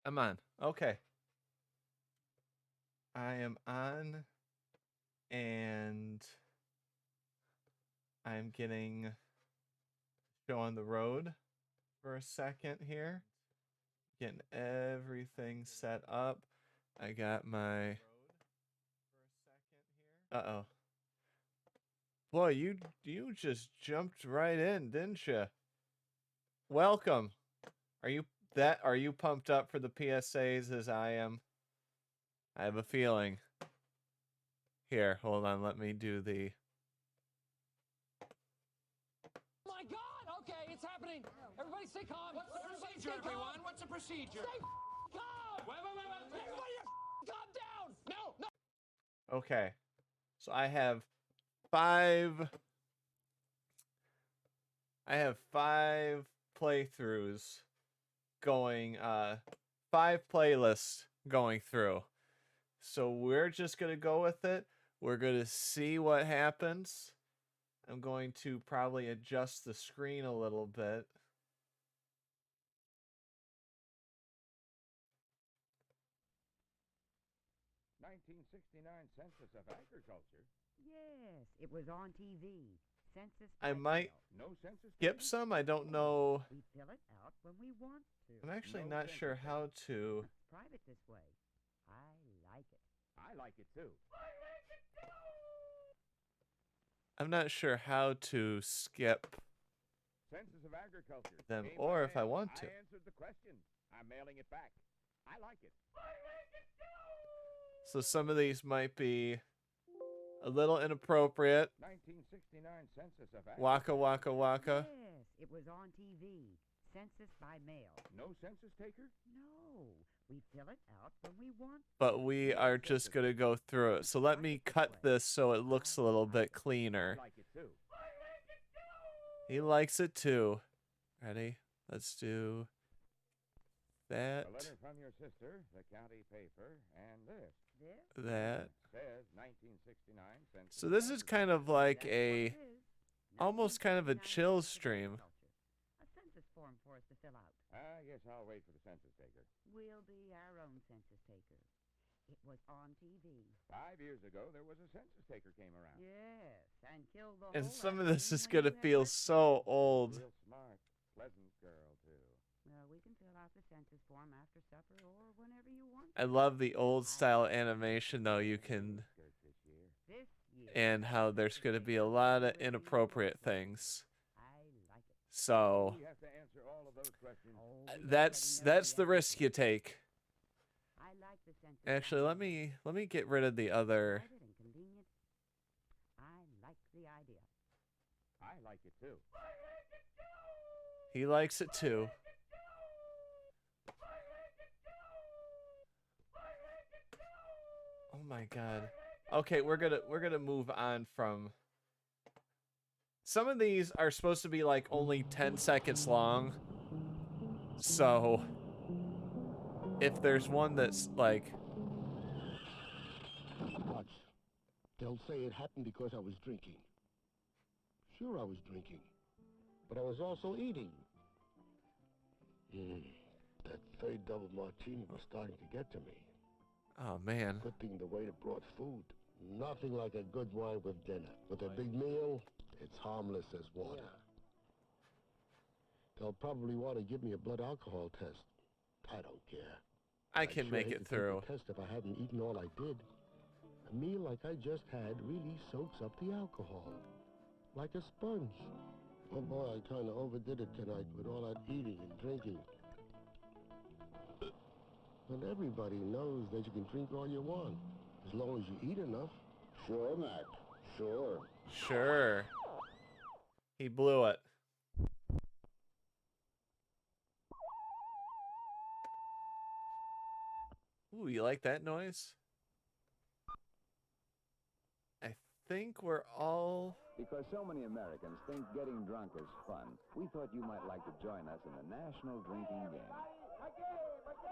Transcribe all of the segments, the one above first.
I'm on. Okay. I am on, and I'm getting show on the road for a second here. Getting everything set up. I got my... Uh-oh. Boy, you just jumped right in, didn't you? Welcome. Are you pumped up for the PSAs as I am? I have a feeling. Here, hold on, let me do the... Oh my God! Okay, it's happening. Everybody stay calm. What's the procedure, everyone? What's the procedure? Stay calm. Wait. Everybody, calm down. No. Okay, so I have five playthroughs going, 5 playlists going through. So we're just gonna go with it. We're gonna see what happens. I'm going to probably adjust the screen a little bit. "1969 Census of Agriculture." Yes, it was on TV. Census. I might No census skip taken? some. I don't know. We fill it out when we want to. I'm actually No not census sure taken. how to. It's private this way. I like it. I like it too. I'm not sure how to skip Census of Agriculture. them, Came or by if I mail. want to. I answered the question. I'm mailing it back. I like it. So some of these might be a little inappropriate. 1969 Census of Agriculture. Waka waka waka. Yes, it was on TV. Census by mail. No census taker? No, we fill it out when we want. But we are just gonna go through it. So let me cut this so it looks a little bit I cleaner. like it too. He likes it too. Ready? Let's do that. A letter from your sister, the county paper, and this. This? That. Says 1969 Census. So this is kind of like That's a what it is. almost kind of a 1969 chill Census of stream. Agriculture. A census form for us to fill out. I guess I'll wait for the census taker. We'll be our own census taker. It was on TV. 5 years ago, there was a census taker came around. Yes, and killed the And whole some of this is afternoon gonna when you had feel breakfast. so old. Real smart, pleasant girl too. Well, we can fill out the census form after supper or whenever you want. I love the old style animation though. You can, Skirt this year. This year. and how there's gonna be a lot of inappropriate things. I like it. So We have to answer all of those questions. Oh, we that's already know the risk you take. I like the census. Actually, idea. let me get rid of the other. Private and convenient. I like the idea. I like it too. He likes it too. Oh my god. Okay, we're gonna move on from. Some of these are supposed to be like only 10 seconds long. So if there's one that's like, Watch. They'll say it happened because I was drinking. Sure, I was drinking. But I was also eating. That third double martini was starting to get to me. oh man. Good thing the waiter brought food. Nothing like a good wine with dinner. With a big meal, it's harmless as water. They'll probably want to give me a blood alcohol test. I don't care. I I'd can sure make hate it to take through. the test if I hadn't eaten all I did. A meal like I just had really soaks up the alcohol. Like a sponge. Oh boy, I kind of overdid it tonight with all that eating and drinking. But everybody knows that you can drink all you want, as long as you eat enough. Sure, Mac. Sure. Sure. He blew it. Ooh, you like that noise? I think we're all... Because so many Americans think getting drunk is fun, we thought you might like to join us in the national drinking game.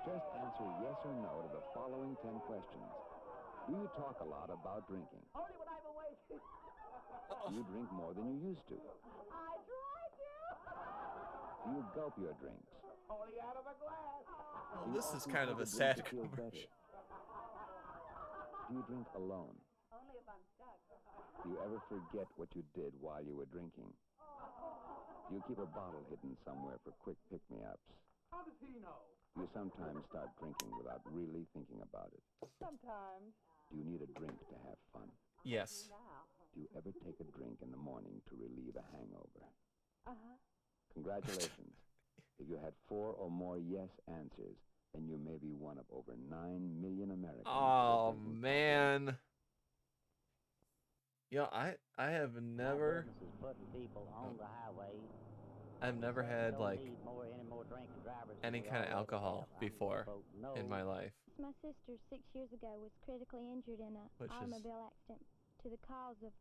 Just answer yes or no to the following 10 questions. Do you talk a lot about drinking? Only when I'm awake. Do you drink more than you used to? I try to. Do you gulp your drinks? Only out of a glass. Well, Do you this is often kind of take a drink sad to feel better? commercial. Do you drink alone? Only if I'm stuck. Do you ever forget what you did while you were drinking? Do you keep a bottle hidden somewhere for quick pick-me-ups? How does he know? Do you sometimes start drinking without really thinking about it? Sometimes. Do you need a drink to have fun? Yes. Do you ever take a drink in the morning to relieve a hangover? Uh-huh. Congratulations. If you had 4 or more yes answers, then you may be one of over 9 million Americans. who are Oh drinking man. Yo, I have never My business is putting people on the highway. I've never had Don't like need any more drinking drivers than any we kind of already alcohol have. I'm before gonna vote no. in my life, My sister 6 years ago was critically injured in an which is automobile accident to the cause of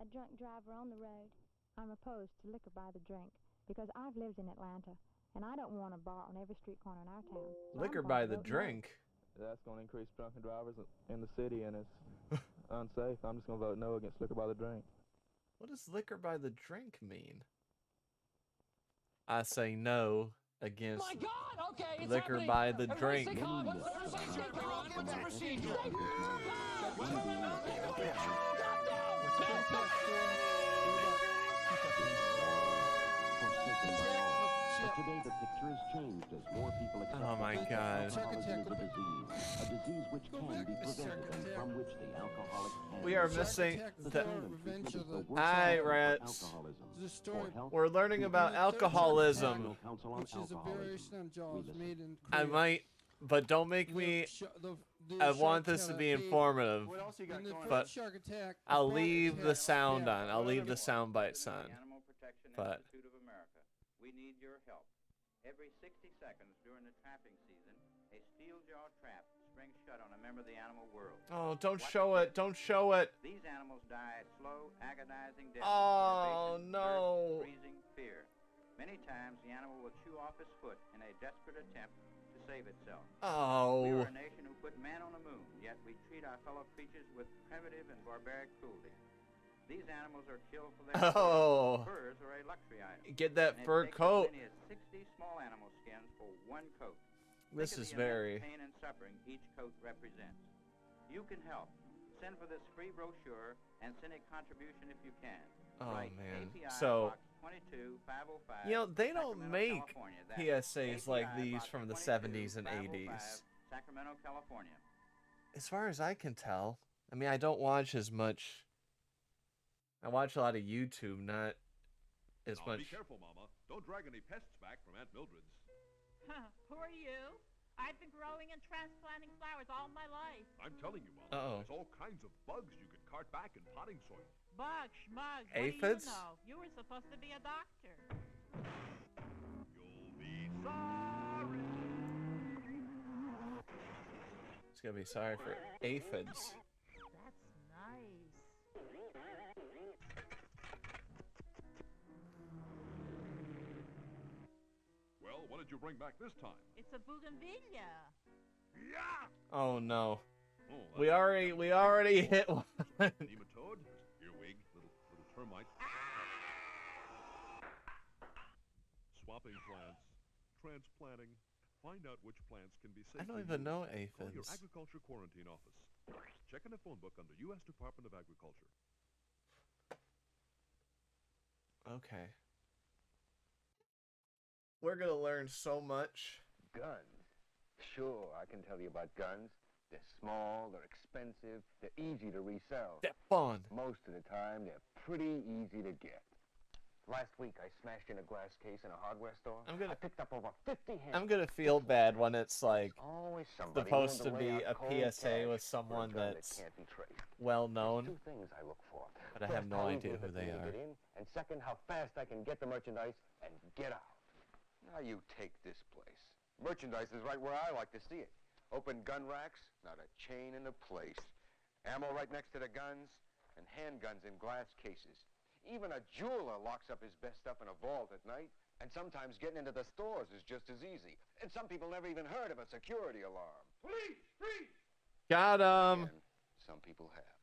a drunk driver on the road. I'm opposed to liquor by the drink because I've lived in Atlanta and I don't want a bar on every street corner in our town. So liquor I'm by gonna the vote no. drink. That's going to increase drunken drivers in the city, and it's unsafe. I'm just going to vote no against liquor by the drink. What does liquor by the drink mean? I say no against My God! Okay, it's liquor happening. by the Everybody drink. stay calm. What's the procedure, everyone? What's the procedure? But today the picture has changed as more people accept Oh my that God. alcoholism is a disease which can be prevented and from which the alcoholic can We are be missing The the. silent treatment is the worst Hi, treatment for rats. alcoholism. The story, For health, We're learning about alcoholism. National Council on which is a Alcoholism. variation on Jaws, We listen. made in I Korea. might, but don't make me. I want this to be informative, but shark attack. I'll leave the sound on. I'll leave the sound bites on. Animal Protection But Institute of America. We need your help. Every 60 seconds during the trapping season, a steel jaw trap springs shut on a member of the animal world. oh, don't show it! Don't show it! These animals die a slow, agonizing death. Oh starvation, no! thirst, freezing, fear. Many times the animal will chew off his foot in a desperate attempt to save itself. We Oh. are a nation who put man on the moon, yet we treat our fellow creatures with primitive and barbaric cruelty. These animals are killed for their Oh. furs are a luxury item. Get that And it fur takes coat. as many as 60 small animal skins for one coat. This Think of is the immense very. pain and suffering each coat represents. You can help. Send for this free brochure and send a contribution if you can. Oh Write man. API So, Box 22-505, you know, they don't Sacramento, make California. That's PSAs like API these Box from the 22, 70s and 505, 80s. Sacramento, California. As far as I can tell, I mean, I don't watch as much. I watch a lot of YouTube, not as Now, much. be careful, Mama. Don't drag any pests back from Aunt Mildred's. Who are you? I've been growing and transplanting flowers all my life. I'm telling you, Mama. Uh-oh. There's all kinds of bugs you can cart back in potting soil. Bug, schmug, Aphids? what do you know? You were supposed to be a doctor. You'll be sorry. It's gonna be sorry for aphids. That's nice. Well, what did you bring back this time? It's a bougainvillea. Yeah! Oh no. Oh, We already hit one. Nematode, earwig, little termite. Swapping plants, transplanting. Find out which plants can be I safely don't even used. know Call your aphids. agriculture quarantine office. Check in a phone book under U.S. Department of Agriculture. Okay. We're gonna learn so much. Guns. Sure, I can tell you about guns. They're small, they're expensive, they're easy to resell. They're fun. Most of the time, they're pretty easy to get. Last week, I smashed in a glass case in a hardware store. I picked up over 50 handguns. I'm gonna feel bad when it's like Always somebody supposed to willing be lay a out cold PSA cash with for a someone gun that that's can't be traced. well There's known, two things I look for. but I have First, no how idea easy who is it they for me to are. get in, and second, how fast I can get the merchandise and get out. Now you take this place. Merchandise is right where I like to see it. Open gun racks, not a chain in the place. Ammo right next to the guns, and handguns in glass cases. Even a jeweler locks up his best stuff in a vault at night, and sometimes getting into the stores is just as easy. And some people never even heard of a security alarm. Police! Freeze! Got him. And some people have.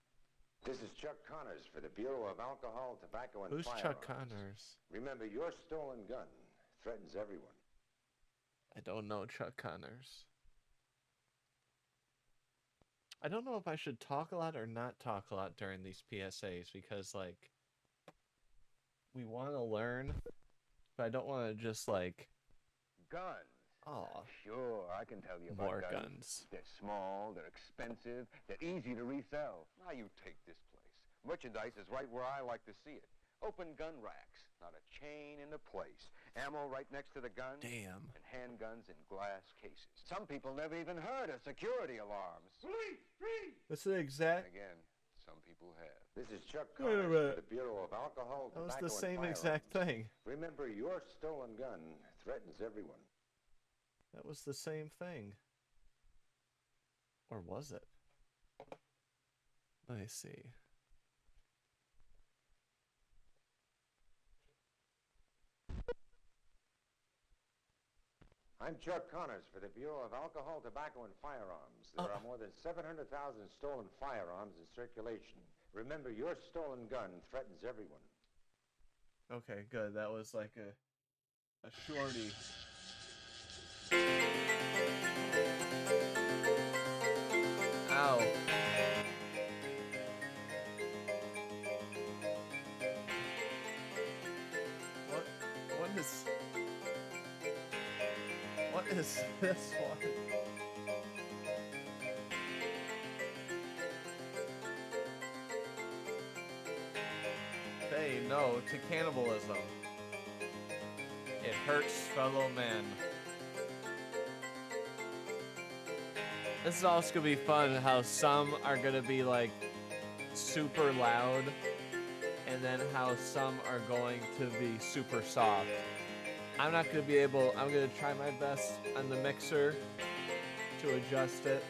This is Chuck Connors for the Bureau of Alcohol, Tobacco, and Who's Firearms. Chuck Connors? Remember, your stolen gun threatens everyone. I don't know Chuck Connors. I don't know if I should talk a lot or not talk a lot during these PSAs because, like, we want to learn, but I don't want to just, like... Guns. Oh. Sure, I can tell you More about guns. They're small, they're expensive, they're easy to resell. Now you take this place. Merchandise is right where I like to see it. Open gun racks, not a chain in the place. Ammo right next to the gun. Damn. And handguns in glass cases. Some people never even heard of security alarms. Police! Freeze! That's the exact... Again, some people have. This is Chuck Wait a Connors minute. for the Bureau of Alcohol, That was Tobacco, the same and exact Firearms. thing. Remember, your stolen gun threatens everyone. That was the same thing. Or was it? Let me see. I'm Chuck Connors for the Bureau of Alcohol, Tobacco, and Firearms. There are more than 700,000 stolen firearms in circulation. Remember, your stolen gun threatens everyone. Okay, good. That was like a shorty. Ow. What is this one? Say no to cannibalism. It hurts fellow men. This is also gonna be fun how some are gonna be like super loud and then how some are going to be super soft. I'm not gonna be able, I'm gonna try my best on the mixer to adjust it.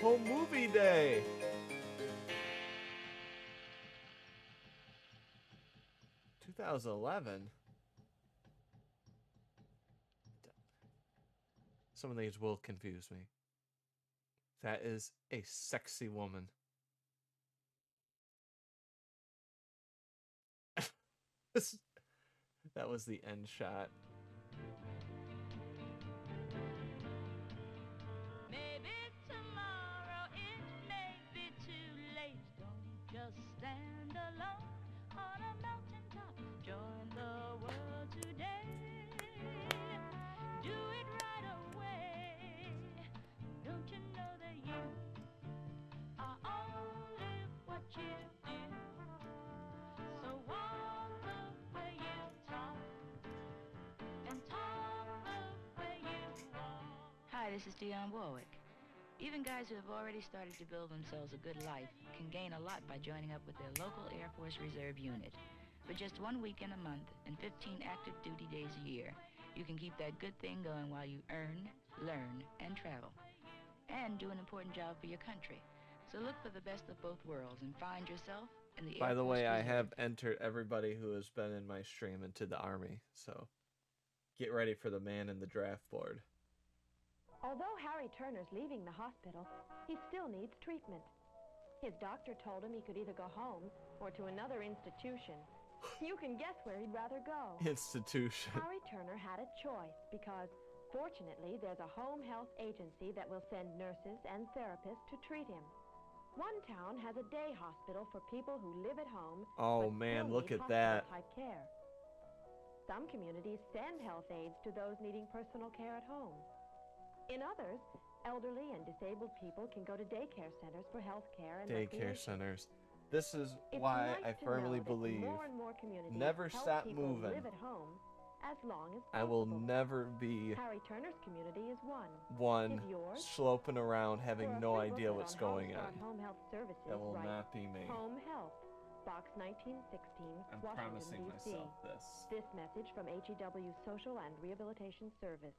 Home movie day! (2011) Some of these will confuse me. That is a sexy woman. That was the end shot. Maybe tomorrow it may be too late. Don't just stand alone on a mountaintop. Join the world today. Do it right away. Don't you know that you are only what you do? So walk the way you talk and talk the way you walk. Hi, this is Dionne Warwick. Even guys who have already started to build themselves a good life can gain a lot by joining up with their local Air Force Reserve unit. For just 1 weekend a month and 15 active duty days a year, you can keep that good thing going while you earn, learn, and travel. And do an important job for your country. So look for the best of both worlds and find yourself in the Air By the Force way, I Reserve. have entered everybody who has been in my stream into the Army, so get ready for the man in the draft board. Although Harry Turner's leaving the hospital, he still needs treatment. His doctor told him he could either go home or to another institution. You can guess where he'd rather go. Institution. Harry Turner had a choice because, fortunately, there's a home health agency that will send nurses and therapists to treat him. One town has a day hospital for people who live at home. Oh but man, still look need at that. hospital-type care. Some communities send health aides to those needing personal care at home. In others, elderly and disabled people can go to daycare centers for health care and Daycare recreation. centers. This is It's why nice I to firmly know that believe more and more communities never help stop people moving. live at home as long as I will possible. never be Harry Turner's community is one. one Is yours? sloping around having For a no free idea booklet what's on how to going start on. Home health services, That will write not be me. Home Health, Box 1916, I'm Washington, promising D.C. myself this. This message from HEW Social and Rehabilitation Service.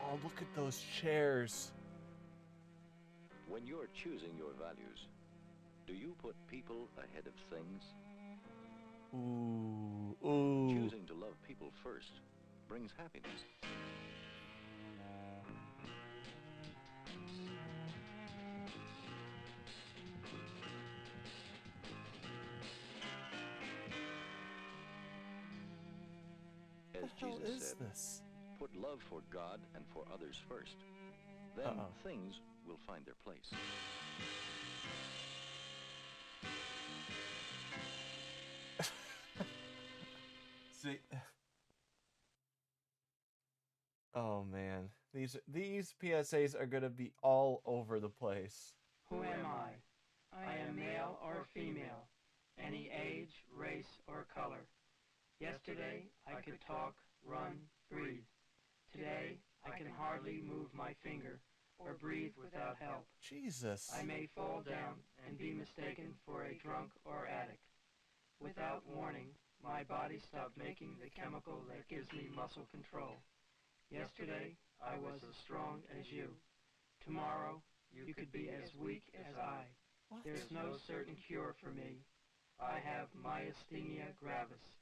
Oh, look at those chairs. When When you're choosing your values, do you put people ahead of things? Ooh. Choosing to love people first brings happiness. As Jesus said, put love for God and for others first. Then things will find their place. See. Oh man, these PSAs are gonna be all over the place. Who am I? I am male or female, any age, race, or color. Yesterday, I could talk, run, breathe. Today, I can hardly move my finger or breathe without help. Jesus. I may fall down and be mistaken for a drunk or addict. Without warning, my body stopped making the chemical that gives me muscle control. Yesterday, I was as strong as you. Tomorrow, you could be as weak as I. There's no certain cure for me. I have myasthenia gravis.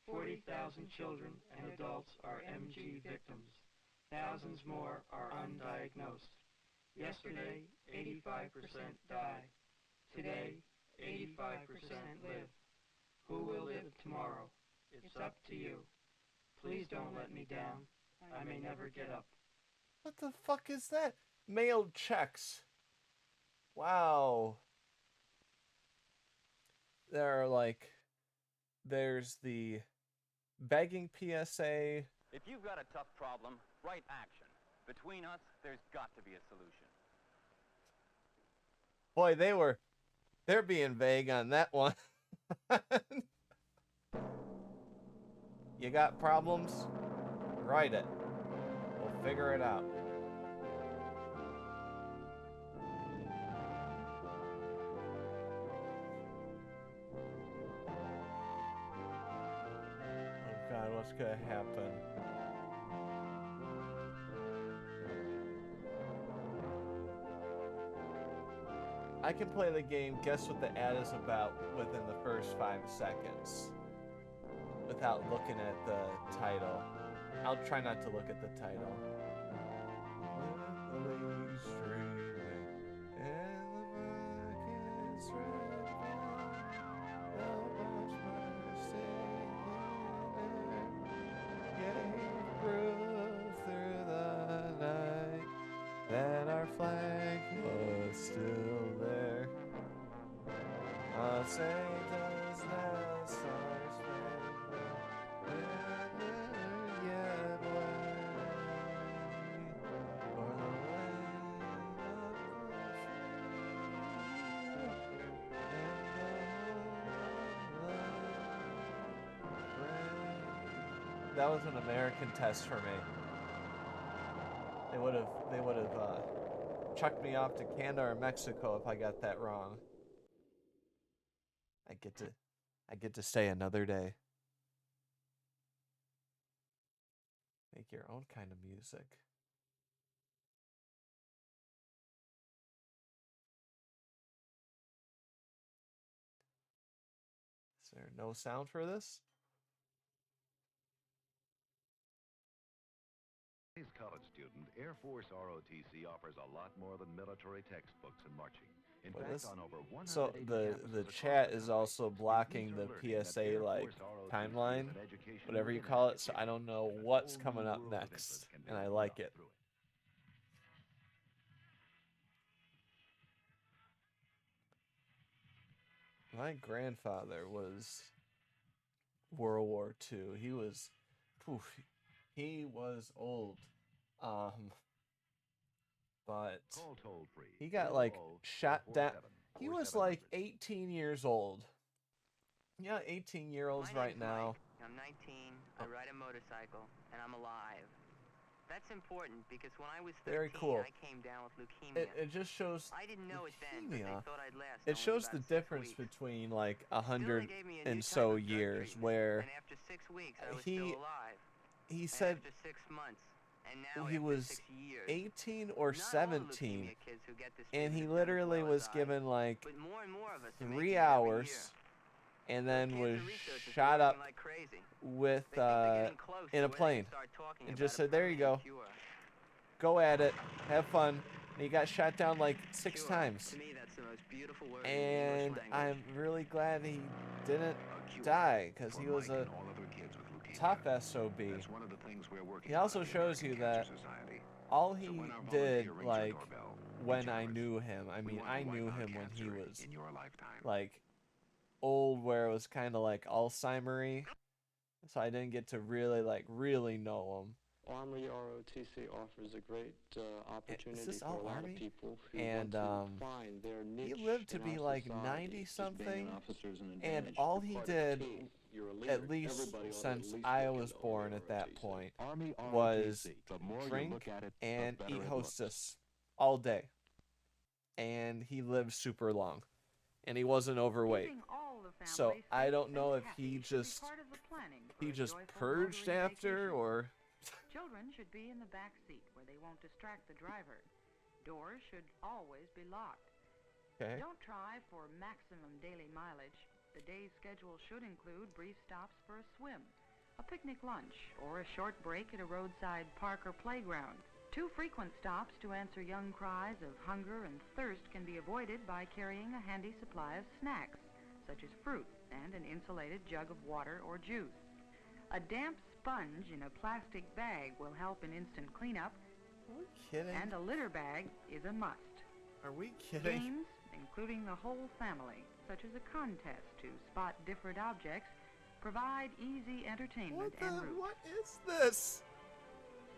40,000 children and adults are MG victims. Thousands more are undiagnosed. Yesterday, 85% died. Today, 85% live. Who will live tomorrow? It's up to you. Please don't let me down. I may never get up. What the fuck is that? Mailed checks. Wow. There are like, there's the begging PSA. If you've got a tough problem, write action. Between us, there's got to be a solution. Boy, they're being vague on that one. You got problems? Write it. We'll figure it out. Oh God, what's gonna happen? I can play the game, guess what the ad is about within the first 5 seconds. Without looking at the title. I'll try not to look at the title. That our flag was still there. Say does that star spread yet for the That was an American test for me. They would have chucked me off to Canada or Mexico if I got that wrong. I get to stay another day. Make your own kind of music. Is there no sound for this? Today's college student, Air Force ROTC offers a lot more than military textbooks and marching. In fact, on over 100 so the chat is also blocking the PSA like timeline, whatever you call it, so I don't know what's coming up next, and I like it. My grandfather was World War II. He was old. But he got like shot down. He was like 18 years old. Yeah, 18-year-olds right now. I'm 19, I ride a motorcycle, and I'm alive. That's important because when I was 13, Very cool. I came down with leukemia. It just shows I didn't know it then, but they thought I'd last it shows the difference between like 100 and so years, where and after 6 weeks, I was still alive. he said after 6 months, he was 18 or 17, and he literally was given like 3 hours, and then was shot up with in a plane, and just said, "There you go at it, have fun." And he got shot down like 6 times, and I'm really glad he didn't die, because he was a tough SOB. He also shows you that all he did, like, when I knew him, I mean, I knew him when he was, like, old, where it was kind of like Alzheimer-y, so I didn't get to really know him. Army ROTC offers a great opportunity for a lot of people who and want to find their niche. he lived to be like 90-something, and all he did, at least since I was born at that point, was drink and eat Hostess all day. And he lived super long, and he wasn't overweight. So I don't know if he just purged after, or Children should be in the back seat where they won't distract the driver. Doors should always be locked. Okay. Don't try for maximum daily mileage. The day's schedule should include brief stops for a swim, a picnic lunch, or a short break at a roadside park or playground. Too frequent stops to answer young cries of hunger and thirst can be avoided by carrying a handy supply of snacks, such as fruit and an insulated jug of water or juice. A damp sponge in a plastic bag will help in instant cleanup. Are we kidding? And a litter bag is a must. Are we kidding? Games, including the whole family, such as a contest to spot different objects, provide easy entertainment en route. What is this?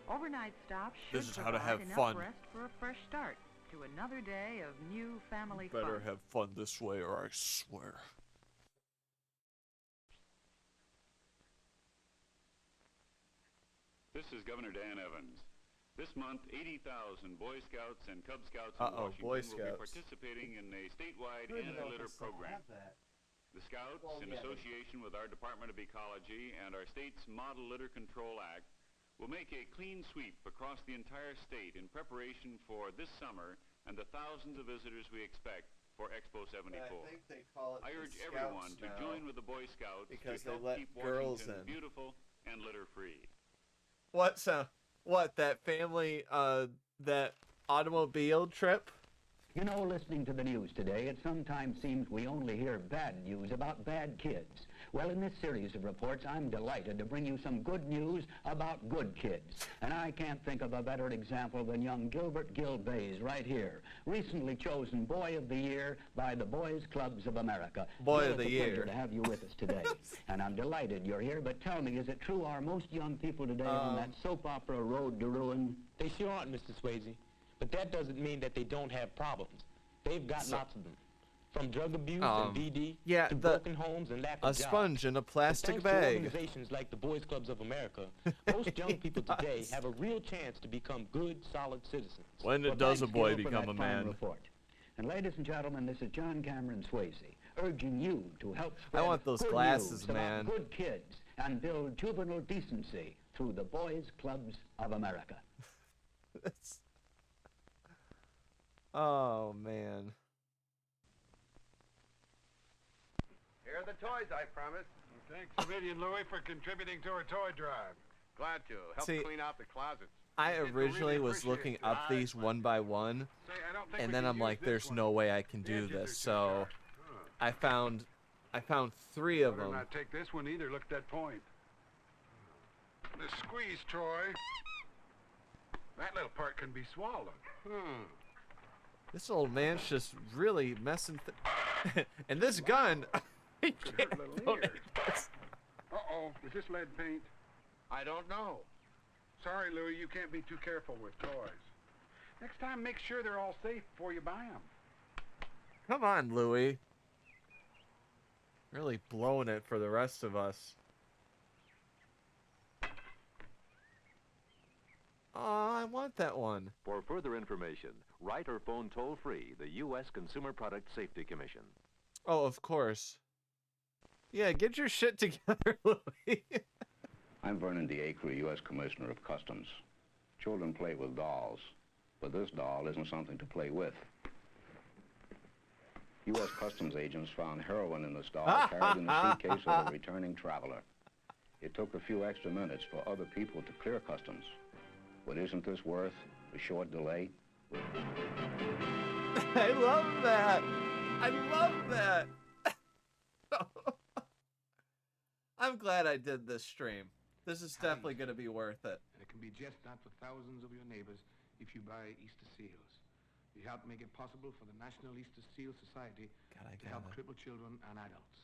Overnight stops should This is how to provide have enough fun. rest for a fresh start to another day of new family Better fun. have fun this way, or I swear. This is Governor Dan Evans. This month, 80,000 Boy Scouts and Cub Scouts in Washington Boy will be Scouts. participating in a statewide anti-litter program. The Scouts, in association with our Department of Ecology and our state's Model Litter Control Act, will make a clean sweep across the entire state in preparation for this summer and the thousands of visitors we expect for Expo 74. I think they call it I the urge Scouts everyone to now, join with the Boy Scouts because to they help let keep girls Washington in. beautiful and litter-free. What, that family, that automobile trip? You know, listening to the news today, it sometimes seems we only hear bad news about bad kids. Well, in this series of reports, I'm delighted to bring you some good news about good kids. And I can't think of a better example than young Gilbert Gilbays right here, recently chosen Boy of the Year by the Boys Clubs of America. Boy Gil, of the it's a Year. pleasure to have you with us today. And I'm delighted you're here, but tell me, is it true our most young people today on that soap opera road to ruin? They sure aren't, Mr. Swayze. But that doesn't mean that they don't have problems. They've got lots of them. From drug abuse and BD to broken homes and lack of jobs. A sponge in a plastic But thanks to bag. organizations like the Boys Clubs of America, most young people today have a real chance to become good, solid citizens. When Well, does a thanks, boy Gil, for become that a fine man? report. And ladies and gentlemen, this is John Cameron Swayze, urging you to help I spread want those good glasses, news about man. good kids and build juvenile decency through the Boys Clubs of America. Oh, man. Here are the toys I promised. Thanks a million, Louie, for contributing to our toy drive. Glad to. Help See, clean out the closet. I originally was looking up these one by one, and then I'm like, there's no way I can do this. So I found 3 of Better them. not take this one either. Look at that point. The squeeze, Troy. That little part can be swallowed. This old man's just really messing. And this gun. He can't donate this. Uh-oh, is this lead paint? I don't know. Sorry, Louie, you can't be too careful with toys. Next time, make sure they're all safe before you buy them. Come on, Louie. Really blowing it for the rest of us. Oh, I want that one. For further information, write or phone toll-free the U.S. Consumer Product Safety Commission. Oh, of course. Yeah, get your shit together, Louie. I'm Vernon D. Acre, U.S. Commissioner of Customs. Children play with dolls, but this doll isn't something to play with. U.S. Customs agents found heroin in this doll carried in the suitcase of a returning traveler. It took a few extra minutes for other people to clear customs. But isn't this worth a short delay? I love that. I love that. I'm glad I did this stream. This is definitely going to be worth it. And it can be just that for thousands of your neighbors if you buy Easter seals. You help make it possible for the National Easter Seal Society to help crippled children and adults.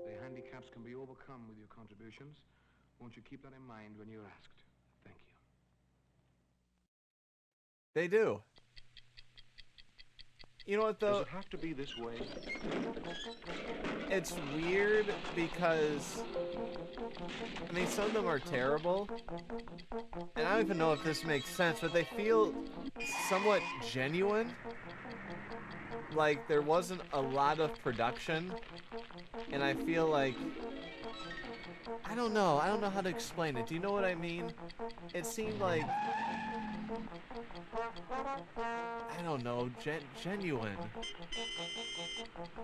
The handicaps can be overcome with your contributions. Won't you keep that in mind when you're asked? Thank you. They do. You know what, though? Does it have to be this way? It's weird because, I mean, some of them are terrible, and I don't even know if this makes sense, but they feel somewhat genuine. Like, there wasn't a lot of production, and I feel like, I don't know how to explain it. Do you know what I mean? It seemed like, I don't know, genuine.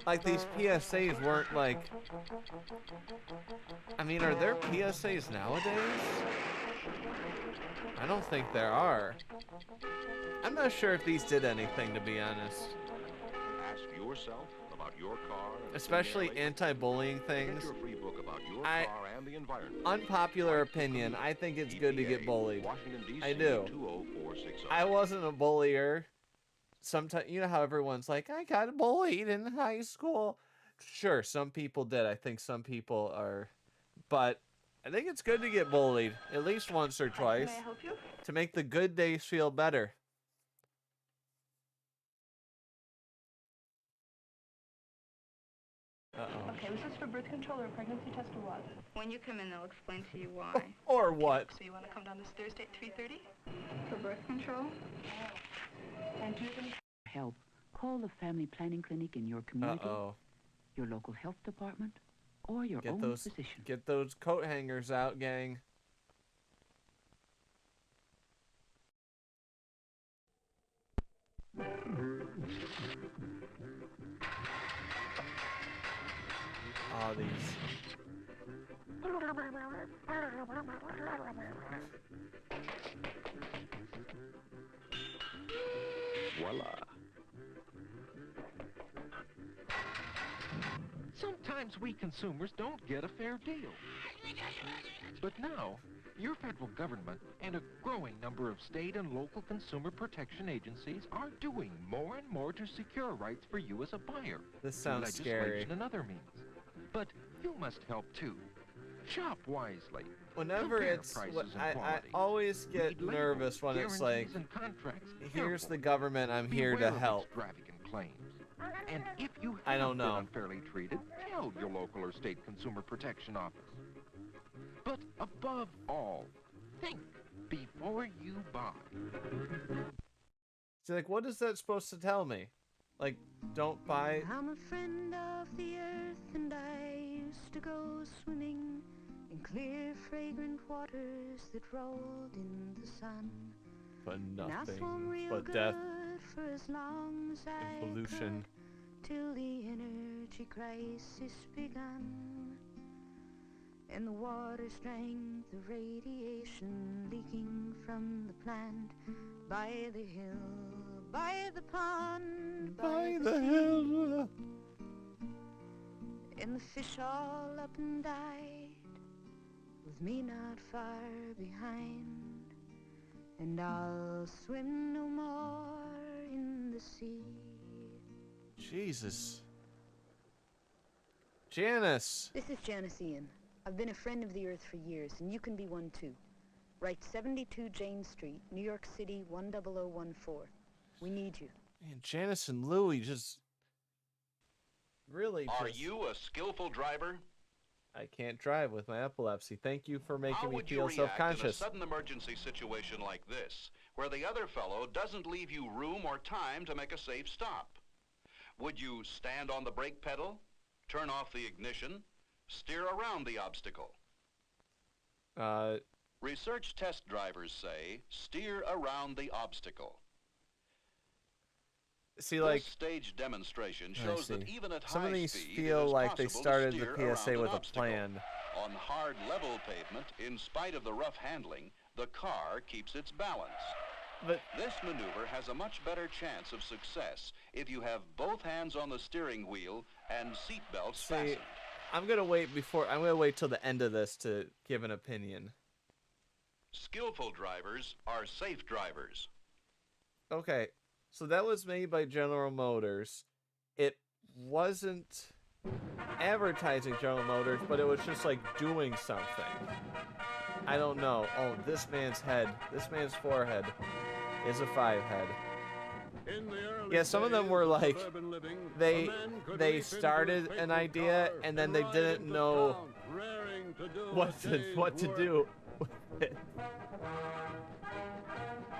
Like, these PSAs weren't like, I mean, are there PSAs nowadays? I don't think there are. I'm not sure if these did anything, to be honest. Ask yourself about your car. Especially anti-bullying things. Get your free book about your car and the environment. Unpopular opinion, I think it's good to get bullied. Washington, D.C. I do. 20460. I wasn't a bullier. Sometimes, you know how everyone's like, I got bullied in high school. Sure, some people did. I think some people are. But I think it's good to get bullied at least once or twice. May I help you? To make the good days feel better. Uh-oh. Okay, was this for birth control or a pregnancy test or what? When you come in, they'll explain to you why. Or what? So you want to come down this Thursday at 3:30? For birth control? And do you have any... Help. Call the family planning clinic in your community, your local health department, or your own physician. Get those coat hangers out, gang. Oh, these. Voila. Sometimes we consumers don't get a fair deal. But now, your federal government and a growing number of state and local consumer protection agencies are doing more and more to secure rights for you as a buyer. This sounds scary. Legislation and other means. But you must help too. Shop wisely. Whenever it's, I always get nervous when it's like, here's the government, I'm here to help. Claims. And if you I don't have been know. unfairly treated, tell your local or state consumer protection office. But above all, think before you buy. See, like, what is that supposed to tell me? Like, don't buy. I'm a friend of the earth, and I used to go swimming in clear, fragrant waters that rolled in the sun. But And I swam nothing real but good death for as long as I and pollution. could, till the energy crisis begun. And the water strength, the radiation leaking from the plant, by the hill, by the pond, By the sea. hill. And the fish all up and died, with me not far behind. And I'll swim no more in the sea. Jesus. Janice. This is Janice Ian. I've been a friend of the Earth for years, and you can be one too. Write 72 Jane Street, New York City, 10014. We need you. Man, Janice and Louie just really Are just... you a skillful driver? I can't drive with my epilepsy. Thank you for making How me would you feel react in a self-conscious. sudden emergency situation like this, where the other fellow doesn't leave you room or time to make a safe stop? Would you stand on the brake pedal, turn off the ignition, steer around the obstacle? Research test drivers say, steer around the obstacle. See, like, this stage demonstration shows that even at some high of these speed, feel it is like they possible started to the steer PSA around with an a obstacle. plan. On hard level pavement, in spite of the rough handling, the car keeps its balance. But this maneuver has a much better chance of success if you have both hands on the steering wheel and seat belts fastened. I'm gonna wait till the end of this to give an opinion. Skillful drivers are safe drivers. Okay, so that was made by General Motors. It wasn't advertising General Motors, but it was just like doing something. I don't know. Oh, this man's forehead is a 5 head. Yeah, some of them were like, they started an idea and then they didn't know what to do with it.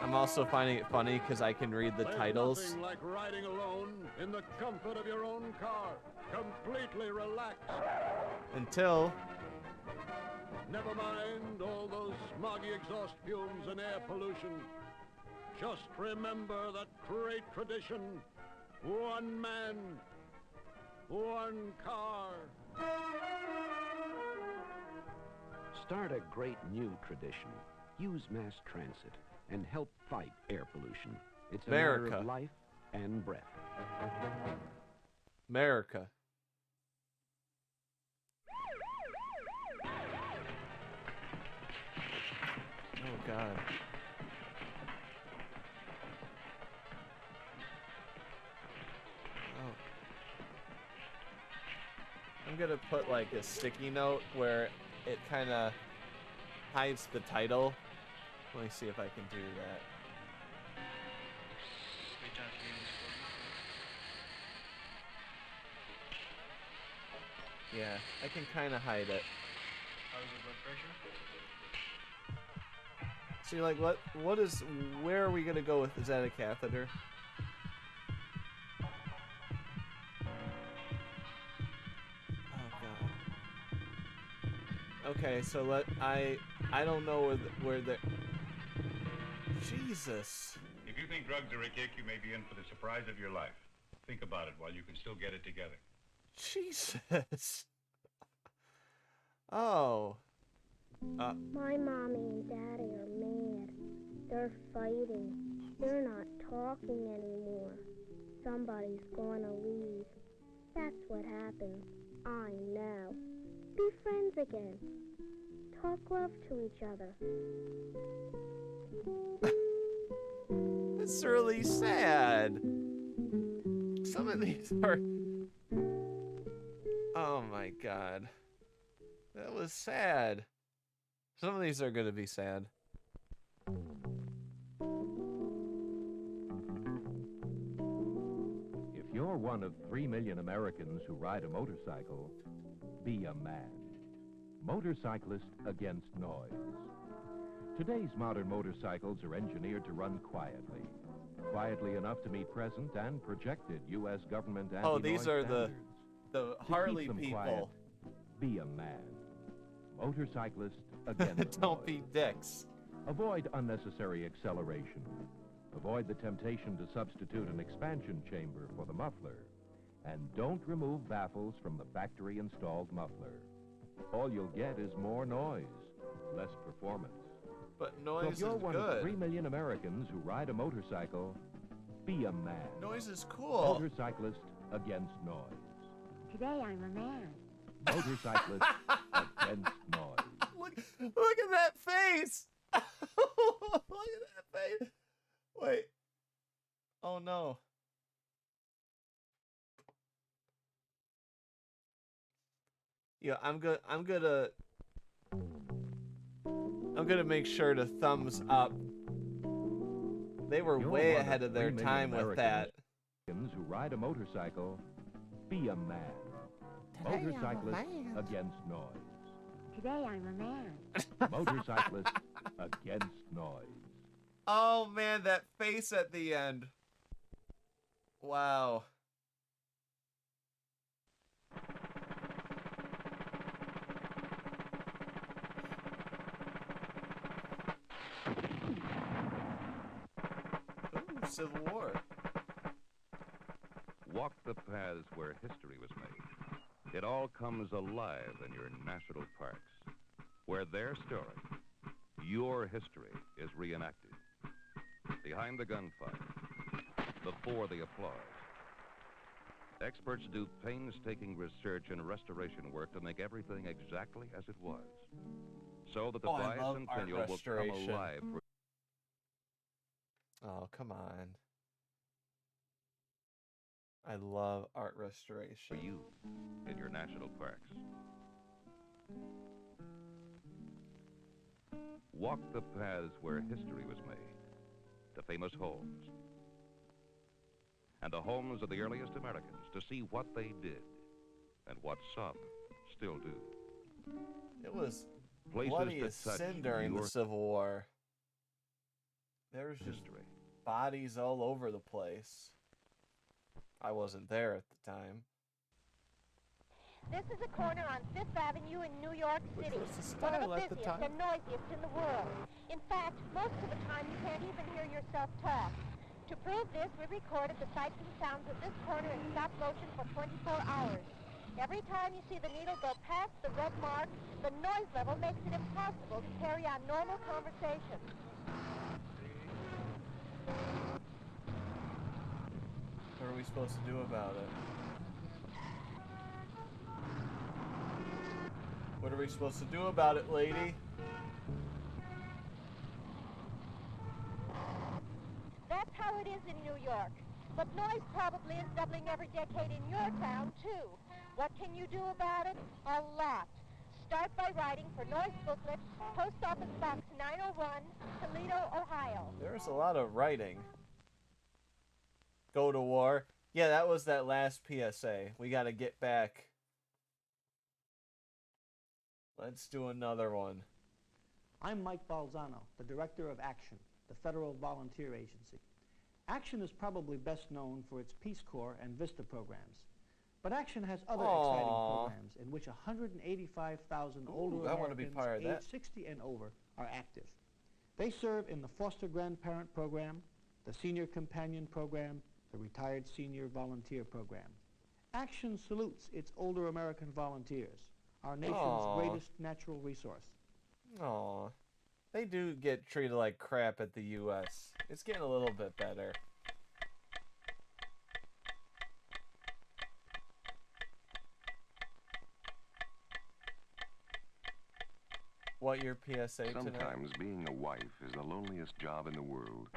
I'm also finding it funny because I can read the titles. Nothing like riding alone in the comfort of your own car, completely relaxed. Until. Never mind all those smoggy exhaust fumes and air pollution. Just remember that great tradition: one man, one car. Start a great new tradition. Use mass transit and help fight air pollution. It's a matter of life and breath. America. Oh, God. Oh. I'm gonna put like a sticky note where it kind of hides the title. Let me see if I can do that. Yeah, I can kind of hide it. How's your blood pressure? See, like, where are we gonna go with? Is that a catheter? Oh God. Okay, so I don't know where the. Jesus. If you think drugs are a kick, you may be in for the surprise of your life. Think about it while you can still get it together. Jesus. Oh. My mommy and daddy are mad. They're fighting. They're not talking anymore. Somebody's gonna leave. That's what happens. I know. Be friends again. Talk love to each other. It's really sad. Some of these are... Oh my God. That was sad. Some of these are going to be sad. If you're one of 3 million Americans who ride a motorcycle, be a man. Motorcyclist against noise. Today's modern motorcycles are engineered to run quietly. Quietly enough to meet present and projected U.S. government anti-noise standards. Oh, these are the Harley people. Quiet, be a man. Motorcyclist against Don't be dicks. Avoid unnecessary acceleration. Avoid the temptation to substitute an expansion chamber for the muffler. And don't remove baffles from the factory-installed muffler. All you'll get is more noise, less performance. But noise so if you're is one good. of 3 million Americans who ride a motorcycle, be a man. Noise is cool. Motorcyclist against noise. Today I'm a man. Motorcyclist against noise. Look at that face! Look at that face! Wait. Oh no. Yeah, I'm gonna make sure to thumbs up. They were way ahead of their time with that. Who ride a motorcycle, be a man. Today Motorcyclist I'm a man. against noise. Today I'm a man. Motorcyclist against noise. Oh man, that face at the end. Wow. Civil War. Walk the paths where history was made. It all comes alive in your national parks, where their story, your history, is reenacted. Behind the gunfire, before the applause. Experts do painstaking research and restoration work to make everything exactly as it was, so that the bicentennial will come alive. Oh, come on. I love art restoration. For you, in your national parks. Walk the paths where history was made, the famous homes, and the homes of the earliest Americans, to see what they did and what some still do. It was bloody as sin during the Civil War. There was just bodies all over the place. I wasn't there at the time. This is a corner on Fifth Avenue in New York City, one of the busiest and noisiest in the world. In fact, most of the time you can't even hear yourself talk. To prove this, we recorded the sights and sounds of this corner in stop motion for 24 hours. Every time you see the needle go past the red mark, the noise level makes it impossible to carry on normal conversation. What are we supposed to do about it? What are we supposed to do about it, lady? That's how it is in New York. But noise probably is doubling every decade in your town, too. What can you do about it? A lot. Start by writing for Noise Booklet, Post Office Box 901, Toledo, Ohio. There's a lot of writing. Go to war. Yeah, that was that last PSA. We gotta get back. Let's do another one. I'm Mike Balzano, the Director of Action, the Federal Volunteer Agency. Action is probably best known for its Peace Corps and VISTA programs. But Action has other exciting programs in which 185,000 older Americans aged 60 and over are active. They serve in the Foster Grandparent Program, the Senior Companion Program, the Retired Senior Volunteer Program. Action salutes its older American volunteers, our nation's greatest natural resource. Aw. They do get treated like crap at the U.S. It's getting a little bit better. What your PSA tonight? Sometimes being a wife is the loneliest job in the world.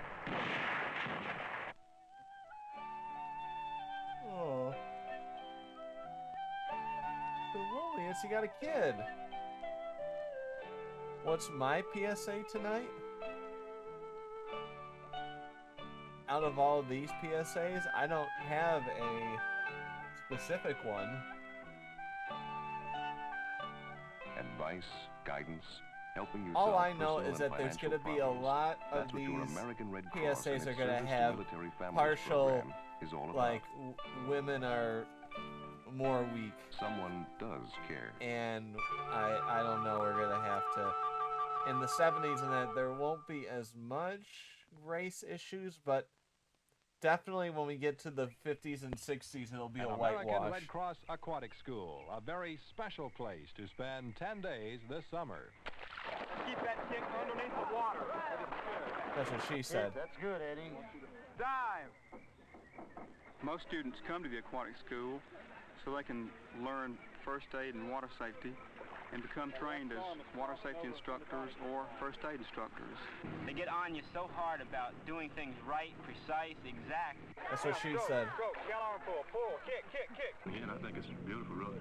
Oh. The loneliest, you got a kid. What's my PSA tonight? Out of all of these PSAs, I don't have a specific one. Advice, guidance, helping yourself. All I know is that there's going to be a lot of these PSAs are going to have partial, like, women are more weak. Someone does care. And I don't know, we're going to have to... In the 70s and that, there won't be as much race issues, but definitely when we get to the 50s and 60s, it'll be a whitewash. American Red Cross Aquatic School, a very special place to spend 10 days this summer. Keep that stick underneath the water. That's what she said. That's good, Eddie. Dive! Most students come to the aquatic school so they can learn first aid and water safety and become trained as water safety instructors or first aid instructors. They get on you so hard about doing things right, precise, exact. That's what she said. Go, get arm pull, kick. Man, I think it's beautiful, really.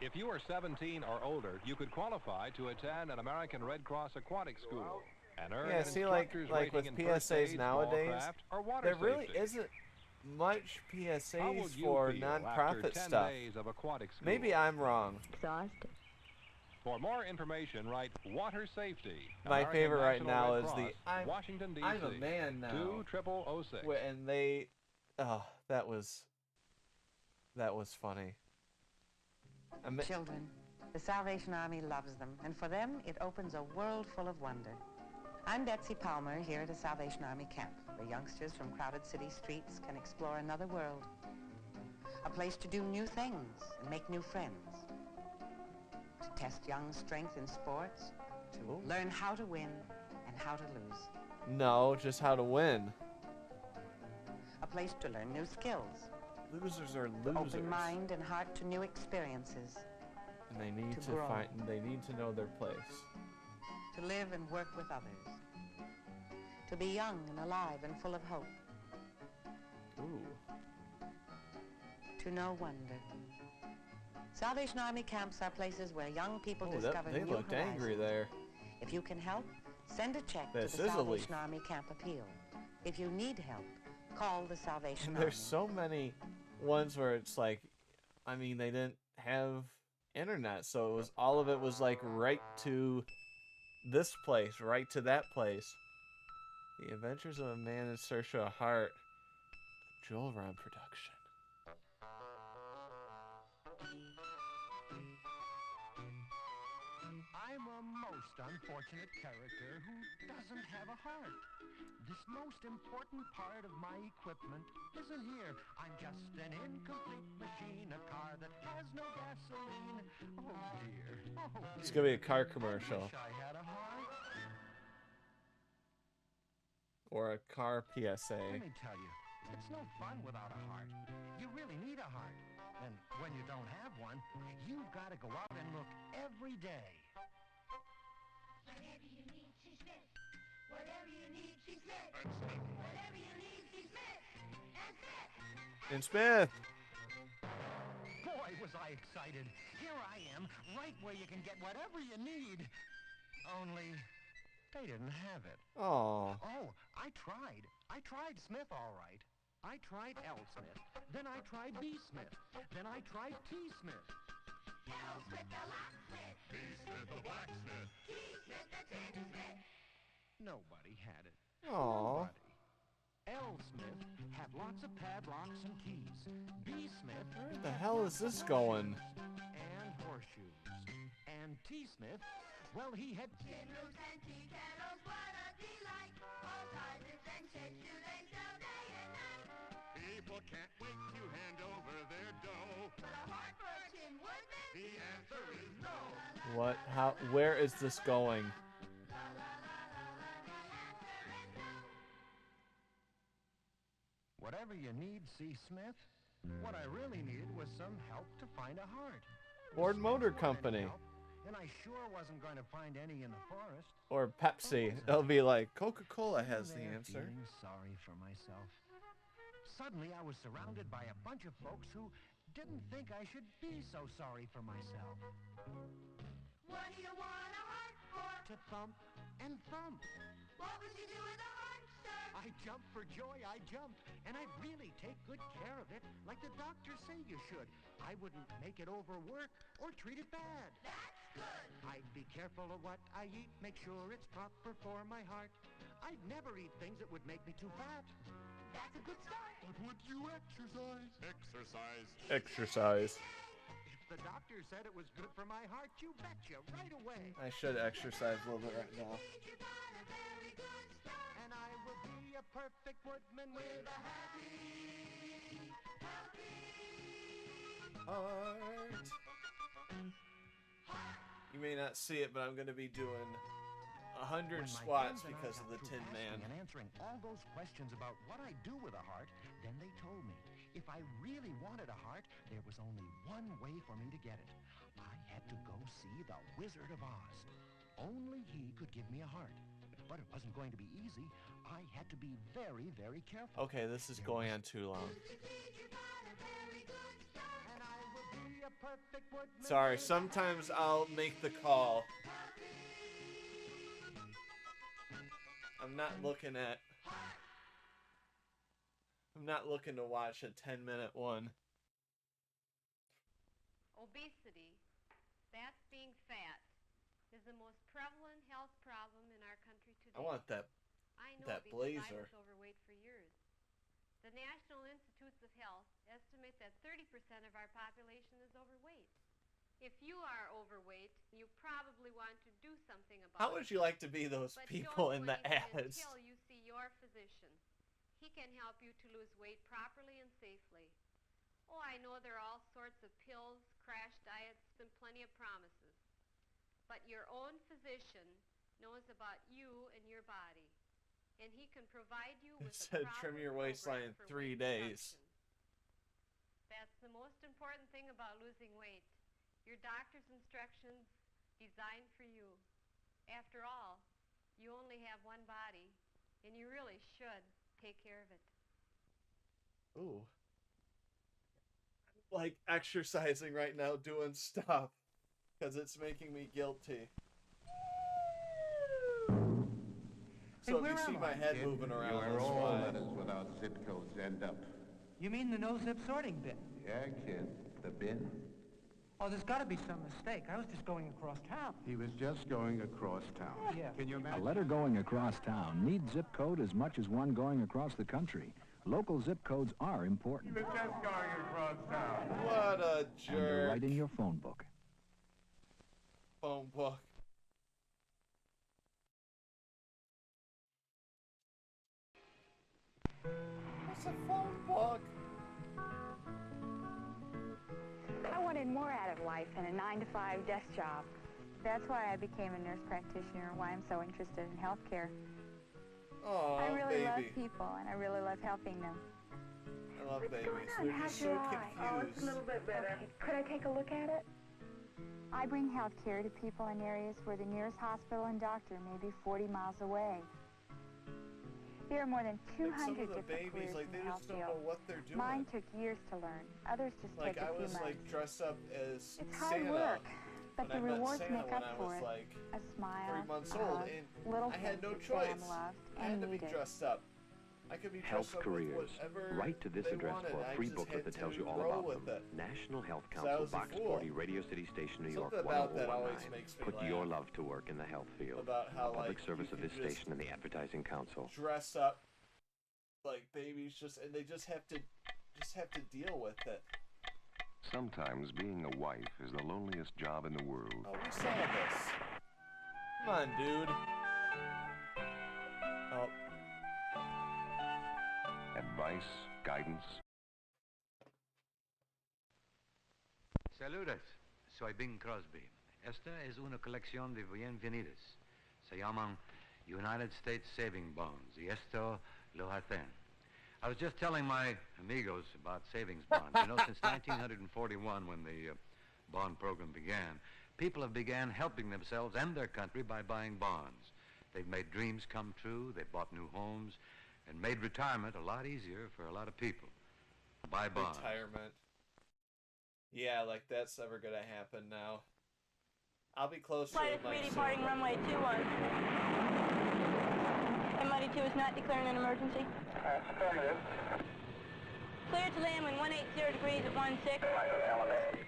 If you are 17 or older, you could qualify to attend an American Red Cross Aquatic School and earn an instructor's like with rating in first PSAs aid, nowadays, craft, or water there really safety. isn't much PSAs How would you for feel non-profit after 10 stuff. days of aquatic school? Maybe I'm wrong. Exhausted. For more information, write Water Safety. My American favorite right National now Red is the Cross, Washington, D.C. I'm a man now. 20006. And they, oh, that was funny. Children, the Salvation Army loves them, and for them, it opens a world full of wonder. I'm Betsy Palmer here at a Salvation Army camp, where youngsters from crowded city streets can explore another world. A place to do new things and make new friends. To test young strength in sports, to learn how to win and how to lose. No, just how to win. A place to learn new skills. Losers are To losers. open mind and heart to new experiences. And they need to grow. find. They need to know their place. To live and work with others. To be young and alive and full of hope. Ooh. To know wonder. Salvation Army camps are places where young people discover they new looked horizons. angry there. If you can help, send a check This to the is a leaf. Salvation Army Camp Appeal. If you need help, call the Salvation And Army. there's so many ones where it's like, I mean, they didn't have internet, so it was all of it was like right to this place, right to that place. The Adventures of a Man in Search of a Heart. Joel Ron production. I'm a most unfortunate character who doesn't have a heart. This most important part of my equipment isn't here. I'm just an incomplete machine, a car that has no gasoline. Oh dear. Oh dear. It's gonna be a car commercial. I wish I had a heart. Or a car PSA. Let me tell you, it's no fun without a heart. You really need a heart. And when you don't have one, you've got to go out and look every day. Whatever you need, she's Smith. Whatever you need, she's Smith. Whatever you need, she's Smith. And And Smith. Smith. Boy, was I excited. Here I am, right where you can get whatever you need. Only they didn't have it. Oh. Oh, I tried. I tried Smith all right. I tried L. Smith. Then I tried B. Smith. Then I tried T. Smith. L. Smith the locksmith. B. Smith the blacksmith. T. Smith the tinsmith. Nobody had it. Aw. Nobody. L. Smith had lots of padlocks and keys. B. Smith... Where the hell is this going? And horseshoes. And T. Smith, well, he had... Tin roofs and tea kettles, what a delight. All sizes and shapes do they sell day and night. People can't wait to hand over their dough. But a heart for a tin woodman? The answer is no. What? How? Where is this going? Whatever you need, C. Smith. What I really needed was some help to find a heart. Ford Motor Company. And I sure wasn't going to find any in the forest. Or Pepsi. It'll be like, Coca-Cola has the answer. Feeling sorry for myself. Suddenly I was surrounded by a bunch of folks who didn't think I should be so sorry for myself. What do you want a heart for? To thump and thump. What would you do with a heart, sir? I jumped for joy, I jumped. And I'd really take good care of it, like the doctors say you should. I wouldn't make it overwork or treat it bad. That's good. I'd be careful of what I eat, make sure it's proper for my heart. I'd never eat things that would make me too fat. That's a good start. But would you exercise? Exercise. Exercise. If the doctor said it was good for my heart, you betcha, right away. I should exercise a little bit right now. And I will be a perfect woodman with a happy, Heart. You may not see it, but I'm going to be doing 100 squats because of the Tin Man. And answering all those questions about what I do with a heart, then they told me if I really wanted a heart, there was only one way for me to get it. I had to go see the Wizard of Oz. Only he could give me a heart. But it wasn't going to be easy. I had to be very, very careful. Okay, this is going on too long. And I will be a perfect woodman. Sorry, sometimes I'll make the call. I'm not looking to watch a 10-minute one. Obesity, that's being fat, is the most prevalent health problem in our country today. I want that I know that because blazer. I was overweight for years. The National Institutes of Health estimate that 30% of our population is overweight. If you are overweight, you probably watch want to do something about How would you like to be those but people don't in do the anything ads? until you see your physician. He can help you to lose weight properly and safely. Oh, I know there are all sorts of pills, crash diets, and plenty of promises. But your own physician knows about you and your body. And he can provide you with It a said proper trim your waistline in program for 3 weight days. reduction. That's the most important thing about losing weight. Your doctor's instructions designed for you. After all, you only have one body, and you really should take care of it. Ooh. Like exercising right now, doing stuff. Because it's making me guilty. So if you see my head moving around, where that's all why. letters without zip codes end up. You mean the no-zip sorting bin? Yeah, kid, the bin. Oh, there's got to be some mistake. I was just going across town. He was just going across town. Yeah. Can you A imagine? letter going across town needs zip code as much as one going across the country. Local zip codes are important. He was just going across town. What a And they're jerk. right in your phone book. Phone book. What's a phone book? I wanted more out of life than a 9-to-5 desk job. That's why I became a nurse practitioner and why I'm so interested in healthcare. Oh, I really love baby. people and I really love helping them. I love babies. on? They're How's just your so eye? Oh, it's a little confused. bit better. Okay. Could I take a look at it? I bring healthcare to people in areas where the nearest hospital and doctor may be 40 miles away. There are more than Like some 200 of the different babies, careers like in they the health just don't field. know what they're doing. Mine took years to learn. Others just Like take a I few was months. like dressed up as It's hard Santa. work, but when the I met rewards Santa make when up I for was it. like A smile, 3 months a old, hug, and little I had no things that say choice. I'm loved I had and to be needed. dressed up. I could be Health dressed up careers. with whatever Write to this they address wanted. for a I free just booklet had that tells to you all roll about with them. it. National Health So I Council, was a Box fool. 40, Radio City Station, New York, Something about that 10019. always makes me Put laugh. your love to work in the health field. About how, a public like, service you of can this just station and the Advertising Council. Dress up like babies, and they just have to deal with it. Sometimes being a wife is the loneliest job in the world. Oh, we saw this. Come on, dude. Oh. Advice, guidance. Saludos, soy Bing Crosby. Esta es una colección de bienvenidos. Se llaman United States Saving Bonds, y esto lo hacen. I was just telling my amigos about savings bonds. You know, since 1941, when the bond program began, people have began helping themselves and their country by buying bonds. They've made dreams come true, they've bought new homes, and made retirement a lot easier for a lot of people. Buy bonds. Retirement. Yeah, like that's never gonna happen now. I'll be closer Flight to of my 3 departing runway 21. MIT 2 is not declaring an emergency. Affirmative. Clear to land when 180 degrees at 16.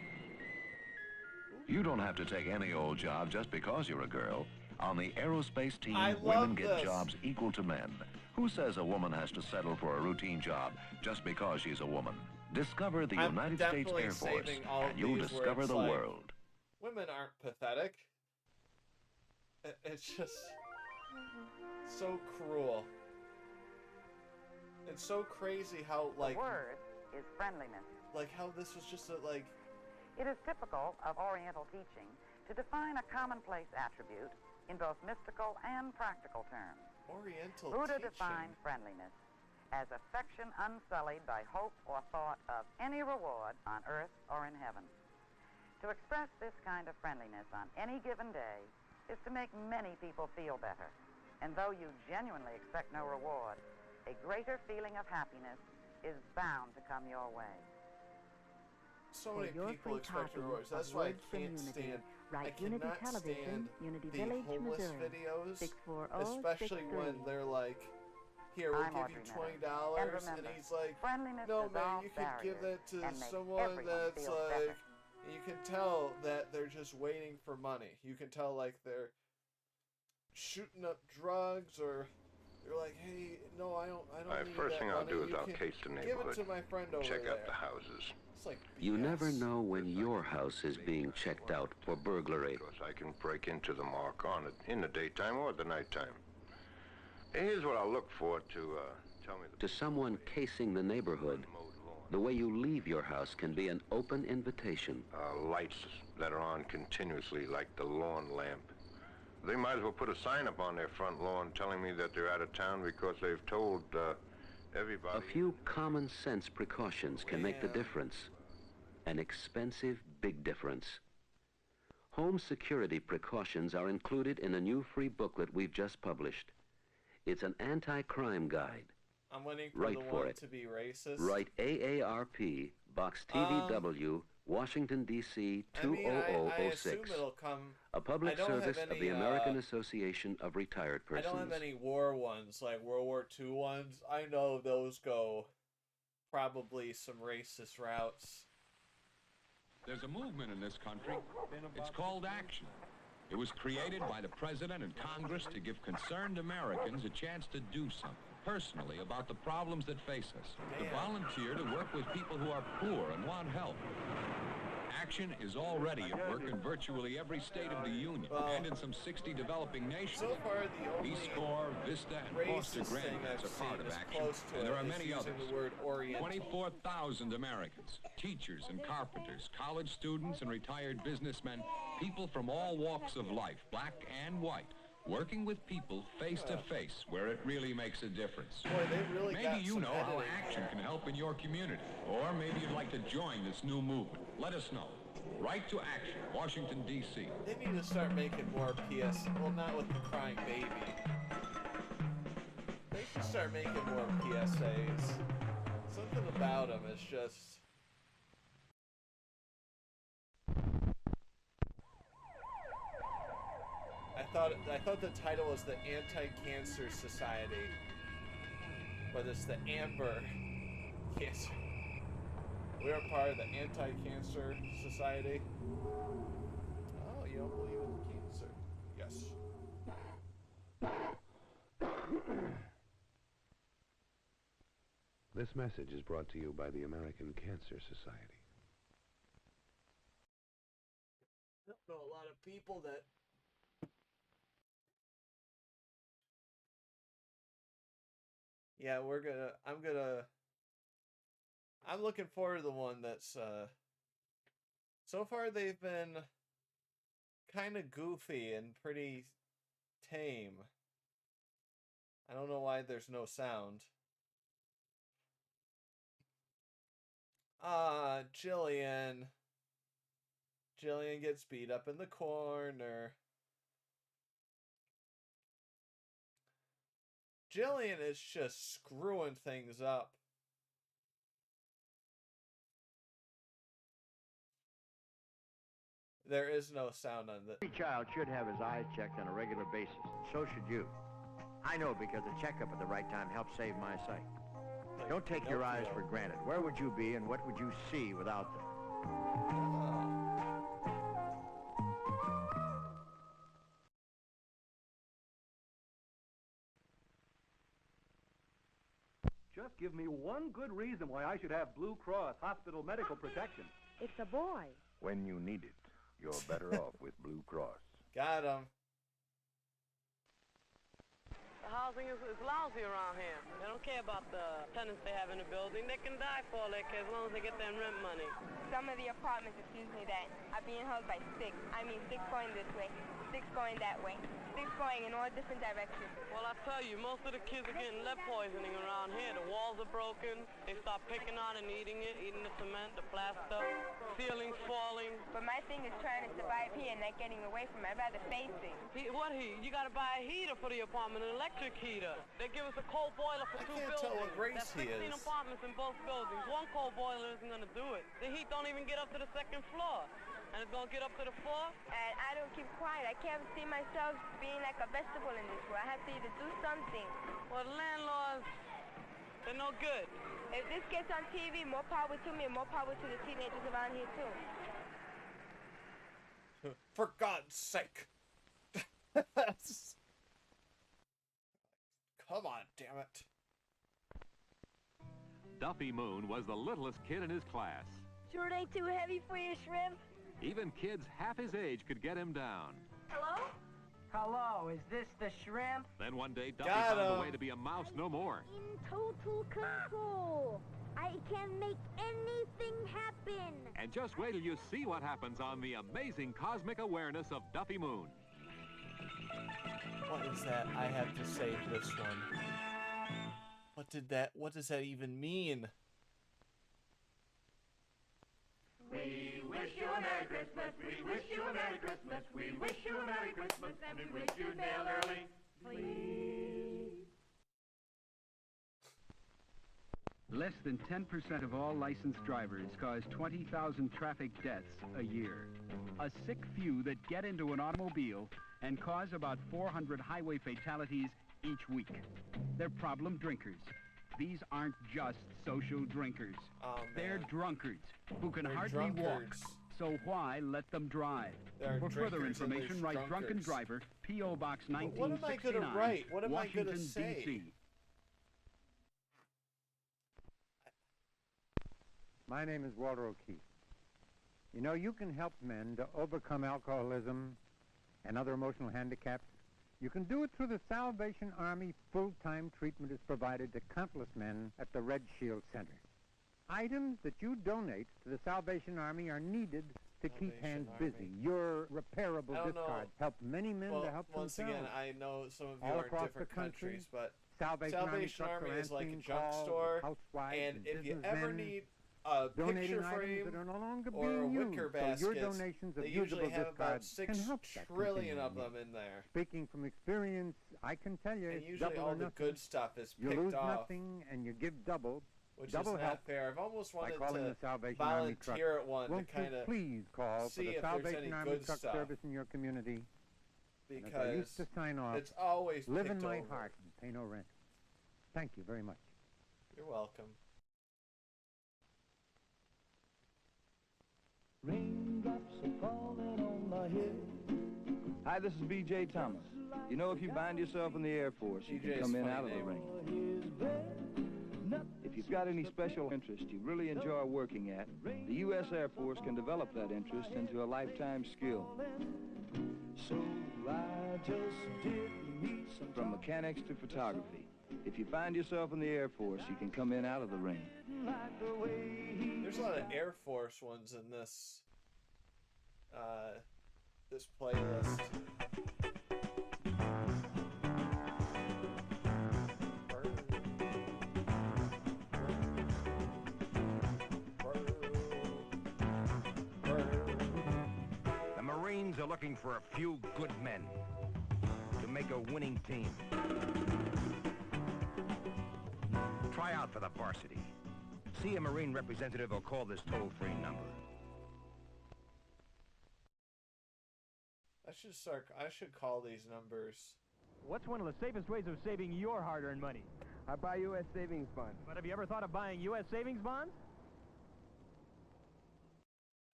You don't have to take any old job just because you're a girl. On the aerospace team, I women love get this. jobs equal to men. Who says a woman has to settle for a routine job just because she's a woman? Discover the I'm United States definitely Air Force, saving all of and you'll these where discover it's the like, world. Women aren't pathetic. It's just so cruel. It's so crazy how, like, The word is friendliness. like how this was just a, like, It is typical of Oriental teaching to define a commonplace attribute in both mystical and practical terms. Oriental Buddha teaching. defined friendliness as affection unsullied by hope or thought of any reward on earth or in heaven. To express this kind of friendliness on any given day is to make many people feel better. And though you genuinely expect no reward, a greater feeling of happiness is bound to come your way. So For many your people free expect copy rewards. of That's why I Words from can't Unity, stand. I write Unity cannot Television, stand Unity the Village, homeless Missouri, videos, 64063. especially when they're like, "Here, we'll I'm give Audrey you Miller. $20," And and remember, he's like, friendliness "No, man, dissolves you can give barriers that to and makes someone everyone that's feel like." better. You can tell that they're just waiting for money. You can tell like they're shooting up drugs or You're like, hey, no, I don't need First that thing I'll money. do is You I'll can case the give neighborhood. it to my friend over Check there. out the houses. It's like You BS. never know when your house is being checked out for burglary. Because I can break into them or on it in the daytime or the nighttime. Here's what I'll look for to tell me To someone casing the neighborhood, the way you leave your house can be an open invitation. Lights that are on continuously, like the lawn lamp. They might as well put a sign up on their front lawn telling me that they're out of town because they've told everybody. A few common sense precautions can make the difference. An expensive big difference. Home security precautions are included in a new free booklet we've just published. It's an anti-crime guide. I'm waiting for Write the for one it. to be racist. Write AARP, Box TVW, Washington, D.C. I mean, I 20006. assume it'll come. A public I don't have service of any, the American Association of Retired I Persons. don't have any war ones, like World War II ones. I know those go probably some racist routes. There's a movement in this country. It's called Action. It was created by the President and Congress to give concerned Americans a chance to do something personally about the problems that face us. To volunteer to work with people who are poor and want help. Action is already at work in virtually every state of the Union and in some 60 developing nations. So far, the only Peace Corps, Vista, and Foster racist thing grant I've are part seen of is Action, close to and there it are is many using others. the word Oriental. 24,000 Americans, teachers and carpenters, college students and retired businessmen, people from all walks of life, black and white, working with people face to face where it really makes a difference. Boy, they really Maybe got you some know how editing Action can help in your community, or maybe you'd like to join this new movement. Let us know. Write to Action, Washington, D.C. They need to start making more PS. Well, not with the crying baby. They should start making more PSAs. Something about them is just. I thought the title was the Anti-Cancer Society, but it's the Amber Cancer. We are part of the Anti-Cancer Society. Oh, you don't believe in cancer? Yes. This message is brought to you by the American Cancer Society. I don't know a lot of people that. Yeah, I'm looking forward to the one that's, so far they've been kind of goofy and pretty tame. I don't know why there's no sound. Jillian. Jillian gets beat up in the corner. Jillian is just screwing things up. There is no sound on this. Every child should have his eyes checked on a regular basis. So should you. I know because a checkup at the right time helps save my sight. Don't take your eyes for granted. Where would you be and what would you see without them? Just give me one good reason why I should have Blue Cross Hospital Medical Protection. It's a boy. When you need it, you're better off with Blue Cross. Got him. The housing is lousy around here. They don't care about the tenants they have in the building. They can die for all they care as long as they get their rent money. Some of the apartments, excuse me, that are being held by six. I mean, six going this way, six going that way, six going in all different directions. Well, I tell you, most of the kids are getting lead poisoning around here. The walls are broken. They start picking on and eating it, eating the cement, the plaster, ceilings falling. But my thing is trying to survive here and not getting away from it. I'd rather face it. What heat? You got to buy a heater for the apartment, an electric heater. They give us a coal boiler for two buildings. Tell what race That's he 16 is. apartments in both buildings. One coal boiler isn't going to do it. The heat don't even get up to the second floor. And it's going to get up to the floor. And I don't keep quiet. I can't see myself being like a vegetable in this world. I have to either do something. Well, the landlords, they're no good. If this gets on TV, more power to me and more power to the teenagers around here, too. For God's sake. Come on, damn it. Duffy Moon was the littlest kid in his class. Sure it ain't too heavy for you, Shrimp? Even kids half his age could get him down. Hello? Hello, is this the Shrimp? Then one day, Duffy Got found a him. way to be a mouse no more. In total control. I can make anything happen. And just wait till you see what happens on the amazing cosmic awareness of Duffy Moon. What is that? I have to save this one. What does that even mean? We wish you a Merry Christmas, we wish you a Merry Christmas, we wish you a Merry Christmas, and we wish you'd mail early, please. Less than 10% of all licensed drivers cause 20,000 traffic deaths a year. A sick few that get into an automobile and cause about 400 highway fatalities each week. They're problem drinkers. These aren't just social drinkers. Oh, they're drunkards who can They're hardly walk. drunkards. So why let them drive? They're For further drinkers and information, they're write Drunken drunkards. Driver, P.O. Box But what am I 1969, gonna write? What am I Washington, gonna say? D.C. My name is Walter O'Keefe. You know, you can help men to overcome alcoholism and other emotional handicaps. You can do it through the Salvation Army. Full-time treatment is provided to countless men at the Red Shield Center. Items that you donate to the Salvation Army are needed to keep hands busy. Your repairable I don't discards know. help many men Well, to help once themselves. again, I know some of you All are across different the country, countries, but Salvation Army trucks is are like a answering junk calls store, of housewives and if you businessmen ever need a donating picture items frame that are no longer or a being wicker used. So your baskets, donations of they usable usually have about discards 6 can help that trillion of continuing them in there. Speaking from experience, I can tell you, And it's usually double all or the nothing. good stuff is You picked lose off, nothing and you give double. which double is help not fair. I've almost by wanted calling to the Salvation Army truck. volunteer at one to Won't you kind of please call see for the if there's any Salvation Army good truck stuff. service in your community? And as I because used to sign off, it's always live in picked my over. heart and pay no rent. Thank you very much. You're welcome. Raindrops are falling on my head. Hi, this is B.J. Thomas. You know, if you find yourself in the Air Force, you can BJ's come in funny out of the name. ring. If you've got any special interest you really enjoy working at, the U.S. Air Force can develop that interest into a lifetime skill. So I just did meet some From mechanics to photography. If you find yourself in the Air Force, you can come in out of the ring. like the way he There's a lot of Air Force ones in this this playlist. The Marines are looking for a few good men to make a winning team. Try out for the varsity. See a Marine representative or call this toll-free number. I should call these numbers. What's one of the safest ways of saving your hard-earned money? I buy U.S. savings bonds. But have you ever thought of buying U.S. savings bonds?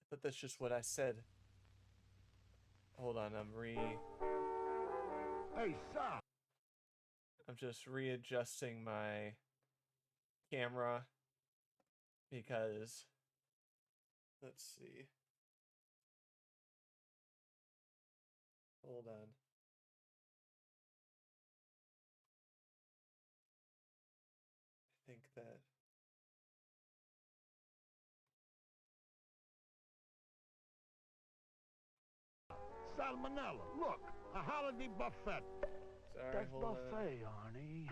But that's just what I said. Hold on, Hey, son! I'm just readjusting my camera because let's see. Hold on. I think that Salmonella, look, a holiday buffet. Sorry, That's hold on. buffet, Arnie.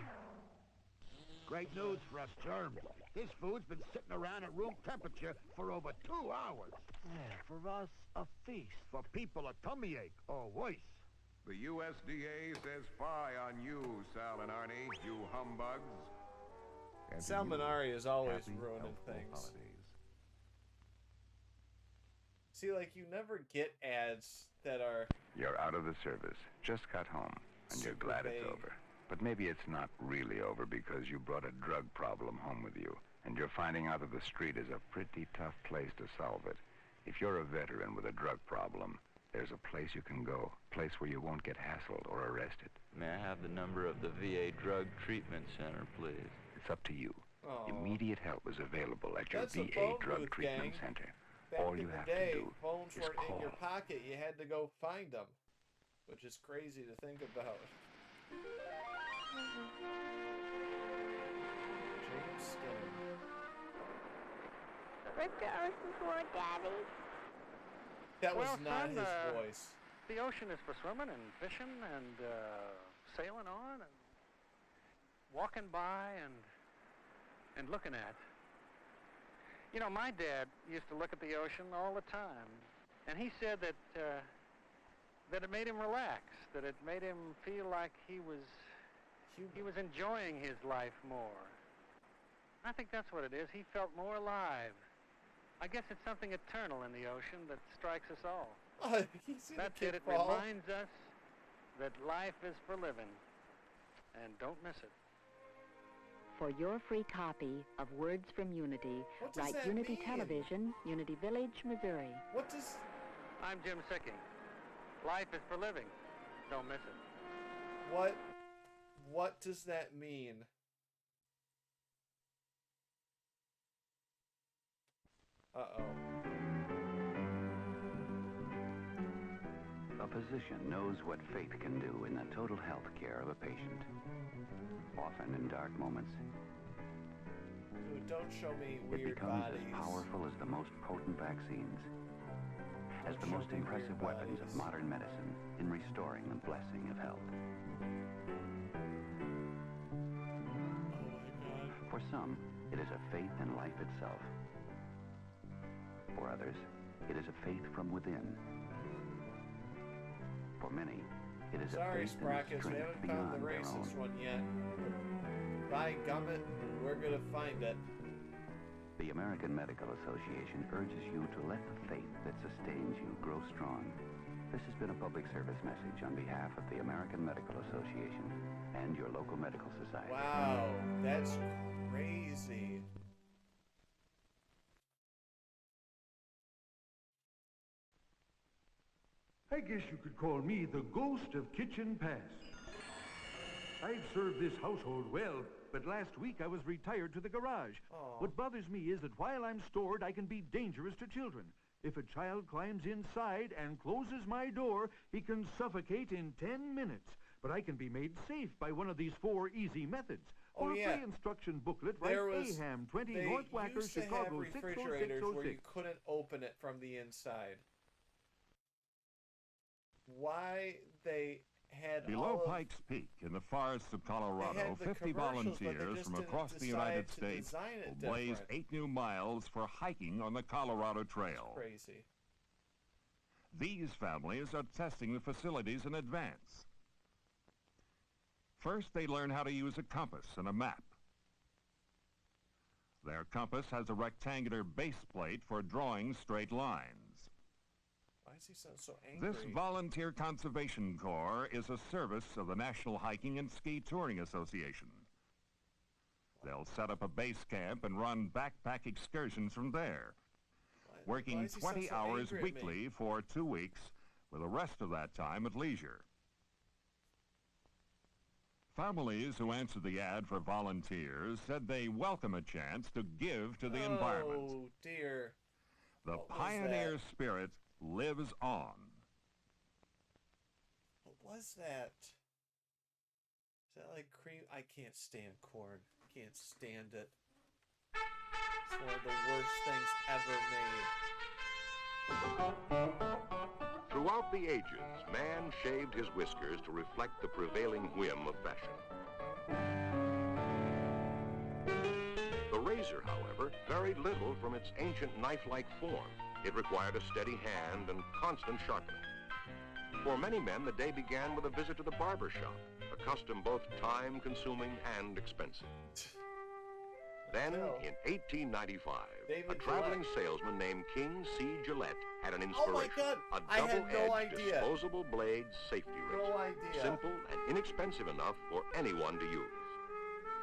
Great news for us germs. This food's been sitting around at room temperature for over 2 hours. Yeah, for us, a feast. For people, a tummy ache or worse. The USDA says spy on you, Sal and Arnie, you humbugs. And to you, Salmonari is always happy, ruining healthful things. holidays. See, like, you never get ads that are You're out of the service, just got home, and you're super glad it's vague. over. But maybe it's not really over because you brought a drug problem home with you, and you're finding out that the street is a pretty tough place to solve it. If you're a veteran with a drug problem, There's a place you can go, a place where you won't get hassled or arrested. May I have the number of the VA Drug Treatment Center, please? It's up to you. Aw. Immediate help is available at your That's a VA phone Drug booth, Treatment gang. Center. Back All in you the have day, to do phones is weren't in call. your pocket. You had to go find them, which is crazy to think about. James Skinner. What goes before Daddy? That was Well, not son, his voice. The ocean is for swimming and fishing and sailing on and walking by and looking at. You know, my dad used to look at the ocean all the time, and he said that it made him relax, that it made him feel like he was enjoying his life more. I think that's what it is. He felt more alive. I guess it's something eternal in the ocean that strikes us all. That's it. It reminds us that life is for living, and don't miss it. For your free copy of Words from Unity, write that Unity mean? Television, Unity Village, Missouri. What does... I'm Jim Sicking. Life is for living. Don't miss it. What does that mean? Uh-oh. A physician knows what faith can do in the total health care of a patient. Often in dark moments, Dude, don't show me it weird becomes bodies. as powerful as the most potent vaccines, as the most impressive weapons of modern medicine in restoring the blessing of health. For some, it is a faith in life itself. For others, it is a faith from within. For many, it is Sorry, a faith in Sprockets, we strength haven't found beyond the their racist own. one yet. By gummit, we're gonna find it. The American Medical Association urges you to let the faith that sustains you grow strong. This has been a public service message on behalf of the American Medical Association and your local medical society. Wow, that's crazy. I guess you could call me the ghost of kitchen past. I've served this household well, but last week I was retired to the garage. What bothers me is that while I'm stored, I can be dangerous to children. If a child climbs inside and closes my door, he can suffocate in 10 minutes. But I can be made safe by one of these 4 easy methods. Oh, For a yeah. free instruction booklet, write There was... Aham, 20 they North Wacker, used to have Chicago, refrigerators where you 60606. couldn't open it from the inside. Why they had Below all of... Pikes Peak, in the forests of Colorado, had the 50 commercials, but they volunteers just from didn't across the decide United to States design it will blaze different. 8 new miles for hiking on the Colorado Trail. Crazy. These families are testing the facilities in advance. First, they learn how to use a compass and a map. Their compass has a rectangular base plate for drawing straight lines. Why does he sound so angry? This Volunteer Conservation Corps is a service of the National Hiking and Ski Touring Association. They'll set up a base camp and run backpack excursions from there, working does he sound 20 so hours angry at me? weekly for 2 weeks, with the rest of that time at leisure. Families who answered the ad for volunteers said they welcome a chance to give to the environment. Oh, dear. The What was pioneer that? spirit lives on. What was that? Is that like cream? I can't stand corn. Can't stand it. It's one of the worst things ever made. Throughout the ages, man shaved his whiskers to reflect the prevailing whim of fashion. The razor, however, varied little from its ancient knife-like form. It required a steady hand and constant sharpening. For many men, the day began with a visit to the barber shop, a custom both time-consuming and expensive. Then, in 1895, a traveling salesman named King C. Gillette had an inspiration. God, a I had no double-edged idea. disposable blade safety razor. No idea. Simple and inexpensive enough for anyone to use.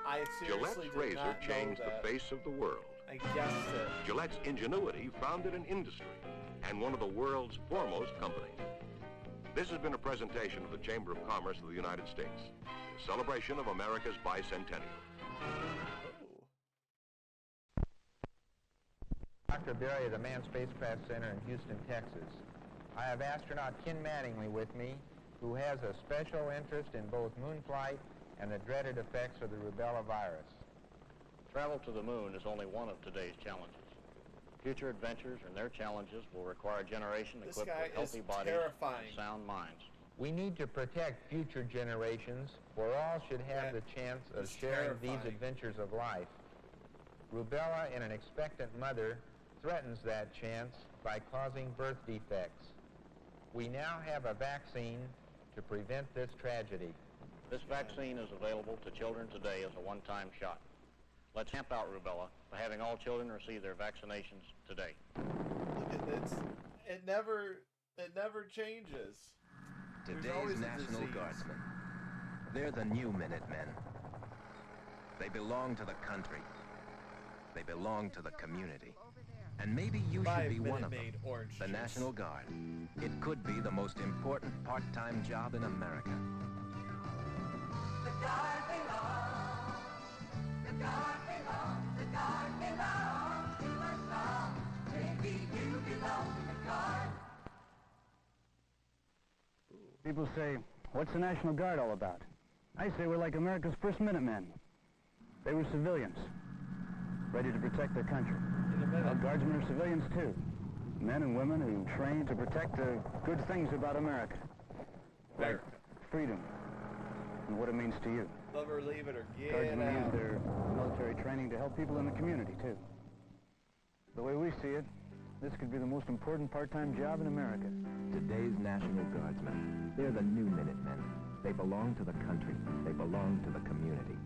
I seriously Gillette's did razor not know changed that. the face of the world. I guessed it. Gillette's ingenuity founded an industry and one of the world's foremost companies. This has been a presentation of the Chamber of Commerce of the United States, in celebration of America's bicentennial. Dr. Berry of the Manned Spacecraft Center in Houston, Texas. I have astronaut Ken Mattingly with me, who has a special interest in both moon flight and the dreaded effects of the rubella virus. Travel to the moon is only one of today's challenges. Future adventures and their challenges will require a generation equipped with healthy bodies and sound minds. We need to protect future generations, for all should have the chance of sharing these adventures of life. Rubella in an expectant mother threatens that chance by causing birth defects. We now have a vaccine to prevent this tragedy. This vaccine is available to children today as a one-time shot. Let's stamp out rubella by having all children receive their vaccinations today. Look at this. It never changes. Today's National Guardsmen. They're the new Minutemen. They belong to the country. They belong to the community. And maybe you should be one of them. The National Guard. It could be the most important part-time job in America. The Guard belongs. The Guard belongs. The Guard belongs to us all. Maybe you belong to the Guard. People say, what's the National Guard all about? I say we're like America's first Minutemen. They were civilians, ready to protect their country. Well, Guardsmen are civilians too. Men and women who train to protect the good things about America. Like freedom and what it means to you. Love or leave it or get Guardsmen out. use their military training to help people in the community too. The way we see it, this could be the most important part-time job in America. Today's National Guardsmen. They're the new Minutemen. They belong to the country. They belong to the community.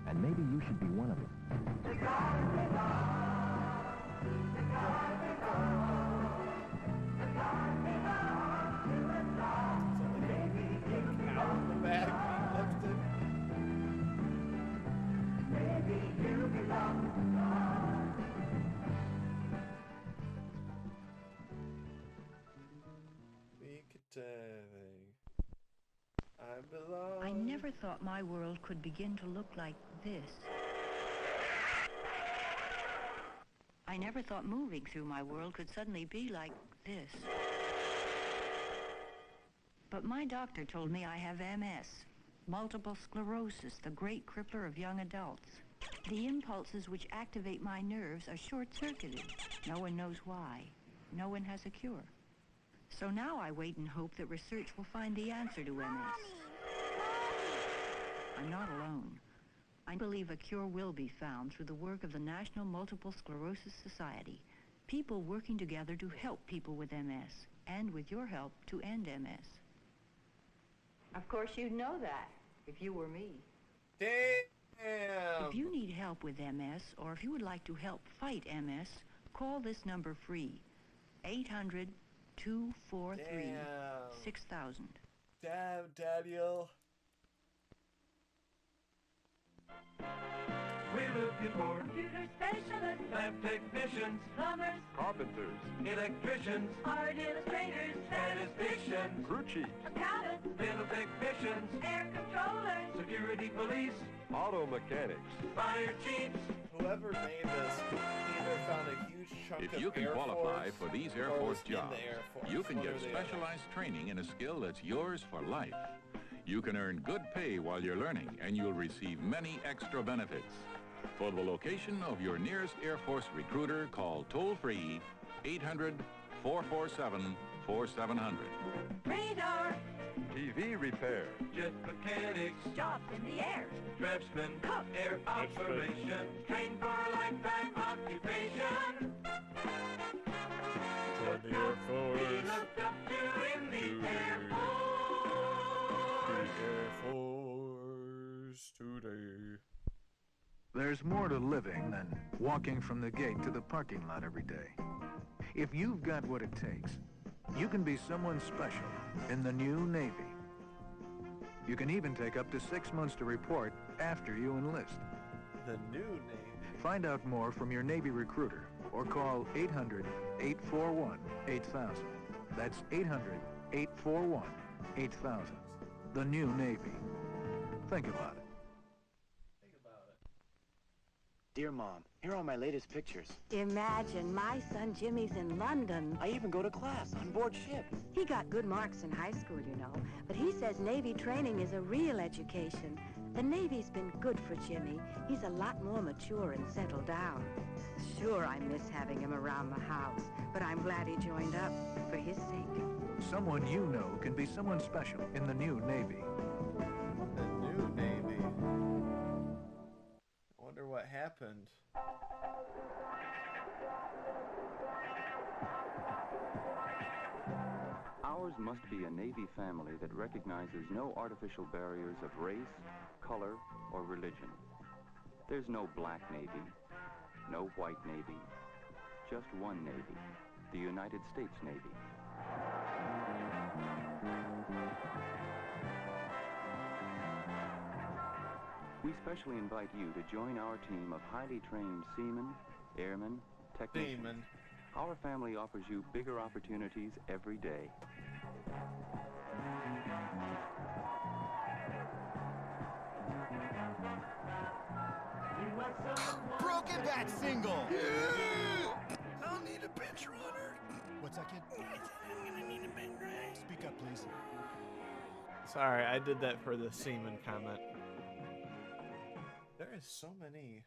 And maybe you should be one of them. The Guard belongs. The Guard belongs. The Guard belongs to us all. Maybe you belong to the Guard. Maybe you belong to the Guard. I belong. I never thought my world could begin to look like this. I never thought moving through my world could suddenly be like this. But my doctor told me I have MS, multiple sclerosis, the great crippler of young adults. The impulses which activate my nerves are short-circuited. No one knows why. No one has a cure. So now I wait and hope that research will find the answer to MS. I'm not alone. I believe a cure will be found through the work of the National Multiple Sclerosis Society, people working together to help people with MS, and with your help to end MS. Of course you'd know that, if you were me. Damn! If you need help with MS, or if you would like to help fight MS, call this number free, 800-243-6000. Damn, Daniel. We're looking for computer specialists, lab technicians, plumbers, carpenters, electricians, art illustrators, statisticians, crew chiefs, accountants, dental technicians, air controllers, security police, auto mechanics, fire chiefs. Whoever made this either found a huge chunk If of you can Air qualify Force for these Air or Force was in jobs, the Air Force, you can one get or the other. specialized training in a skill that's yours for life. You can earn good pay while you're learning, and you'll receive many extra benefits. For the location of your nearest Air Force recruiter, call toll-free 800-447-4700. Radar, TV repair, jet mechanics, jobs in the air, draftsman, cook, air operation, trained for a lifetime occupation. For the Air Force. We looked up to in the Air Force. The Air Force today. There's more to living than walking from the gate to the parking lot every day. If you've got what it takes, you can be someone special in the new Navy. You can even take up to 6 months to report after you enlist. The new Navy. Find out more from your Navy recruiter or call 800-841-8000. That's 800-841-8000. 8,000. The new Navy. Think about it. Dear Mom, here are my latest pictures. Imagine, my son Jimmy's in London. I even go to class on board ship. He got good marks in high school, you know, but he says Navy training is a real education. The Navy's been good for Jimmy. He's a lot more mature and settled down. Sure, I miss having him around the house, but I'm glad he joined up for his sake. Someone you know can be someone special in the new Navy. The new Navy. I wonder what happened. Ours must be a Navy family that recognizes no artificial barriers of race, color, or religion. There's no black Navy, no white Navy, just one Navy, the United States Navy. We specially invite you to join our team of highly trained seamen, airmen, technicians. Our family offers you bigger opportunities every day. Broken bat single! I'll need a bench runner. What's that, kid? I'm gonna need a bench runner. Speak up, please. Sorry, I did that for the semen comment. There is so many.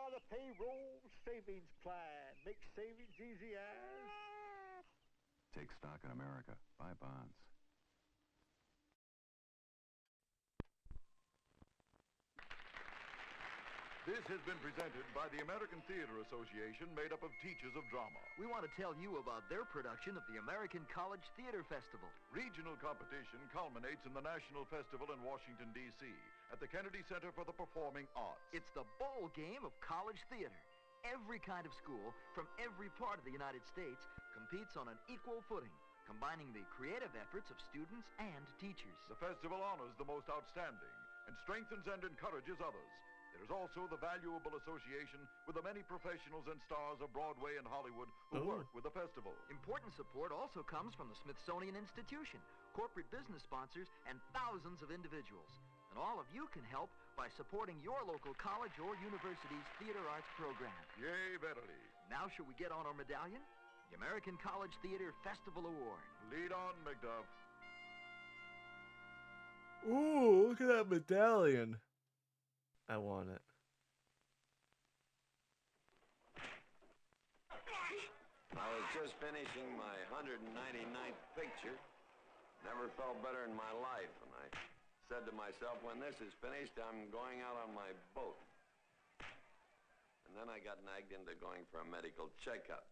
The payroll savings plan makes savings easy as... Take stock in America. Buy bonds. This has been presented by the American Theater Association, made up of teachers of drama. We want to tell you about their production of the American College Theater Festival. Regional competition culminates in the National Festival in Washington, D.C., at the Kennedy Center for the Performing Arts. It's the bowl game of college theater. Every kind of school from every part of the United States competes on an equal footing, combining the creative efforts of students and teachers. The festival honors the most outstanding and strengthens and encourages others. There is also the valuable association with the many professionals and stars of Broadway and Hollywood who work with the festival. Important support also comes from the Smithsonian Institution, corporate business sponsors, and thousands of individuals. And all of you can help by supporting your local college or university's theater arts program. Yea, verily. Now shall we get on our medallion? The American College Theater Festival Award. Lead on, McDuff. Ooh, look at that medallion. I want it. I was just finishing my 199th picture. Never felt better in my life, and I said to myself, when this is finished, I'm going out on my boat. And then I got nagged into going for a medical checkup.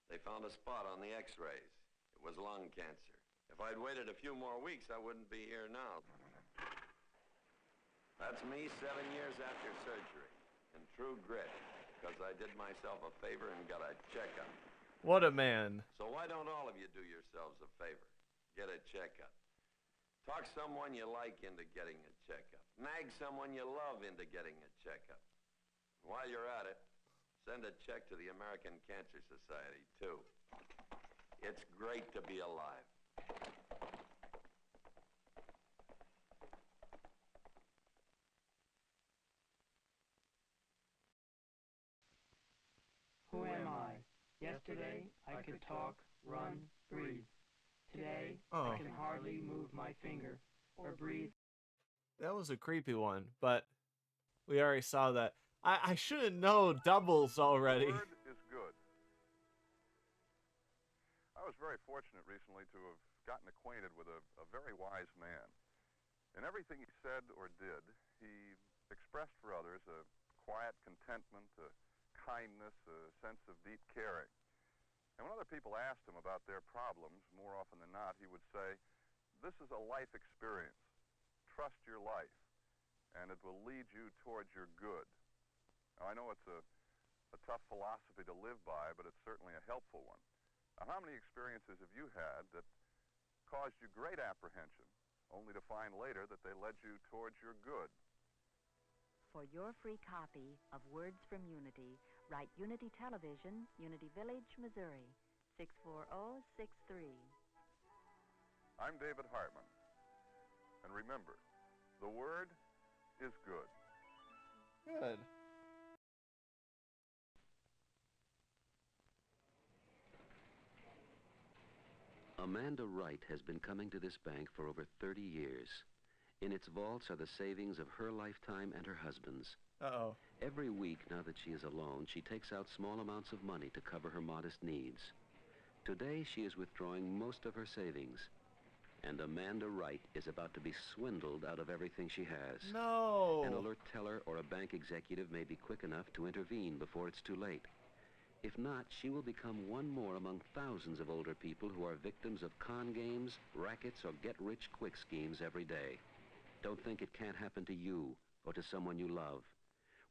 They found a spot on the x-rays. It was lung cancer. If I'd waited a few more weeks, I wouldn't be here now. That's me 7 years after surgery, in true grit, because I did myself a favor and got a checkup. What a man. So why don't all of you do yourselves a favor? Get a checkup. Talk someone you like into getting a checkup. Nag someone you love into getting a checkup. While you're at it, send a check to the American Cancer Society, too. It's great to be alive. Who am I? Yesterday, I could talk, run, breathe. Today, I can hardly move my finger or breathe. That was a creepy one, but we already saw that. I shouldn't know doubles already. The word is good. I was very fortunate recently to have gotten acquainted with a very wise man. In everything he said or did, he expressed for others a quiet contentment, a kindness, a sense of deep caring. And when other people asked him about their problems, more often than not, he would say, "This is a life experience. Trust your life, and it will lead you towards your good." Now, I know it's a tough philosophy to live by, but it's certainly a helpful one. Now, how many experiences have you had that caused you great apprehension, only to find later that they led you towards your good? For your free copy of Words from Unity, write Unity Television, Unity Village, Missouri, 64063. 3. I'm David Hartman. And remember, the word is good. Good. Amanda Wright has been coming to this bank for over 30 years. In its vaults are the savings of her lifetime and her husband's. Uh-oh. Every week, now that she is alone, she takes out small amounts of money to cover her modest needs. Today, she is withdrawing most of her savings. And Amanda Wright is about to be swindled out of everything she has. No! An alert teller or a bank executive may be quick enough to intervene before it's too late. If not, she will become one more among thousands of older people who are victims of con games, rackets, or get-rich-quick schemes every day. Don't think it can't happen to you or to someone you love.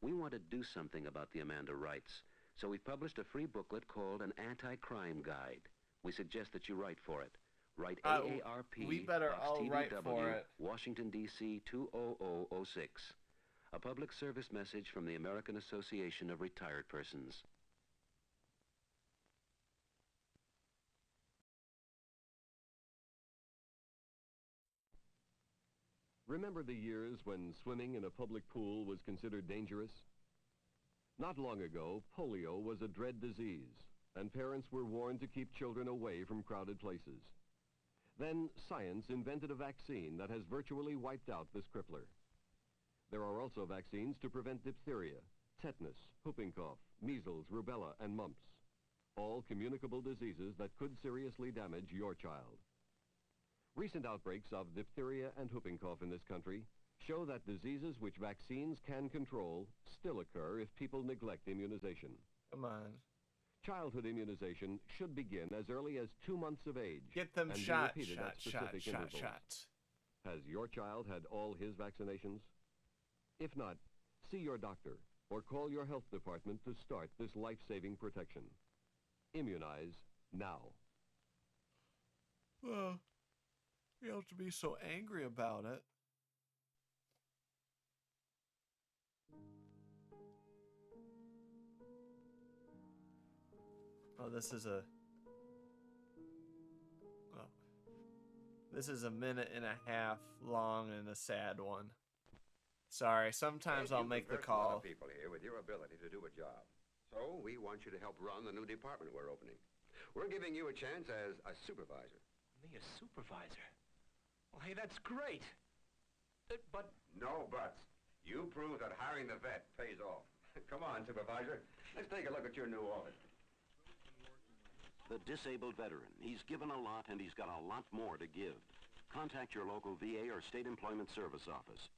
We want to do something about the Amanda Wrights, so we've published a free booklet called an Anti-Crime Guide. We suggest that you write for it. Write AARP, we better Box all write TDW, for it. Washington, D.C. 20006. A public service message from the American Association of Retired Persons. Remember the years when swimming in a public pool was considered dangerous? Not long ago, polio was a dread disease, and parents were warned to keep children away from crowded places. Then science invented a vaccine that has virtually wiped out this crippler. There are also vaccines to prevent diphtheria, tetanus, whooping cough, measles, rubella, and mumps, all communicable diseases that could seriously damage your child. Recent outbreaks of diphtheria and whooping cough in this country show that diseases which vaccines can control still occur if people neglect immunization. Come on. Childhood immunization should begin as early as 2 months of age. Get them and shot, be repeated at specific intervals. shots. Has your child had all his vaccinations? If not, see your doctor or call your health department to start this life-saving protection. Immunize now. Well, you don't have to be so angry about it. Oh, this is a... Oh. This is a minute and a half long and a sad one. Sorry, sometimes I'll make the call. A lot of people here with your ability to do a job. So we want you to help run the new department we're opening. We're giving you a chance as a supervisor. Me a supervisor? Well, hey, that's great. But... No buts. You prove that hiring the vet pays off. Come on, supervisor. Let's take a look at your new office. The disabled veteran. He's given a lot, and he's got a lot more to give. Contact your local VA or State Employment Service office.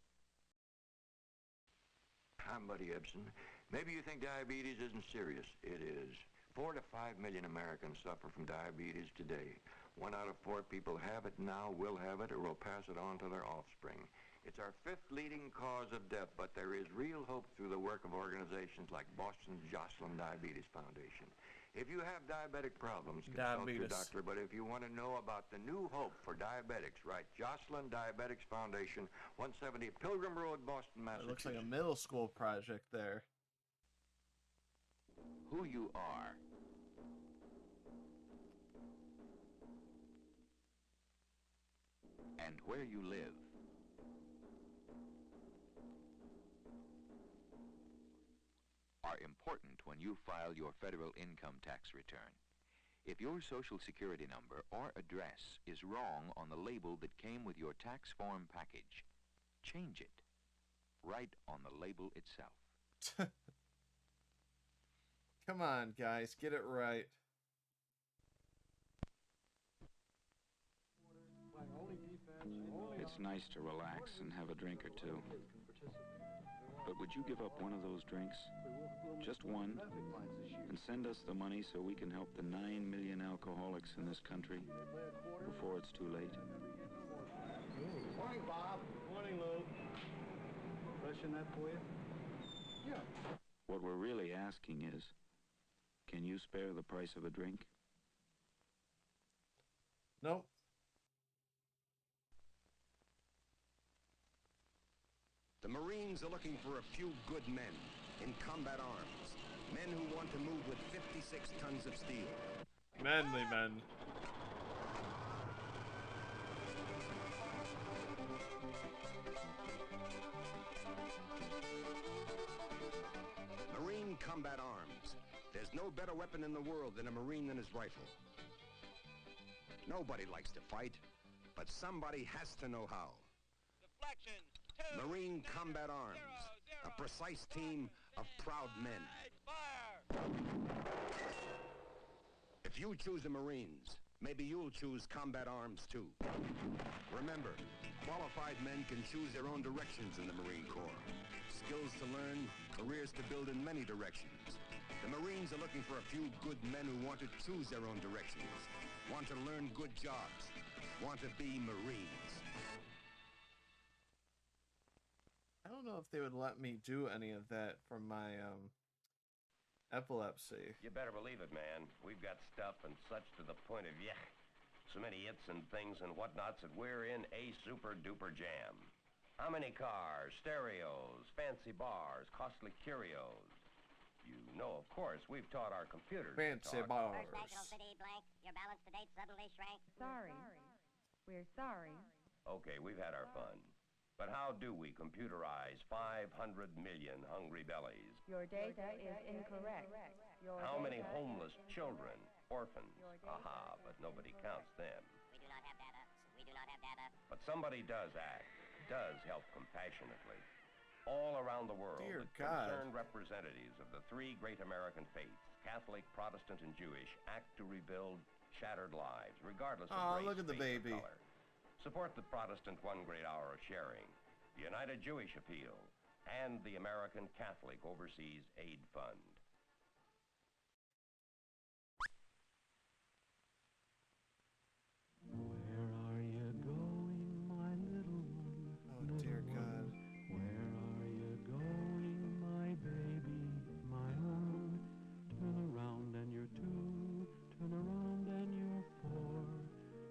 I'm Buddy Ebsen. Maybe you think diabetes isn't serious. It is. 4 to 5 million Americans suffer from diabetes today. 1 out of 4 people have it now, will have it, or will pass it on to their offspring. It's our 5th leading cause of death, but there is real hope through the work of organizations like Boston's Joslin Diabetes Foundation. If you have diabetic problems, consult your doctor, but if you want to know about the new hope for diabetics, write Joslin Diabetics Foundation, 170 Pilgrim Road, Boston, It Massachusetts. looks like a middle school project there. Who you are. And where you live. Are important when you file your federal income tax return. If your Social Security number or address is wrong on the label that came with your tax form package, change it. Right on the label itself. Come on, guys, get it right. It's nice to relax and have a drink or two. But would you give up one of those drinks? Just one? And send us the money so we can help the 9 million alcoholics in this country before it's too late? Morning, Bob. Morning, Lou. Freshen that for you? Yeah. What we're really asking is, can you spare the price of a drink? Nope. The Marines are looking for a few good men in combat arms. Men who want to move with 56 tons of steel. Manly men. no better weapon in the world than a Marine than his rifle. Nobody likes to fight, but somebody has to know how. Deflection. Marine Combat Arms, a precise team of proud men. Fire! If you choose the Marines, maybe you'll choose combat arms too. Remember, qualified men can choose their own directions in the Marine Corps. Skills to learn, careers to build in many directions. The Marines are looking for a few good men who want to choose their own directions, want to learn good jobs, want to be Marines. I don't know if they would let me do any of that for my epilepsy. You better believe it, man. We've got stuff and such to the point of yeah. So many hits and things and whatnots that we're in a super-duper jam. How many cars, stereos, fancy bars, costly curios? You know, of course, we've taught our computers Fancy to talk. bars. First National City, blank. Your balance to date suddenly shrank. Sorry. We're sorry. Okay, we've had our fun. But how do we computerize 500 million hungry bellies? Your data is incorrect. How many homeless children, orphans? Aha, but nobody counts them. We do not have data. We do not have data. But somebody does act, does help compassionately. All around the world, Dear the God. concerned representatives of the three great American faiths, Catholic, Protestant, and Jewish, act to rebuild shattered lives, regardless of race, Look at the faith, baby. or color. Support the Protestant One Great Hour of Sharing, the United Jewish Appeal, and the American Catholic Overseas Aid Fund. Where are you going, my little one? Oh, dear God. Where are you going, my baby, my own? Turn around and you're two, turn around and you're four,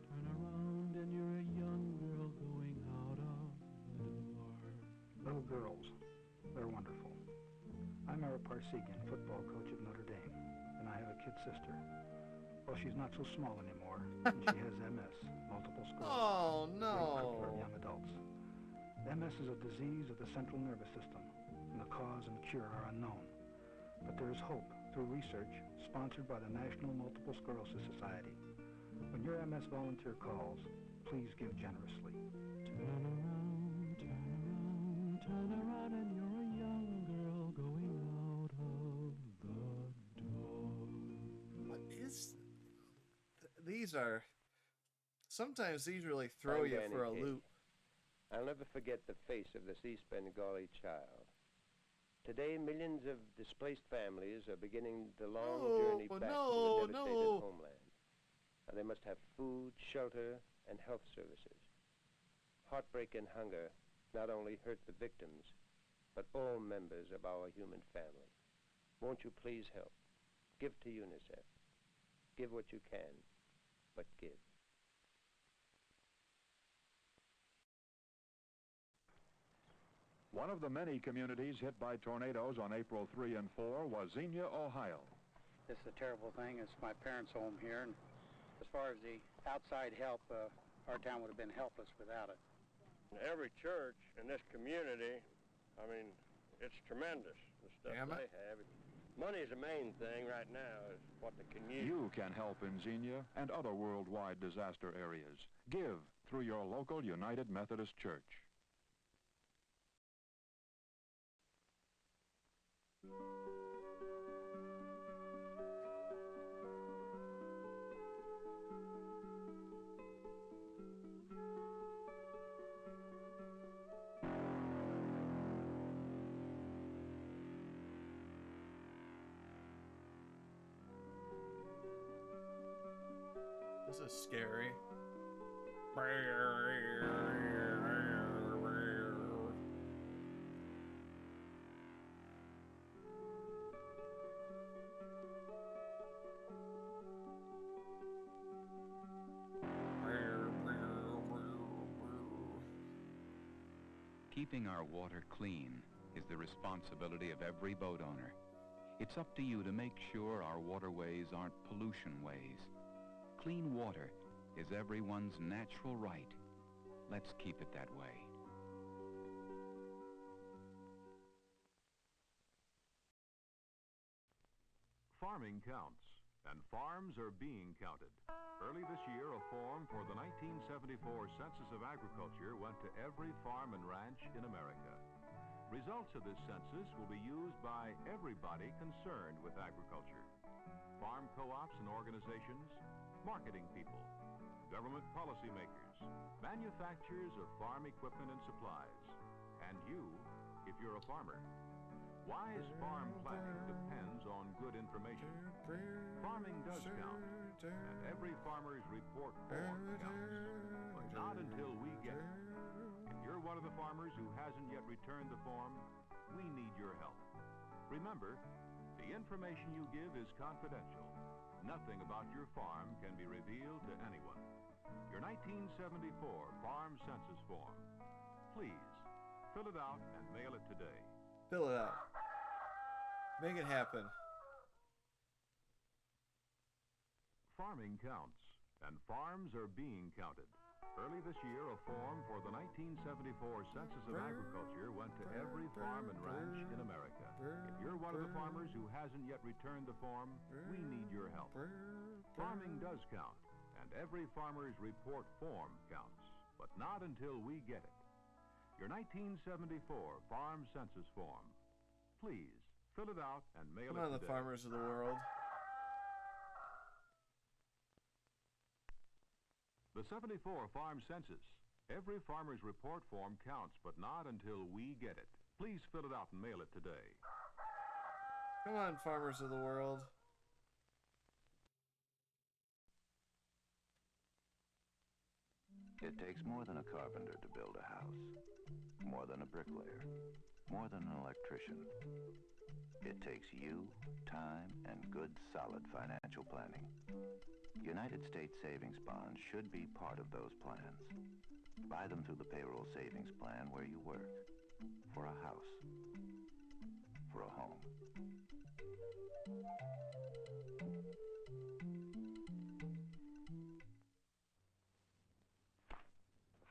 turn around and you're a young girl going out of the door. Little girls, they're wonderful. I'm Ara Parsegian, football coach at Notre Dame, and I have a kid sister. Well, she's not so small anymore, and she has MS, multiple sclerosis. Oh, great crippler of no. young adults. MS is a disease of the central nervous system, and the cause and cure are unknown. But there is hope through research sponsored by the National Multiple Sclerosis Society. When your MS volunteer calls, please give generously. Turn around, turn around, and you're a young girl going out of the door. What is... These are... Sometimes these really throw I'm you Danny for a Kaye. loop. I'll never forget the face of this East Bengali child. Today, millions of displaced families are beginning the long journey back to a devastated homeland. And they must have food, shelter, and health services. Heartbreak and hunger not only hurt the victims, but all members of our human family. Won't you please help? Give to UNICEF. Give what you can, but give. One of the many communities hit by tornadoes on April 3 and 4 was Xenia, Ohio. This is a terrible thing. It's my parents' home here, and as far as the outside help, our town would have been helpless without it. Every church in this community, I mean, it's tremendous, the stuff they have. Money's the main thing right now, is what the community... You can help in Xenia and other worldwide disaster areas. Give through your local United Methodist Church. This is scary. Keeping our water clean is the responsibility of every boat owner. It's up to you to make sure our waterways aren't pollution ways. Clean water is everyone's natural right. Let's keep it that way. Farming counts, and farms are being counted. Early this year, a form for the 1974 Census of Agriculture went to every farm and ranch in America. Results of this census will be used by everybody concerned with agriculture. Farm co-ops and organizations, marketing people, government policymakers, manufacturers of farm equipment and supplies, and you, if you're a farmer. Wise farm planning depends on good information. Farming does count, and every farmer's report form counts, but not until we get it. If you're one of the farmers who hasn't yet returned the form, we need your help. Remember, the information you give is confidential. Nothing about your farm can be revealed to anyone. Your 1974 Farm Census Form. Please, fill it out and mail it today. Fill it out. Make it happen. Farming counts, and farms are being counted. Early this year, a form for the 1974 Census of Agriculture went to every farm and ranch in America. If you're one of the farmers who hasn't yet returned the form, we need your help. Farming does count, and every farmer's report form counts, but not until we get it. Your 1974 Farm Census Form. Please, fill it out and mail it Come on, today. the farmers of the world. The 74 Farm Census. Every farmer's report form counts, but not until we get it. Please fill it out and mail it today. Come on, farmers of the world. It takes more than a carpenter to build a house, more than a bricklayer, more than an electrician. It takes you, time, and good, solid financial planning. United States savings bonds should be part of those plans. Buy them through the payroll savings plan where you work, for a house, for a home.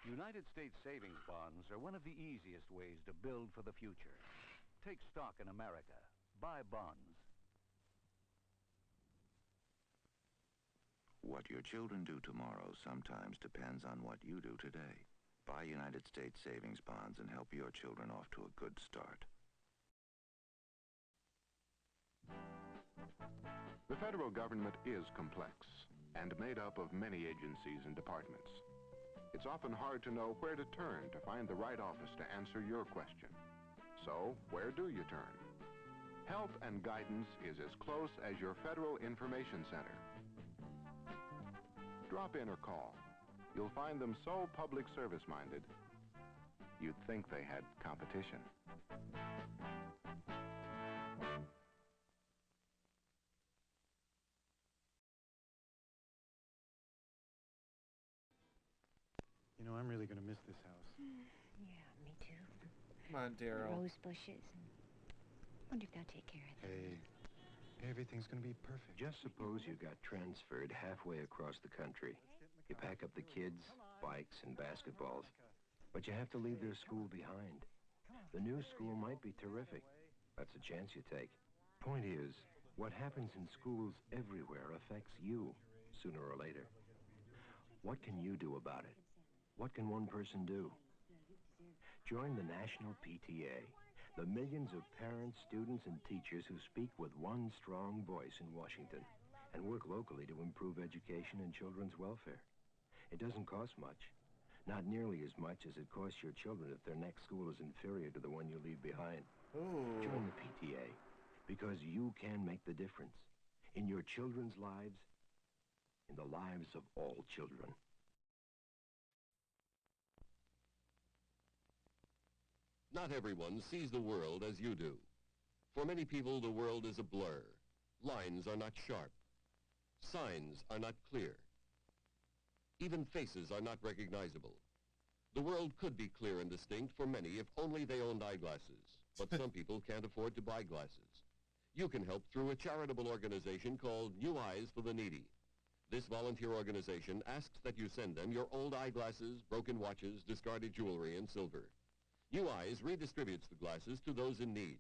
United States savings bonds are one of the easiest ways to build for the future. Take stock in America. Buy bonds. What your children do tomorrow sometimes depends on what you do today. Buy United States savings bonds and help your children off to a good start. The federal government is complex and made up of many agencies and departments. It's often hard to know where to turn to find the right office to answer your question. So, where do you turn? Help and guidance is as close as your Federal Information Center. Drop in or call. You'll find them so public service-minded, you'd think they had competition. You know, I'm really going to miss this house. Yeah, me too. Come on, Daryl. Rose bushes. Wonder if they'll take care of them. Hey, everything's going to be perfect. Just suppose you got transferred halfway across the country. You pack up the kids, bikes, and basketballs, but you have to leave their school behind. The new school might be terrific. That's a chance you take. Point is, what happens in schools everywhere affects you, sooner or later. What can you do about it? What can one person do? Join the National PTA, the millions of parents, students, and teachers who speak with one strong voice in Washington and work locally to improve education and children's welfare. It doesn't cost much, not nearly as much as it costs your children if their next school is inferior to the one you leave behind. Ooh. Join the PTA, because you can make the difference in your children's lives, in the lives of all children. Not everyone sees the world as you do. For many people, the world is a blur. Lines are not sharp. Signs are not clear. Even faces are not recognizable. The world could be clear and distinct for many if only they owned eyeglasses. But some people can't afford to buy glasses. You can help through a charitable organization called New Eyes for the Needy. This volunteer organization asks that you send them your old eyeglasses, broken watches, discarded jewelry, and silver. New Eyes redistributes the glasses to those in need,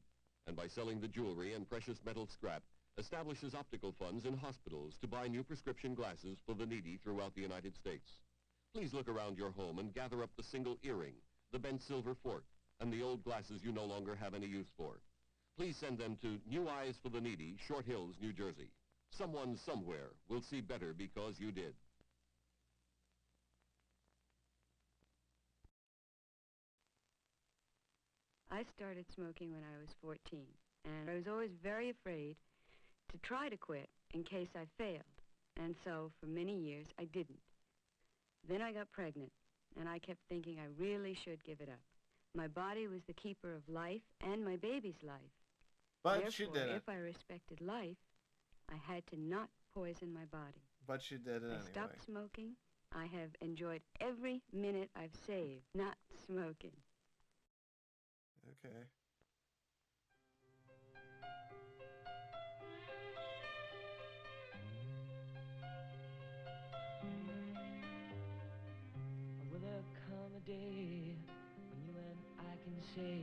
and by selling the jewelry and precious metal scrap, establishes optical funds in hospitals to buy new prescription glasses for the needy throughout the United States. Please look around your home and gather up the single earring, the bent silver fork, and the old glasses you no longer have any use for. Please send them to New Eyes for the Needy, Short Hills, New Jersey. Someone somewhere will see better because you did. I started smoking when I was 14, and I was always very afraid to try to quit in case I failed. And so, for many years, I didn't. Then I got pregnant, and I kept thinking I really should give it up. My body was the keeper of life and my baby's life. But Therefore, she did it. if I respected life, I had to not poison my body. But she did it anyway. I stopped smoking. I have enjoyed every minute I've saved not smoking. Okay. Will there come a day when you and I can say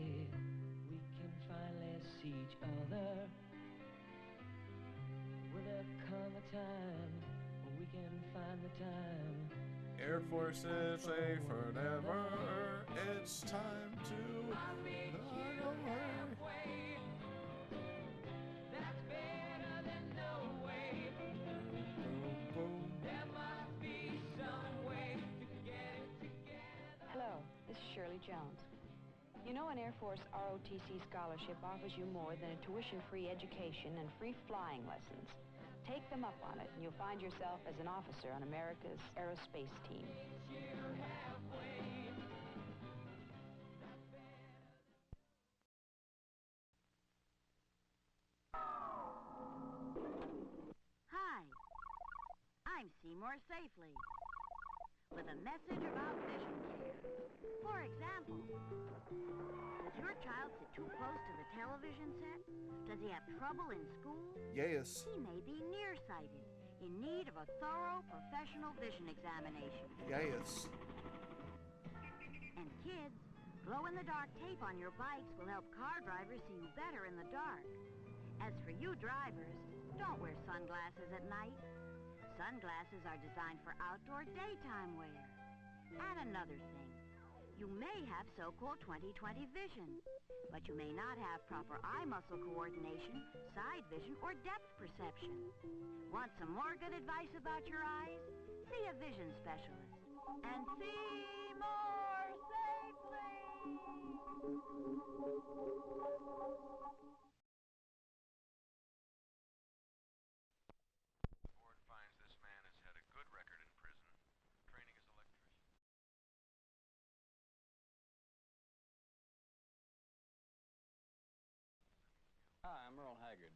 we can finally see each other? Will there come a time when we can find the time? Air Force is safe forever. It's time to run away. That's better than no way. There must be some way to get it together. Hello, this is Shirley Jones. You know, an Air Force ROTC scholarship offers you more than a tuition-free education and free flying lessons. Take them up on it, and you'll find yourself as an officer on America's aerospace team. Hi, I'm Seymour Safely, with a message about vision care. For example, does your child sit too close to the television set? Does he have trouble in school? Yes. He may be nearsighted, in need of a thorough professional vision examination. Yes. And kids, glow-in-the-dark tape on your bikes will help car drivers see you better in the dark. As for you drivers, don't wear sunglasses at night. Sunglasses are designed for outdoor daytime wear. And another thing, you may have so-called 20/20 vision, but you may not have proper eye muscle coordination, side vision, or depth perception. Want some more good advice about your eyes? See a vision specialist. And see more safely! Ford finds this man has had a good record in prison, training as electrician. Hi, I'm Earl Haggard.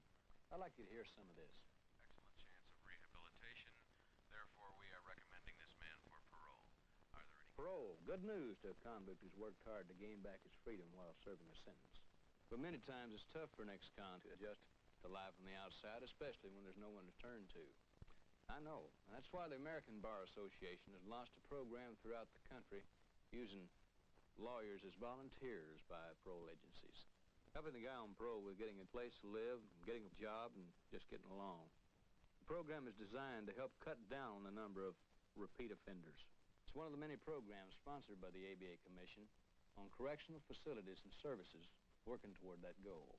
I'd like you to hear some of this. Excellent chance of rehabilitation. Therefore, we are recommending this man for parole. Are there any... Parole. Good news to a convict who's worked hard to gain back his freedom while serving a sentence. But many times it's tough for an ex-con to adjust to life on the outside, especially when there's no one to turn to. I know, and that's why the American Bar Association has launched a program throughout the country using lawyers as volunteers by parole agencies, helping the guy on parole with getting a place to live, getting a job, and just getting along. The program is designed to help cut down the number of repeat offenders. It's one of the many programs sponsored by the ABA Commission on correctional facilities and services working toward that goal.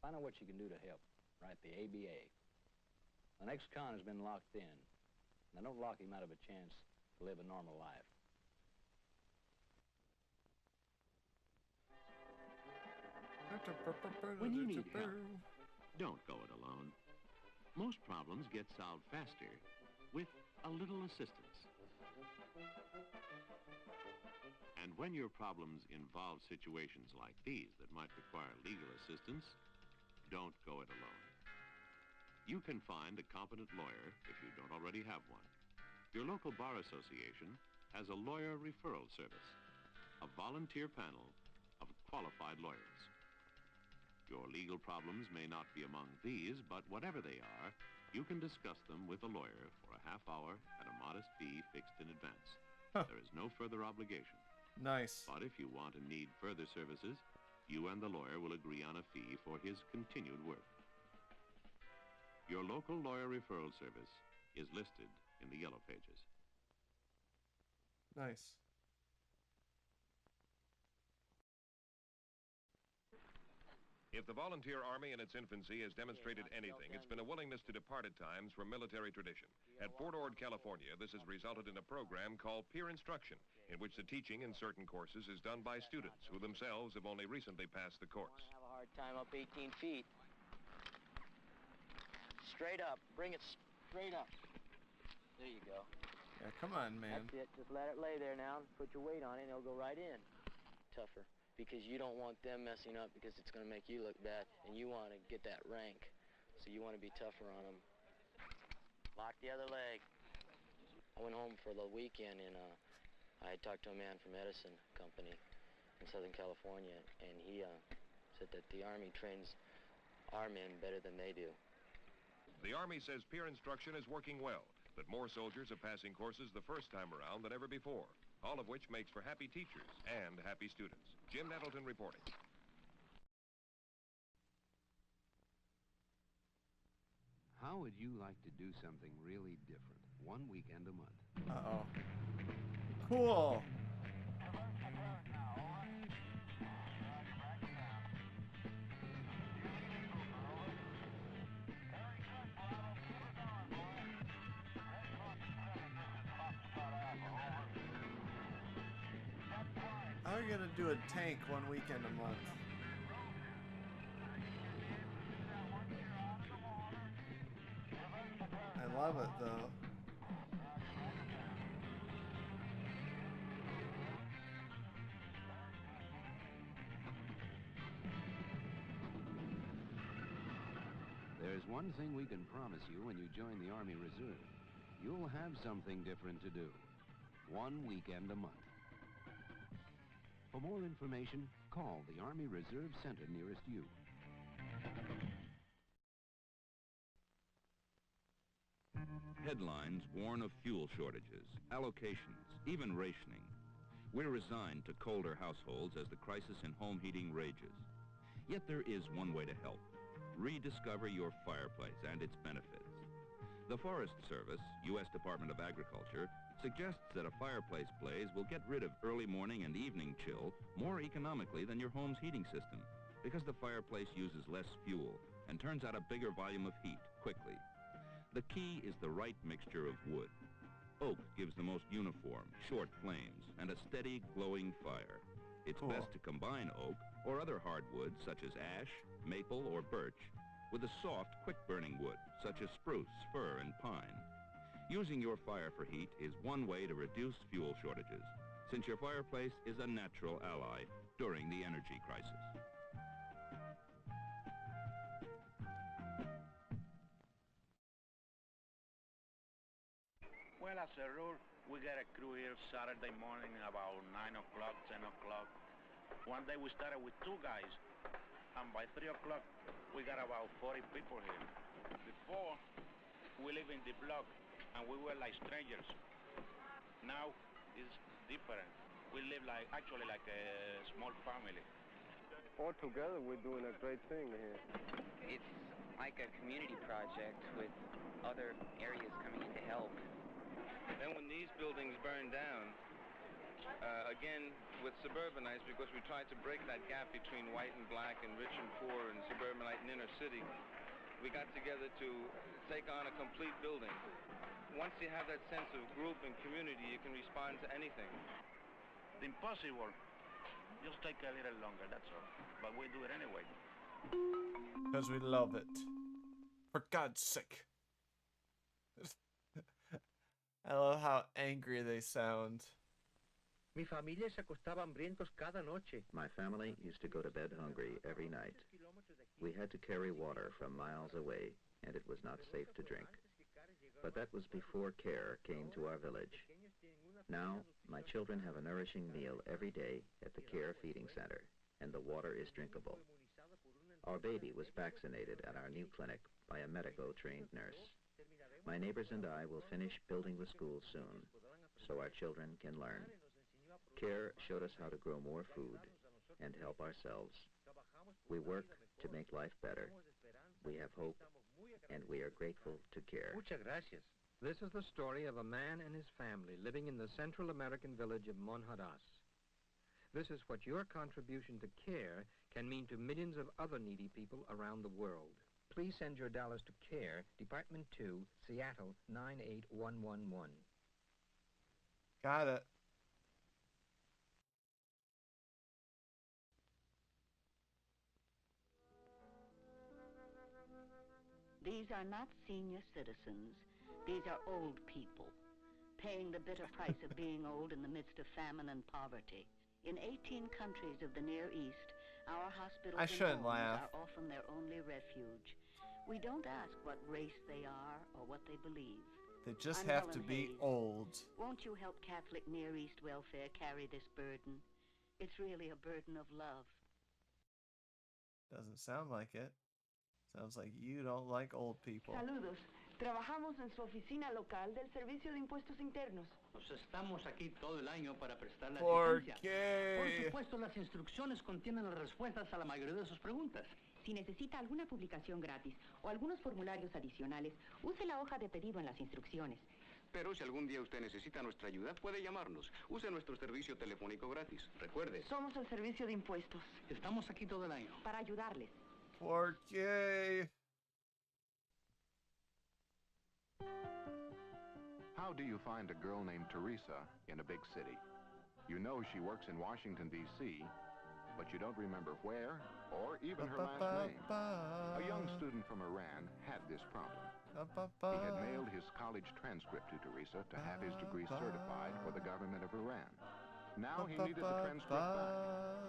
Find out what you can do to help. Write the ABA. An ex-con has been locked in. Now, don't lock him out of a chance to live a normal life. When you need help, don't go it alone. Most problems get solved faster with a little assistance. And when your problems involve situations like these that might require legal assistance, don't go it alone. You can find a competent lawyer if you don't already have one. Your local bar association has a lawyer referral service, a volunteer panel of qualified lawyers. Your legal problems may not be among these, but whatever they are, you can discuss them with a lawyer for a half hour at a modest fee fixed in advance. There is no further obligation. Nice. But if you want and need further services, you and the lawyer will agree on a fee for his continued work. Your local lawyer referral service is listed in the Yellow Pages. Nice. If the volunteer army in its infancy has demonstrated anything, it's been a willingness to depart at times from military tradition. At Fort Ord, California, this has resulted in a program called peer instruction, in which the teaching in certain courses is done by students who themselves have only recently passed the course. I have a hard time up 18 feet. Straight up. Bring it straight up. There you go. Yeah, come on, man. That's it. Just let it lay there now. Put your weight on it, and it'll go right in. Tougher. Because you don't want them messing up because it's going to make you look bad, and you want to get that rank. So you want to be tougher on them. Lock the other leg. I went home for the weekend, and I had talked to a man from Edison Company in Southern California, and he said that the Army trains our men better than they do. The Army says peer instruction is working well, but more soldiers are passing courses the first time around than ever before, all of which makes for happy teachers and happy students. Jim Nettleton reporting. How would you like to do something really different? One weekend a month. Uh-oh. Cool. How are you gonna do a tank one weekend a month? I love it though. There's one thing we can promise you when you join the Army Reserve. You'll have something different to do. One weekend a month. For more information, call the Army Reserve Center nearest you. Headlines warn of fuel shortages, allocations, even rationing. We're resigned to colder households as the crisis in home heating rages. Yet there is one way to help. Rediscover your fireplace and its benefits. The Forest Service, U.S. Department of Agriculture, suggests that a fireplace blaze will get rid of early morning and evening chill more economically than your home's heating system, because the fireplace uses less fuel and turns out a bigger volume of heat quickly. The key is the right mixture of wood. Oak gives the most uniform, short flames and a steady, glowing fire. It's best to combine oak or other hardwoods such as ash, maple, or birch with a soft, quick-burning wood such as spruce, fir, and pine. Using your fire for heat is one way to reduce fuel shortages, since your fireplace is a natural ally during the energy crisis. Well, as a rule, we get a crew here Saturday morning about 9 o'clock, 10 o'clock. One day we started with 2 guys, and by 3 o'clock, we got about 40 people here. Before, we live in the block, and we were like strangers. Now, it's different. We live actually like a small family. All together, we're doing a great thing here. It's like a community project with other areas coming in to help. Then when these buildings burn down, again, with suburbanites, because we tried to break that gap between white and black and rich and poor and suburbanite and inner city, we got together to take on a complete building. Once you have that sense of group and community, you can respond to anything. The impossible just take a little longer, that's all. But we do it anyway. Because we love it. For God's sake. I love how angry they sound. Mi familia se acostaba hambrientos cada noche. My family used to go to bed hungry every night. We had to carry water from miles away, and it was not safe to drink. But that was before CARE came to our village. Now, my children have a nourishing meal every day at the CARE Feeding Center, and the water is drinkable. Our baby was vaccinated at our new clinic by a medico-trained nurse. My neighbors and I will finish building the school soon, so our children can learn. CARE showed us how to grow more food and help ourselves. We work to make life better, We have hope, and we are grateful to care. Muchas gracias. This is the story of a man and his family living in the Central American village of Monjaras. This is what your contribution to CARE can mean to millions of other needy people around the world. Please send your dollars to CARE, Department 2, Seattle 98111. Got it. These are not senior citizens. These are old people, paying the bitter price of being old in the midst of famine and poverty. In 18 countries of the Near East, our hospitals I and shouldn't homes laugh. are often their only refuge. We don't ask what race they are or what they believe. They just I'm have to Helen be Hayes. old. Won't you help Catholic Near East welfare carry this burden? It's really a burden of love. Doesn't sound like it. Sounds like you don't like old people. Saludos. Trabajamos en su oficina local del Servicio de Impuestos Internos. Nos estamos aquí todo el año para prestar la ¿Por asistencia. qué? Por supuesto, las instrucciones contienen las respuestas a la mayoría de sus preguntas. Si necesita alguna publicación gratis o algunos formularios adicionales, use la hoja de pedido en las instrucciones. Pero si algún día usted necesita nuestra ayuda, puede llamarnos. Use nuestro servicio telefónico gratis. Recuerde. Somos el Servicio de Impuestos. Estamos aquí todo el año. Para ayudarles. ¿Por qué? How do you find a girl named Teresa in a big city? You know she works in Washington, D.C., but you don't remember where or even her last name. A young student from Iran had this problem. He had mailed his college transcript to Teresa to have his degree certified for the government of Iran. Now he needed the transcript back.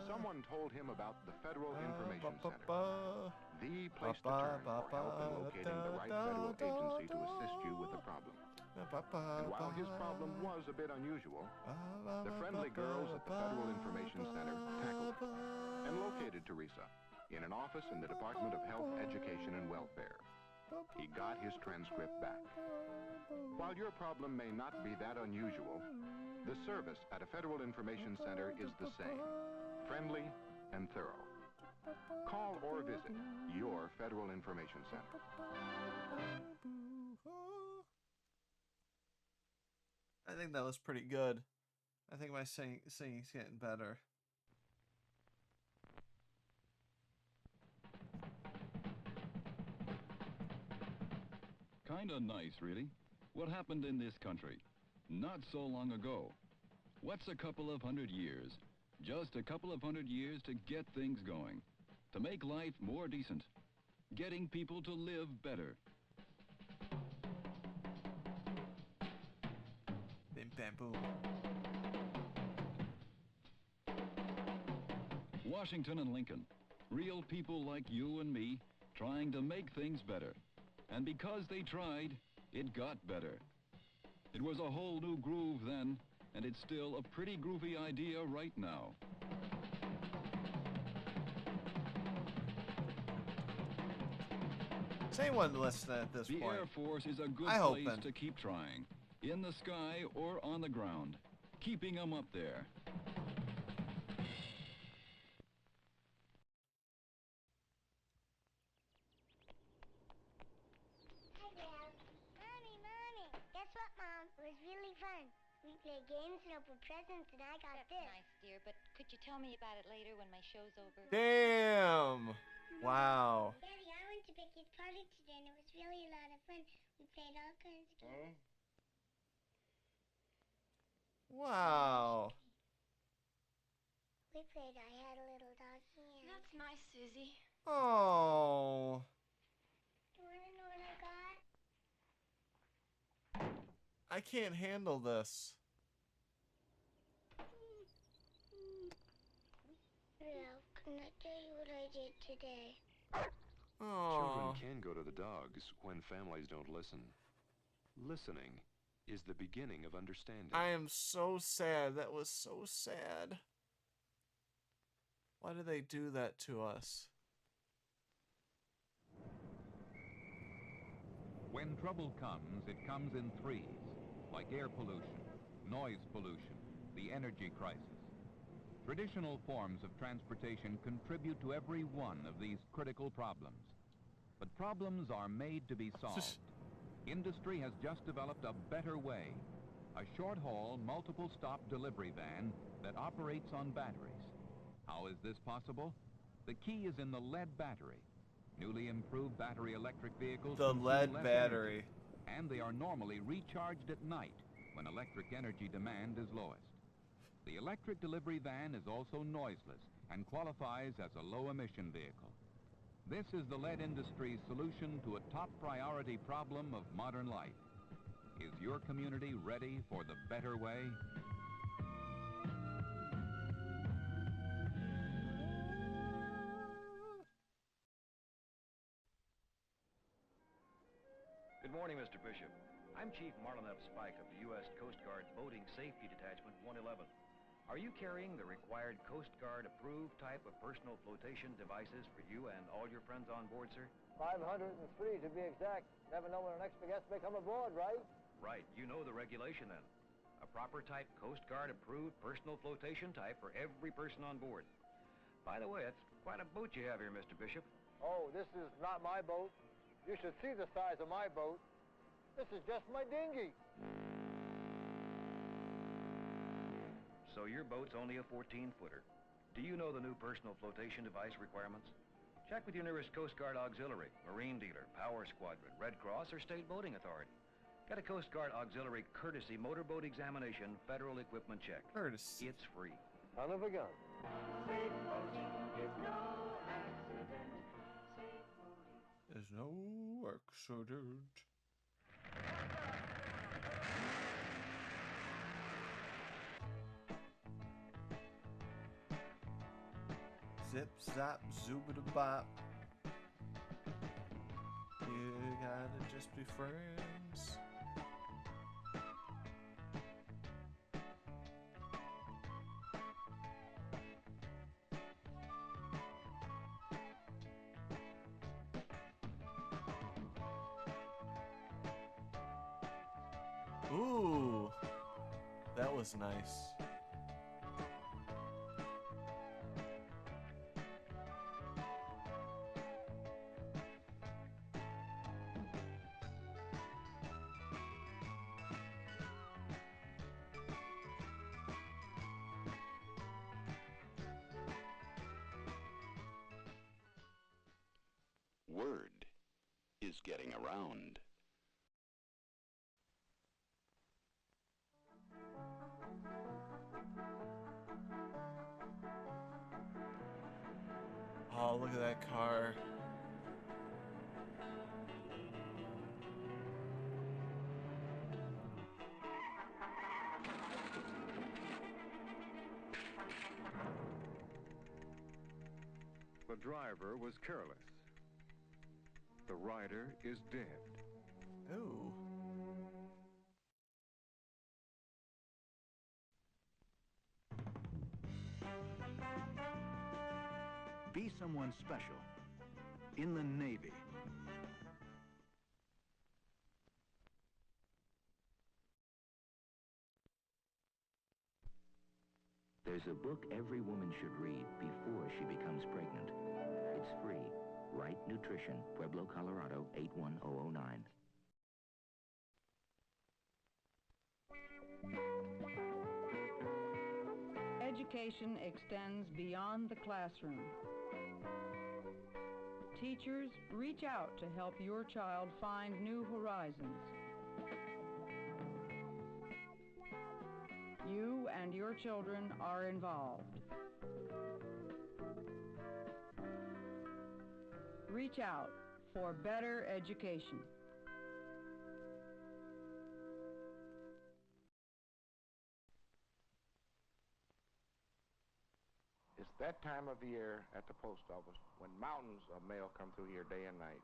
Someone told him about the Federal Information Center, the place to turn for help in locating the right federal agency to assist you with a problem. And while his problem was a bit unusual, the friendly girls at the Federal Information Center tackled it and located Teresa in an office in the Department of Health, Education, and Welfare. He got his transcript back. While your problem may not be that unusual, the service at a Federal Information Center is the same, friendly and thorough. Call or visit your Federal Information Center. I think that was pretty good. I think my singing's getting better. Kinda nice, really. What happened in this country? Not so long ago. What's a couple of 100 years? Just a couple of 100 years to get things going. To make life more decent. Getting people to live better. Bim bam boom. Washington and Lincoln. Real people like you and me trying to make things better. And because they tried, it got better. It was a whole new groove then, and it's still a pretty groovy idea right now. Is anyone listening at this The point? Air Force is a good I hope place then. to keep trying. In the sky or on the ground. Keeping them up there. Mommy, Mommy, guess what, Mom? It was really fun. We played games and opened presents, and I got this. Nice, dear, but could you tell me about it later when my show's over? Damn! Wow. Daddy, I went to Becky's party today, and it was really a lot of fun. We played all kinds of games. Wow. We played I Had a Little Doggy. And That's nice, Susie. Oh. Do you want to know what I got? I can't handle this. Ralph, can I tell you what I did today? Children can go to the dogs when families don't listen. Listening is the beginning of understanding. I am so sad. That was so sad. Why do they do that to us? When trouble comes, it comes in threes, like air pollution, noise pollution, the energy crisis. Traditional forms of transportation contribute to every one of these critical problems. But problems are made to be solved. Industry has just developed a better way. A short-haul, multiple-stop delivery van that operates on batteries. How is this possible? The key is in the lead battery. Newly improved battery electric vehicles consume less energy, and they are normally recharged at night when electric energy demand is lowest. The electric delivery van is also noiseless and qualifies as a low-emission vehicle. This is the lead industry's solution to a top priority problem of modern life. Is your community ready for the better way? Good morning, Mr. Bishop. I'm Chief Marlon F. Spike of the U.S. Coast Guard Boating Safety Detachment 111. Are you carrying the required Coast Guard approved type of personal flotation devices for you and all your friends on board, sir? 503 to be exact. Never know when our next big guest may come aboard, right? Right. You know the regulation then. A proper type Coast Guard approved personal flotation type for every person on board. By the way, it's quite a boat you have here, Mr. Bishop. Oh, this is not my boat. You should see the size of my boat. This is just my dinghy. So your boat's only a 14-footer. Do you know the new personal flotation device requirements? Check with your nearest Coast Guard auxiliary, Marine dealer, Power Squadron, Red Cross, or State Boating Authority. Get a Coast Guard auxiliary courtesy motorboat examination federal equipment check. Courtesy. It's free. Son of a gun. Safe boating is no accident. Safe boating. There's no accident. Zip, zap, zoobada-bop. You gotta just be friends. Ooh, that was nice. Word is getting around. Oh, look at that car. The driver was careless. The rider is dead. Ooh. Be someone special in the Navy. There's a book every woman should read before she becomes pregnant. It's free. Right Nutrition, Pueblo, Colorado, 81009. Education extends beyond the classroom. Teachers, reach out to help your child find new horizons. You and your children are involved. Reach out for better education. It's that time of the year at the post office when mountains of mail come through here day and night.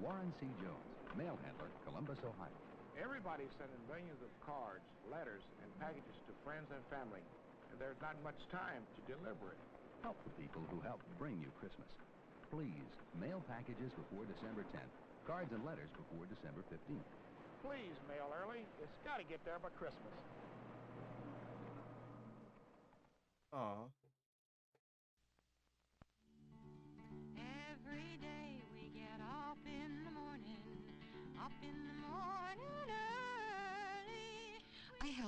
Warren C. Jones, mail handler, Columbus, Ohio. Everybody's sending millions of cards, letters, and packages to friends and family, and there's not much time to deliver it. Help the people who helped bring you Christmas. Please, mail packages before December 10th. Cards and letters before December 15th. Please mail early. It's got to get there by Christmas. Aw. Every day we get off in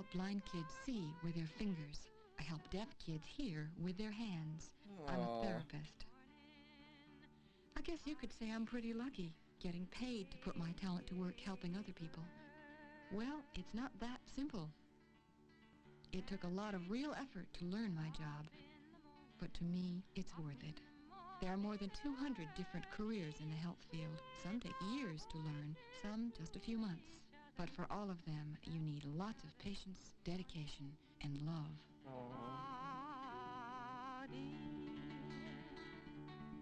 help blind kids see with their fingers. I help deaf kids hear with their hands. I'm a therapist. I guess you could say I'm pretty lucky, getting paid to put my talent to work helping other people. Well, it's not that simple. It took a lot of real effort to learn my job, but to me, it's worth it. There are more than 200 different careers in the health field. Some take years to learn, some just a few months. But for all of them, you need lots of patience, dedication, and love.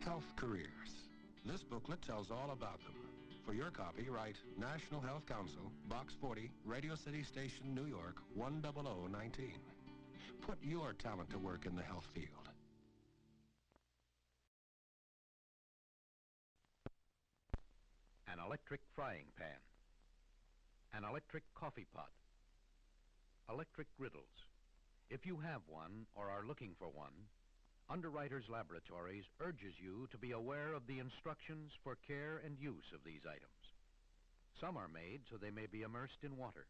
Health Careers. This booklet tells all about them. For your copy, write National Health Council, Box 40, Radio City Station, New York, 10019. Put your talent to work in the health field. An electric frying pan, an electric coffee pot, electric griddles. If you have one or are looking for one, Underwriters Laboratories urges you to be aware of the instructions for care and use of these items. Some are made so they may be immersed in water.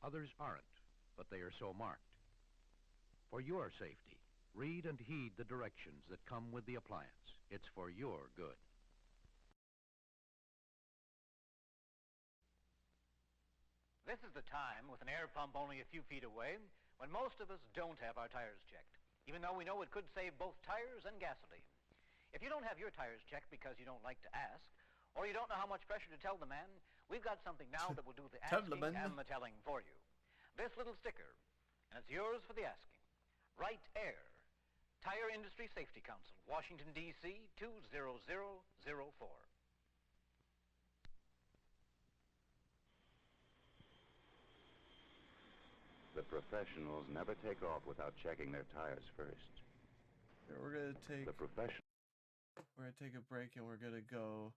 Others aren't, but they are so marked. For your safety, read and heed the directions that come with the appliance. It's for your good. This is the time, with an air pump only a few feet away, when most of us don't have our tires checked, even though we know it could save both tires and gasoline. If you don't have your tires checked because you don't like to ask, or you don't know how much pressure to tell the man, we've got something now that will do the asking and the telling for you. This little sticker, and it's yours for the asking. Right Air, Tire Industry Safety Council, Washington, D.C., 20004. The professionals never take off without checking their tires first. We're gonna take the profession. We're gonna take a break and we're gonna go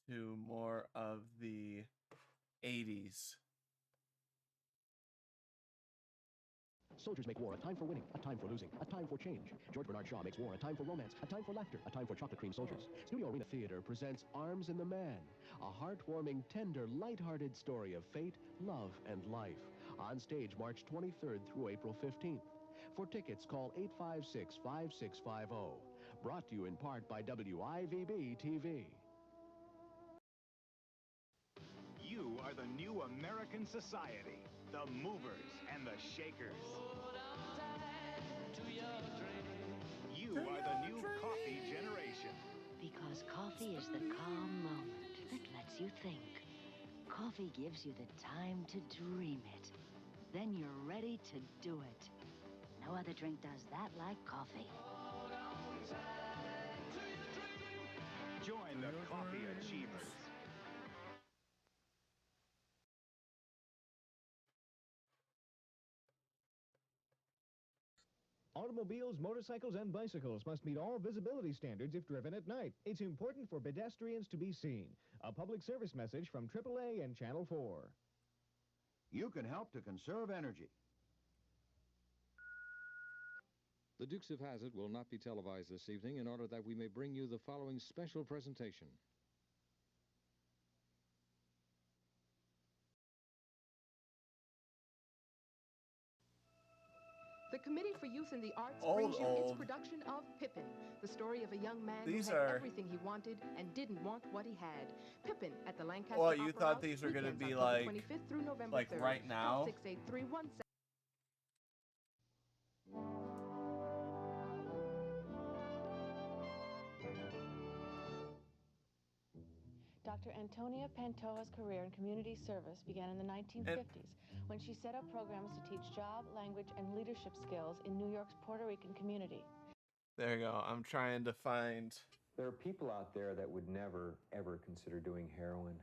to more of the 80s. Soldiers make war a time for winning, a time for losing, a time for change. George Bernard Shaw makes war a time for romance, a time for laughter, a time for chocolate cream soldiers. Studio Arena Theater presents Arms in the Man, a heartwarming, tender, lighthearted story of fate, love, and life. On stage March 23rd through April 15th. For tickets, call 856-5650. Brought to you in part by WIVB-TV. You are the new American society, the movers and the shakers. You are the new coffee generation. Because coffee is the calm moment that lets you think. Coffee gives you the time to dream it. Then you're ready to do it. No other drink does that like coffee. Join the coffee achievers. Automobiles, motorcycles, and bicycles must meet all visibility standards if driven at night. It's important for pedestrians to be seen. A public service message from AAA and Channel 4. You can help to conserve energy. The Dukes of Hazzard will not be televised this evening in order that we may bring you the following special presentation. The Committee for Youth in the Arts brings you its production of Pippin, the story of a young man who had everything he wanted and didn't want what he had. Pippin at the Lancaster Well, you Opera thought House, these were going to weekends be October like 25th through November 3rd. right now? 68317. Dr. Antonia Pantoja's career in community service began in the 1950s when she set up programs to teach job, language, and leadership skills in New York's Puerto Rican community. There you go. I'm trying to find... There are people out there that would never, ever consider doing heroin,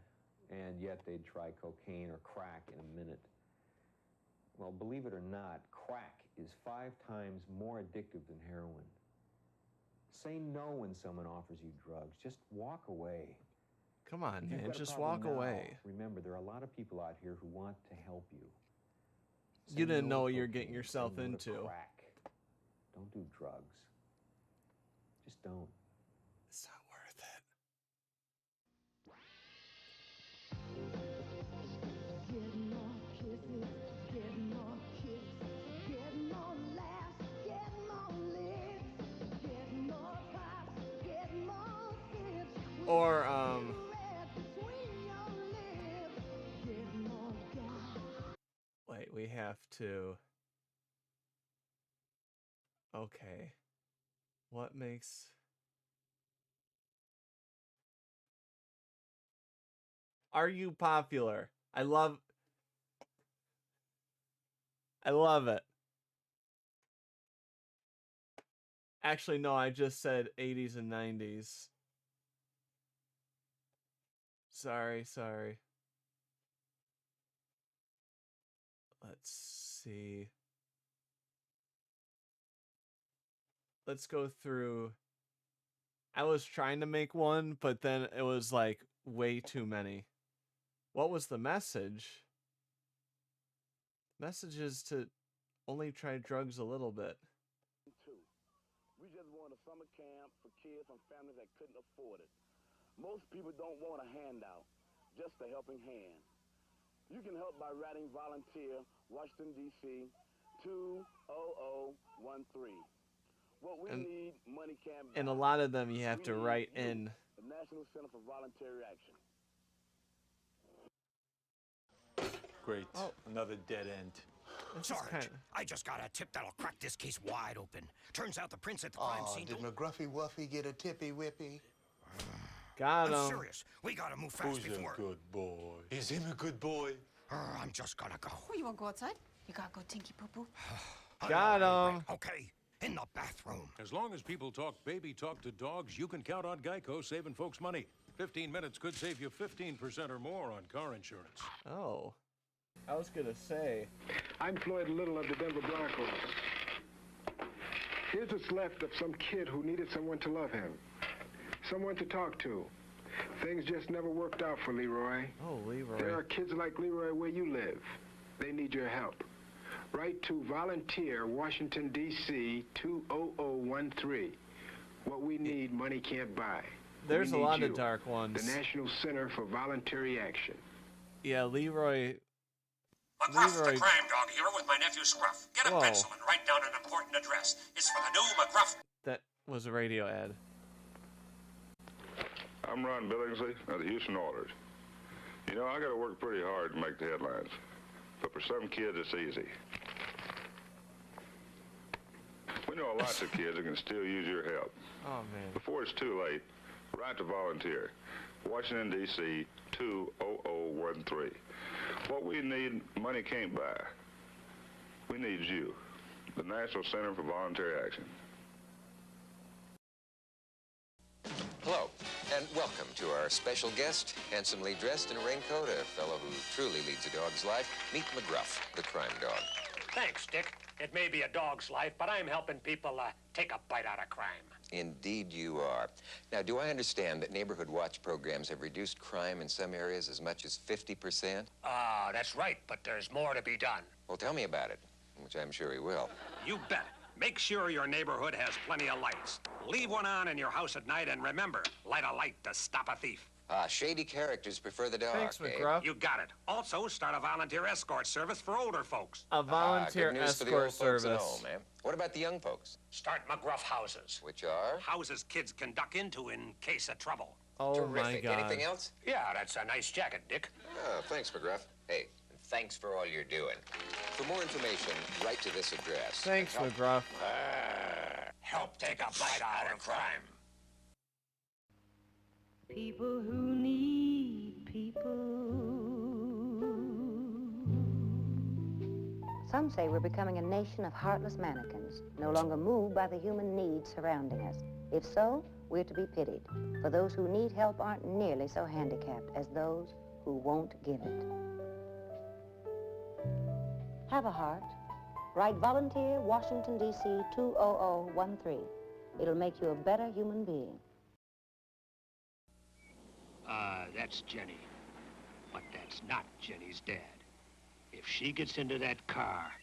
and yet they'd try cocaine or crack in a minute. Well, believe it or not, crack is 5 times more addictive than heroin. Say no when someone offers you drugs. Just walk away. Come on, If you've man. got a Just problem walk now, away. Remember, there are a lot of people out here who want to help you. You didn't know no what to you're cocaine, getting yourself say no to into. Crack. Don't do drugs. Just don't. It's not worth it. Getting more kisses, getting Or, wait, we have to... Okay. What makes... Are you popular? I love it. Actually, no, I just said 80s and 90s. Sorry. Let's see. Let's go through. I was trying to make one, but then it was like way too many. What was the message? Message is to only try drugs a little bit. We just want a summer camp for kids from families that couldn't afford it. Most people don't want a handout, just a helping hand. You can help by writing volunteer, Washington, D.C., 20013. What we need, money can't buy. And a lot of them you have to write in. The National Center for Voluntary Action. Great. Oh. Another dead end. Sarge, I just got a tip that'll crack this case wide open. Turns out the prince at the crime scene... Did McGruffy Wuffy get a tippy whippy? Got him. I'm serious. We gotta move fast before... Who's a good boy? Is him a good boy? I'm just gonna go. Oh, you wanna go outside? You gotta go tinky poo-poo. Got him. Okay, in the bathroom. As long as people talk baby talk to dogs, you can count on Geico saving folks money. 15 minutes could save you 15% or more on car insurance. Oh. I was gonna say. I'm Floyd Little of the Denver Broncos. Here's what's left of some kid who needed someone to love him. Someone to talk to. Things just never worked out for Leroy. Oh, Leroy. There are kids like Leroy where you live. They need your help. Write to Volunteer, Washington, D.C., 20013. What we need, money can't buy. There's a lot of dark ones. The National Center for Voluntary Action. Yeah, Leroy... McGruff, the crime dog here with my nephew Scruff. Get a pencil and write down an important address. It's for the new McGruff. That was a radio ad. I'm Ron Billingsley of the Houston Oilers. You know, I got to work pretty hard to make the headlines. But for some kids, it's easy. We know lots of kids that can still use your help. Oh, man. Before it's too late, write to Volunteer. Washington, D.C., 20013. What we need, money can't buy. We need you, the National Center for Voluntary Action. Hello, and welcome to our special guest, handsomely dressed in a raincoat, a fellow who truly leads a dog's life. Meet McGruff, the crime dog. Thanks, Dick. It may be a dog's life, but I'm helping people take a bite out of crime. Indeed you are. Now, do I understand that neighborhood watch programs have reduced crime in some areas as much as 50%? That's right, but there's more to be done. Well, tell me about it, which I'm sure he will. You bet. Make sure your neighborhood has plenty of lights. Leave one on in your house at night, and remember, light a light to stop a thief. Shady characters prefer the dark. Thanks, McGruff. You got it. Also, start a volunteer escort service for older folks. A volunteer good news for the escort old folks at service. home, man. What about the young folks? Start McGruff houses. Which are? Houses kids can duck into in case of trouble. Oh, Terrific. my God. Anything else? Yeah, that's a nice jacket, Dick. Oh, thanks, McGruff. Hey, thanks for all you're doing. For more information, write to this address. Thanks, McGruff. Help take a bite out of crime. People who need people. Some say we're becoming a nation of heartless mannequins, no longer moved by the human needs surrounding us. If so, we're to be pitied, for those who need help aren't nearly so handicapped as those who won't give it. Have a heart. Write Volunteer, Washington, D.C., 20013. It'll make you a better human being. That's Jenny. But that's not Jenny's dad. If she gets into that car,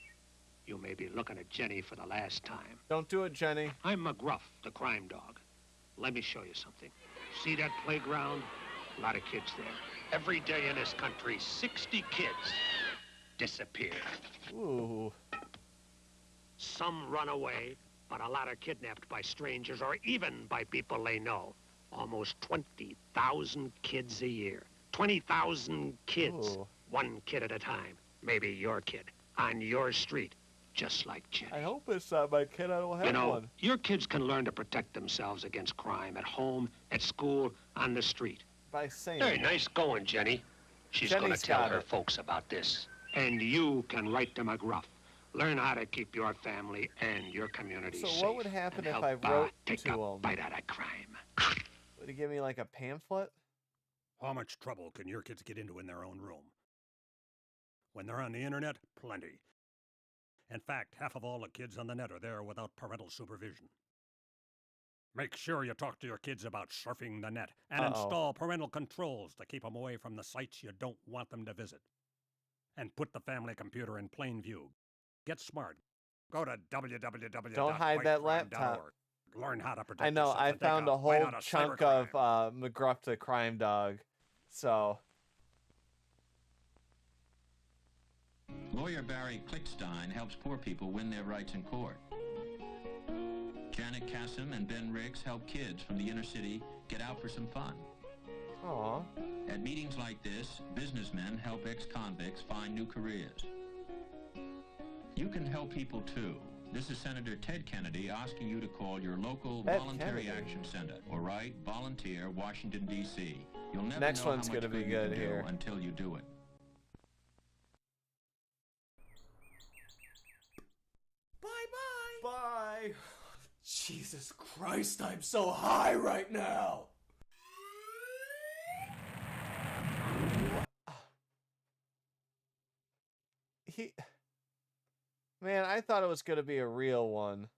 you may be looking at Jenny for the last time. Don't do it, Jenny. I'm McGruff, the crime dog. Let me show you something. See that playground? A lot of kids there. Every day in this country, 60 kids disappear. Ooh. Some run away, but a lot are kidnapped by strangers or even by people they know. Almost 20,000 kids a year. 20,000 kids. Ooh. One kid at a time. Maybe your kid. On your street. Just like Jenny. I hope it's not my kid. I don't have You know, one. your kids can learn to protect themselves against crime at home, at school, on the street. By saying Hey, nice going, Jenny. She's going to tell her folks about this. And you can write to McGruff. Learn how to keep your family and your community safe. So what would happen if help, I wrote take to a him? bite out of crime. Would he give me like a pamphlet? How much trouble can your kids get into in their own room? When they're on the internet, plenty. In fact, half of all the kids on the net are there without parental supervision. Make sure you talk to your kids about surfing the net and install parental controls to keep them away from the sites you don't want them to visit. And put the family computer in plain view. Get smart. Go to www.whitecrime.org. Don't hide that laptop. Learn how to protect I know. yourself I and take found a bite whole out of chunk cybercrime. of McGruff the Crime Dog. So. Lawyer Barry Klickstein helps poor people win their rights in court. Janet Kasem and Ben Riggs help kids from the inner city get out for some fun. Aww. At meetings like this, businessmen help ex-convicts find new careers. You can help people too. This is Senator Ted Kennedy asking you to call your local Voluntary Action Center or write Volunteer, Washington, D.C. You'll never Next know one's how much gonna be good you good can do here. until you do it. Bye-bye. Bye. Jesus Christ, I'm so high right now. Man, I thought it was going to be a real one.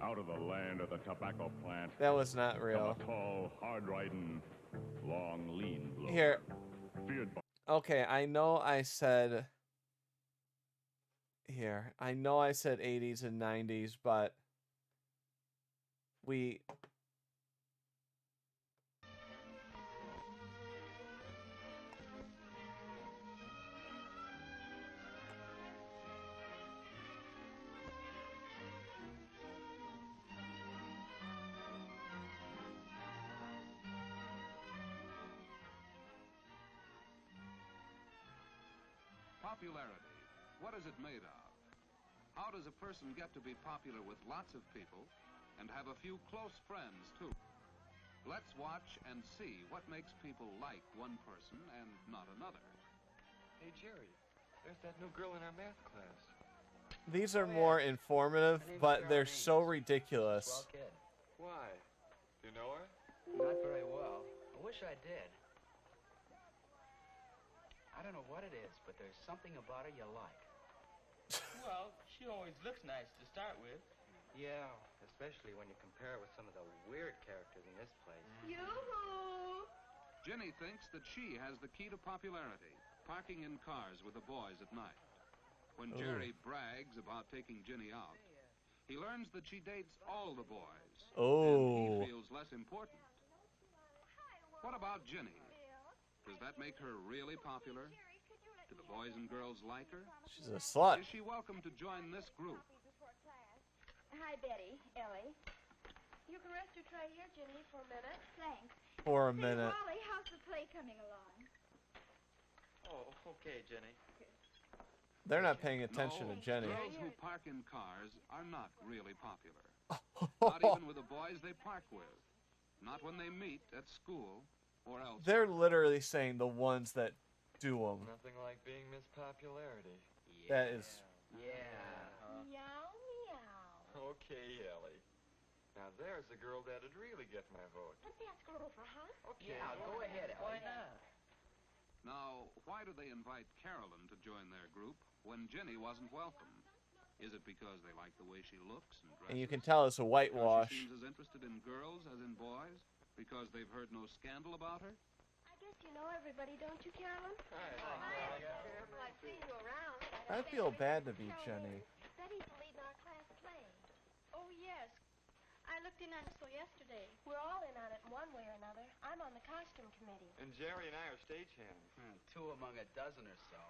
Out of the land of the tobacco plant. That was not real. A tall, hard-riding, long, lean bloke. Here. Feared by Okay, I know I said... Here. I know I said 80s and 90s, but... We... Popularity. What is it made of? How does a person get to be popular with lots of people and have a few close friends, too? Let's watch and see what makes people like one person and not another. Hey, Jerry, there's that new girl in our math class. These are more informative, but they're so ridiculous. Why? Do you know her? Not very well. I wish I did. I don't know what it is, but there's something about her you like. Well, she always looks nice to start with. Yeah, especially when you compare her with some of the weird characters in this place. Yoo-hoo! Jenny thinks that she has the key to popularity, parking in cars with the boys at night. When Jerry brags about taking Jenny out, he learns that she dates all the boys. And he feels less important. What about Jenny? Does that make her really popular? Do the boys and girls like her? She's a slut. Is she welcome to join this group? Hi, Betty. Ellie. You can rest your tray here, Jenny, for a minute. Thanks. For a minute. Wally, how's the play coming along? Oh, okay, Jenny. They're not paying attention to Jenny. Girls who park in cars are not really popular. Not even with the boys they park with. Not when they meet at school or else. They're literally saying the ones that do them. Nothing like being Miss Popularity. That is... Yeah. Meow, meow. Okay, Ellie. Now there's the girl that'd really get my vote. Let's ask her over, huh? Okay. Yeah, go ahead, Ellie. Why not? Now, why do they invite Carolyn to join their group when Jenny wasn't welcome? Is it because they like the way she looks and dresses? And you can tell it's a whitewash. She seems as interested in girls as in boys because they've heard no scandal about her? I guess you know everybody, don't you, Carolyn? Hi. Well, I've seen you around. I feel bad to be Jenny. Betty's the lead in our class play. Oh, yes. I looked in on it so yesterday. We're all in on it in one way or another. I'm on the costume committee. And Jerry and I are stagehands. Two among a dozen or so.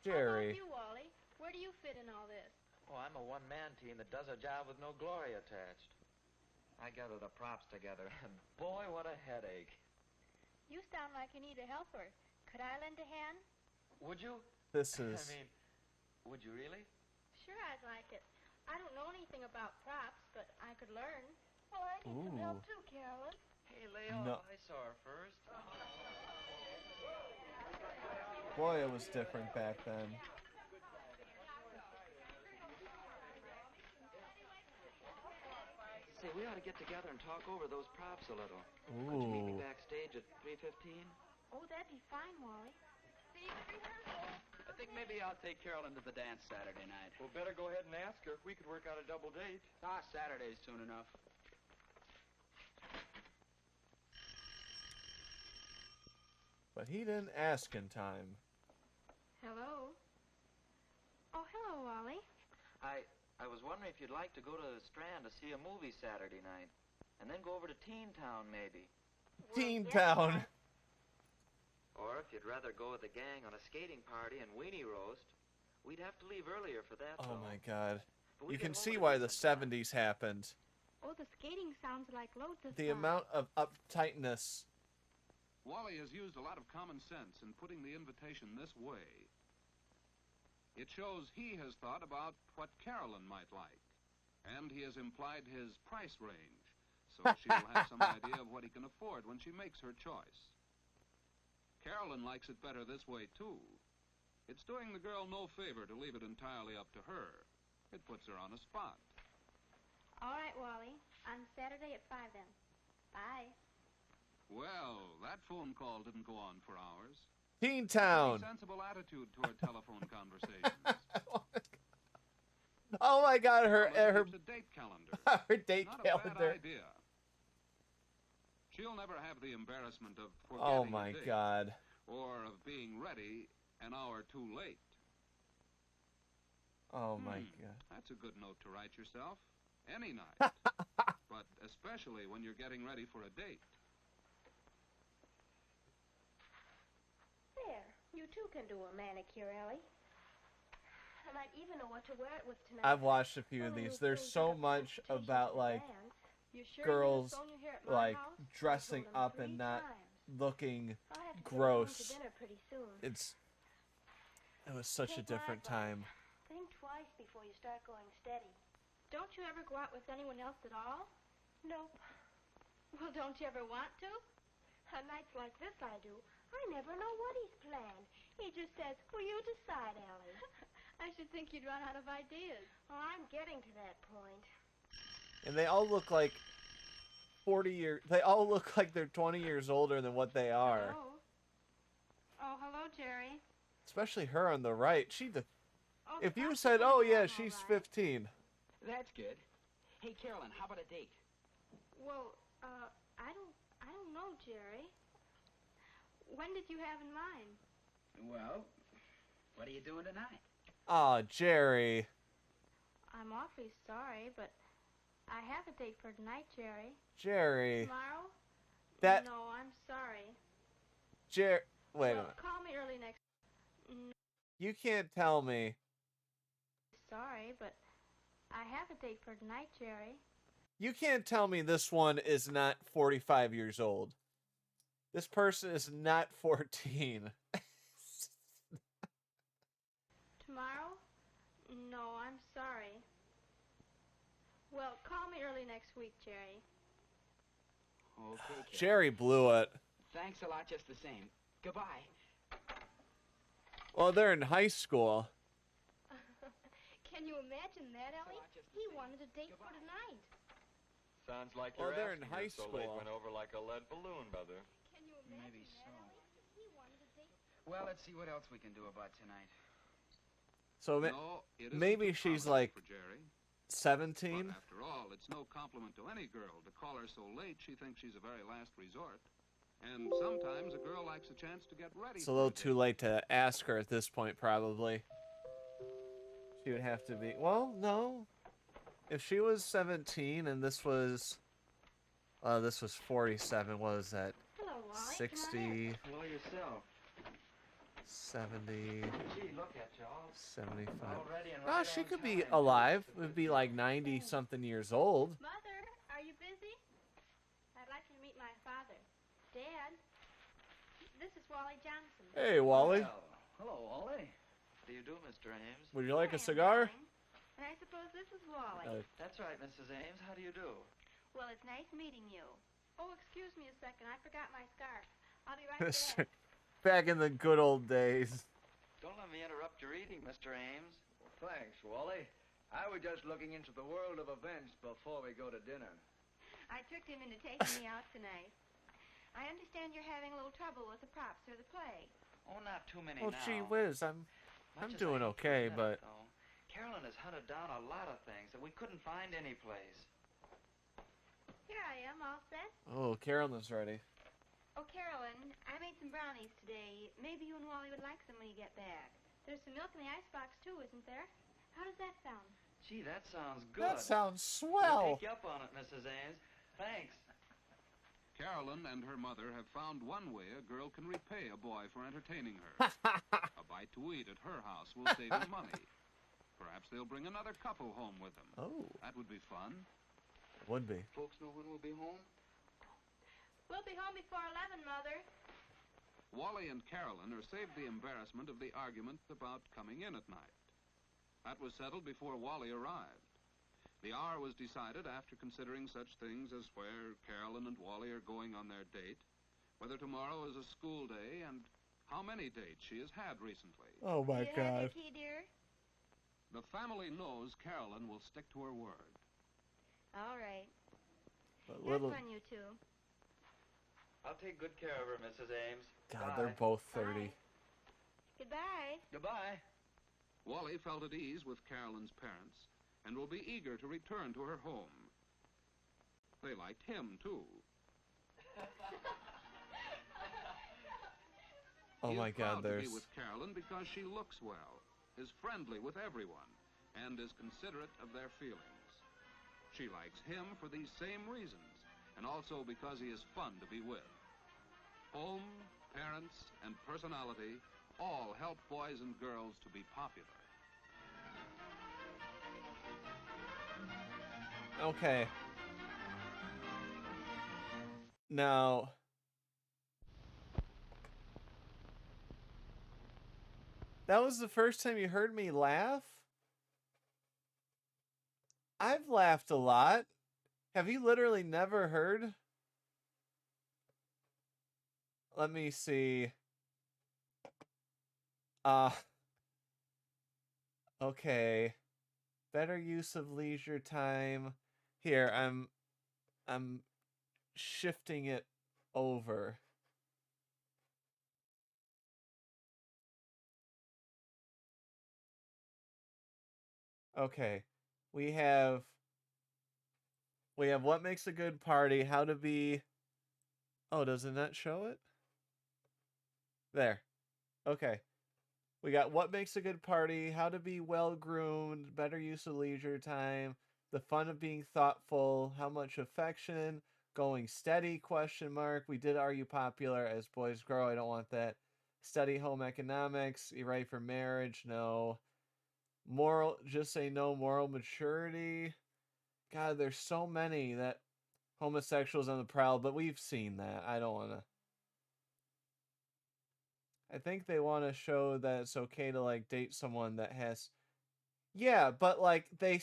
Jerry. How about you, Wally? Where do you fit in all this? Oh, I'm a one-man team that does a job with no glory attached. I gather the props together, and boy, what a headache. You sound like you need a helper. Could I lend a hand? Would you? This is... I mean, would you really? Sure, I'd like it. I don't know anything about props, but I could learn. Well, I need some help too, Carolyn. Hey, Leo, No. I saw her first. Boy, it was different back then. Say, we ought to get together and talk over those props a little. Could you meet me backstage at 3:15? Oh, that'd be fine, Wally. See you at rehearsal. I think maybe I'll take Carolyn to the dance Saturday night. Well, better go ahead and ask her. We could work out a double date. Saturday's soon enough. But he didn't ask in time. Hello. Oh, hello, Wally. I was wondering if you'd like to go to the Strand to see a movie Saturday night. And then go over to Teen Town, maybe. Teen Town! Or if you'd rather go with the gang on a skating party and weenie roast, we'd have to leave earlier for that. Oh my god. You can see why the 70s happened. Oh, the skating sounds like loads of The fun. amount of uptightness. Wally has used a lot of common sense in putting the invitation this way. It shows he has thought about what Carolyn might like, and he has implied his price range, so she'll have some idea of what he can afford when she makes her choice. Carolyn likes it better this way, too. It's doing the girl no favor to leave it entirely up to her. It puts her on a spot. All right, Wally. On Saturday at 5 then. Bye. Well, that phone call didn't go on for hours. Teen Town! A sensible attitude toward telephone conversations. Oh my god, her date calendar. her date Not calendar. A bad idea. She'll never have the embarrassment of forgetting Oh my a date, god. or of being ready an hour too late. Oh my god. That's a good note to write yourself. Any night. But especially when you're getting ready for a date. There. You too can do a manicure, Ellie. I might even know what to wear it with tonight. I've watched a few of these. There's so much about like girls like dressing up and not looking gross. It was such a different time. Think twice before you start going steady. Don't you ever go out with anyone else at all? Nope. Well, don't you ever want to? On nights like this, I do. I never know what he's planned. He just says, "Will you decide, Ellie?" I should think you'd run out of ideas. Well, I'm getting to that point. And they all look like 40 years. They all look like they're 20 years older than what they are. Hello? Oh, hello, Jerry. Especially her on the right. Oh, if you said, "Oh yeah, she's 15." That's good. Hey, Carolyn, how about a date? Well, I don't know, Jerry. When did you have in mind? Well, what are you doing tonight? Aw, Jerry. I'm awfully sorry, but I have a date for tonight, Jerry. Jerry. Tomorrow? No, I'm sorry. Wait a Well, minute. call me early next... You can't tell me. Sorry, but I have a date for tonight, Jerry. You can't tell me this one is not 45 years old. This person is not 14. Tomorrow? No, I'm sorry. Well, call me early next week, Jerry. Okay, Carolyn. Jerry blew it. Thanks a lot just the same. Goodbye. Well, they're in high school. Can you imagine that, Ellie? He wanted a date for tonight. Sounds like Well, you're they're in asking high her so late school. went over like a lead balloon, brother. Can you imagine Maybe so. He wanted a date. Well, let's see what else we can do about tonight. So maybe she's like 17. But after all, it's no compliment to any girl to call her so late she thinks she's a very last resort. And sometimes a girl likes a chance to get ready. It's a little too late to ask her at this point, probably. She would have to be... Well, no. If she was 17 and this was 47, what was that? Hello, Wally. 60... Hello yourself. 70. Gee, look at you all. 75. Already and No, right she on could be time. alive. Would be like 90-something years old. Mother, are you busy? I'd like you to meet my father. Dad, this is Wally Johnson. Hey, Wally. Well, hello, Wally. How do you do, Mr. Ames? Would you like a cigar? And I suppose this is Wally. That's right, Mrs. Ames. How do you do? Well, it's nice meeting you. Oh, excuse me a second. I forgot my scarf. I'll be right back. Back in the good old days. Don't let me interrupt your eating, Mr. Ames. Well, thanks, Wally. I was just looking into the world of events before we go to dinner. I tricked him into taking me out tonight. I understand you're having a little trouble with the props for the play. Oh, not too many Well, now. gee whiz, I'm Much as doing I hate to okay, admit but it, though, Carolyn has hunted down a lot of things that we couldn't find anyplace. Here I am, all set. oh, Carolyn's ready. Oh, Carolyn, I made some brownies today. Maybe you and Wally would like some when you get back. There's some milk in the icebox, too, isn't there? How does that sound? Gee, that sounds good. That sounds We'll swell. take you up on it, Mrs. Ames. Thanks. Carolyn and her mother have found one way a girl can repay a boy for entertaining her. A bite to eat at her house will save him money. Perhaps they'll bring another couple home with them. Oh. That would be fun. Would be. Folks know when we'll be home? We'll be home before 11, Mother. Wally and Carolyn are saved the embarrassment of the argument about coming in at night. That was settled before Wally arrived. The hour was decided after considering such things as where Carolyn and Wally are going on their date, whether tomorrow is a school day, and how many dates she has had recently. Oh, my You have God. your key, dear? The family knows Carolyn will stick to her word. All right. But Have little... fun, you two. I'll take good care of her, Mrs. Ames. God, Bye. they're both 30. Goodbye. Goodbye. Wally felt at ease with Carolyn's parents and will be eager to return to her home. They liked him, too. Oh, He my is God, proud to there's... be with Carolyn because she looks well, is friendly with everyone, and is considerate of their feelings. She likes him for these same reasons, and also because he is fun to be with. Home, parents, and personality all help boys and girls to be popular. Okay. Now... That was the first time you heard me laugh? I've laughed a lot. Have you literally never heard? Let me see. Okay. Better use of leisure time. Here, I'm shifting it over. Okay. We have what makes a good party, how to be... Oh, does it not show it? There. Okay. We got what makes a good party, how to be well-groomed, better use of leisure time, the fun of being thoughtful, how much affection, going steady, question mark. We did Are You Popular? As boys grow, I don't want that. Study home economics, you ready for marriage? No. Moral, just say no, moral maturity. God, there's so many that homosexuals on the prowl, but we've seen that. I don't want to. I think they want to show that it's okay to like date someone that has... Yeah, but like they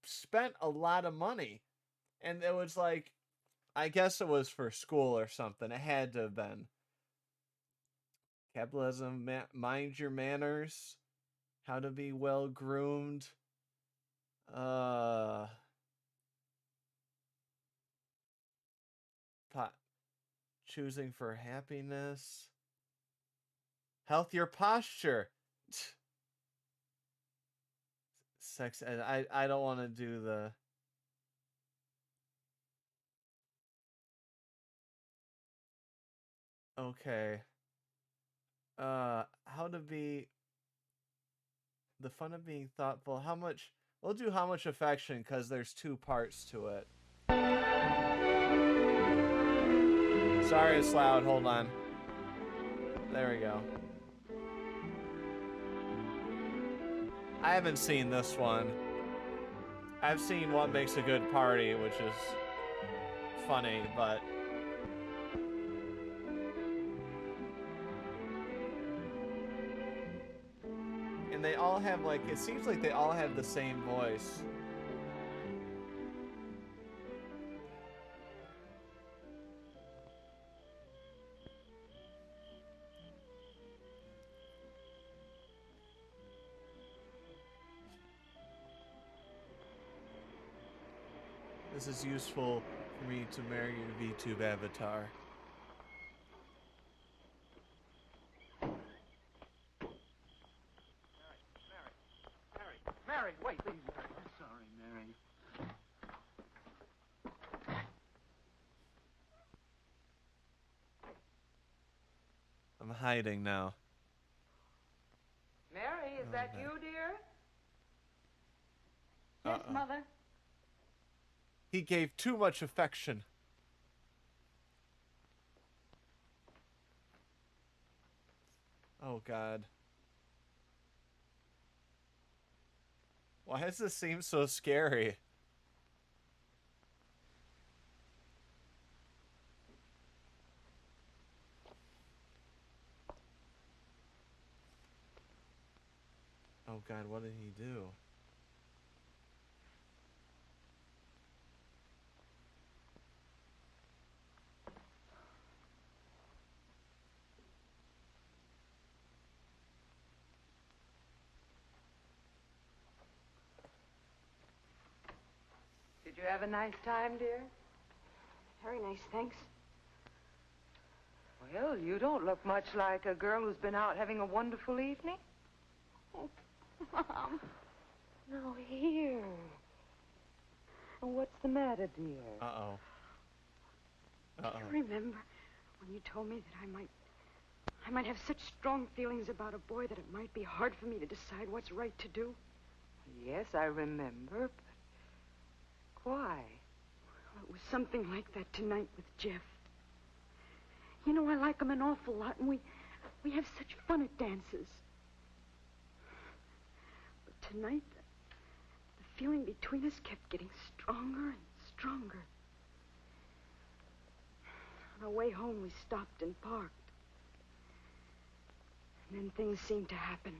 spent a lot of money. And it was like, I guess it was for school or something. It had to have been. Capitalism, mind your manners. How to be well groomed. Choosing for happiness. Healthier posture. Sex. I don't want to do the... Okay. How to be... The fun of being thoughtful. How much... We'll do how much affection, because there's 2 parts to it. Sorry it's loud. Hold on. There we go. I haven't seen this one. I've seen What Makes a Good Party, which is funny, but... And they all have, like, it seems like they all have the same voice. This is useful for me to marry your VTube avatar. Mary, wait, please, Mary. I'm sorry, Mary. I'm hiding now. Mary, is that you, dear? Yes, Mother. He gave too much affection. Oh, God. Why does this seem so scary? Oh, God, what did he do? Did you have a nice time, dear? Very nice, thanks. Well, you don't look much like a girl who's been out having a wonderful evening. Oh, Mom. No, here. Oh, what's the matter, dear? Uh-oh. Uh-oh. Do you remember when you told me that I might have such strong feelings about a boy that it might be hard for me to decide what's right to do? Yes, I remember, but why? Well, it was something like that tonight with Jeff. You know, I like him an awful lot, and we have such fun at dances. But tonight, the feeling between us kept getting stronger and stronger. On our way home, we stopped and parked. And then things seemed to happen.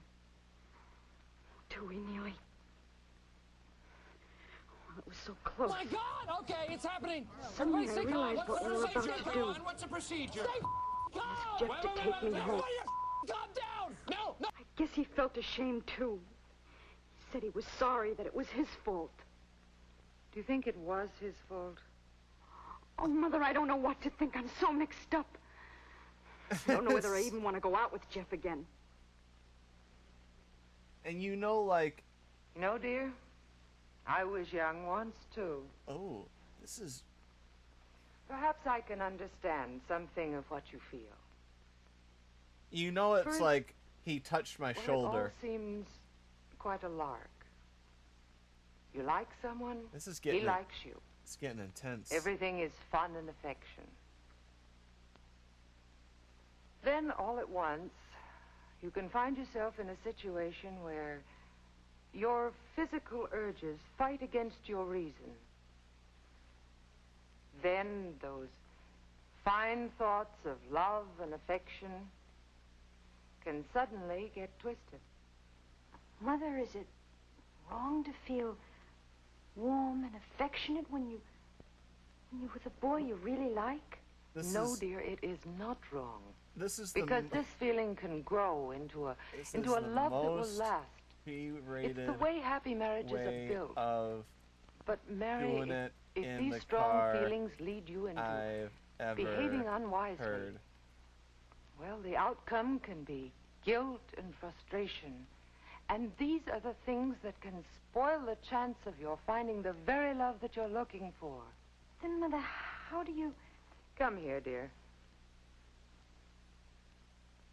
Till we nearly... Oh, it was so close. My God! Okay, it's happening. Suddenly Everybody I stay calm. realized what we were about to do. What's the procedure? Stay calm. Jeff to take me home. Calm down. No, no. I guess he felt ashamed, too. He said he was sorry, that it was his fault. Do you think it was his fault? Oh, Mother, I don't know what to think. I'm so mixed up. I don't know whether I even want to go out with Jeff again. And you know, like... You know, dear, I was young once, too. Oh, this is... Perhaps I can understand something of what you feel. You know, it's First, like he touched my shoulder. It all seems quite a lark. You like someone, This is getting... he likes you. It's getting intense. Everything is fun and affection. Then, all at once, you can find yourself in a situation where your physical urges fight against your reason. Then those fine thoughts of love and affection can suddenly get twisted. Mother, is it wrong to feel warm and affectionate when you're with a boy you really like? No, dear, it is not wrong. This is because this feeling can grow into a love that will last. P-rated It's the way happy marriages are built. Of but Mary, doing it if in these the strong car feelings lead you into I've ever behaving unwisely, heard. well, the outcome can be guilt and frustration. And these are the things that can spoil the chance of your finding the very love that you're looking for. Then, Mother, how do you... Come here, dear.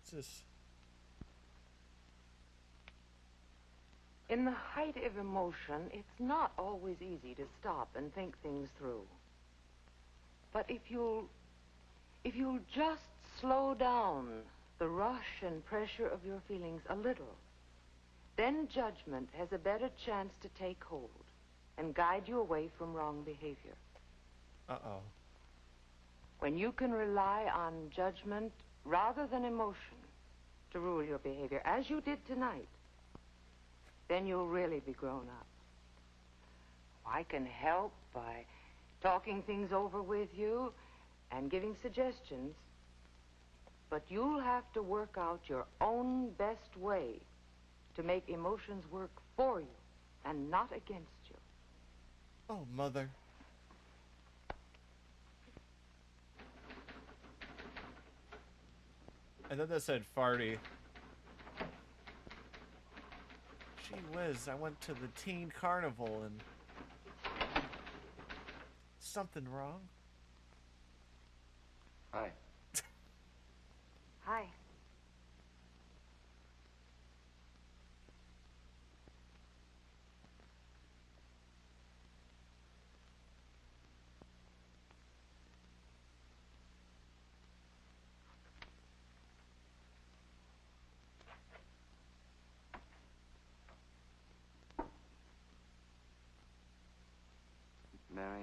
Just... In the height of emotion, it's not always easy to stop and think things through. But if you'll just slow down the rush and pressure of your feelings a little, then judgment has a better chance to take hold and guide you away from wrong behavior. Uh-oh. When you can rely on judgment rather than emotion to rule your behavior, as you did tonight, then you'll really be grown up. I can help by talking things over with you and giving suggestions, but you'll have to work out your own best way to make emotions work for you and not against you. Oh, Mother. And then they said farty. Gee whiz, I went to the teen carnival and... Something wrong? Hi. Hi. Mary,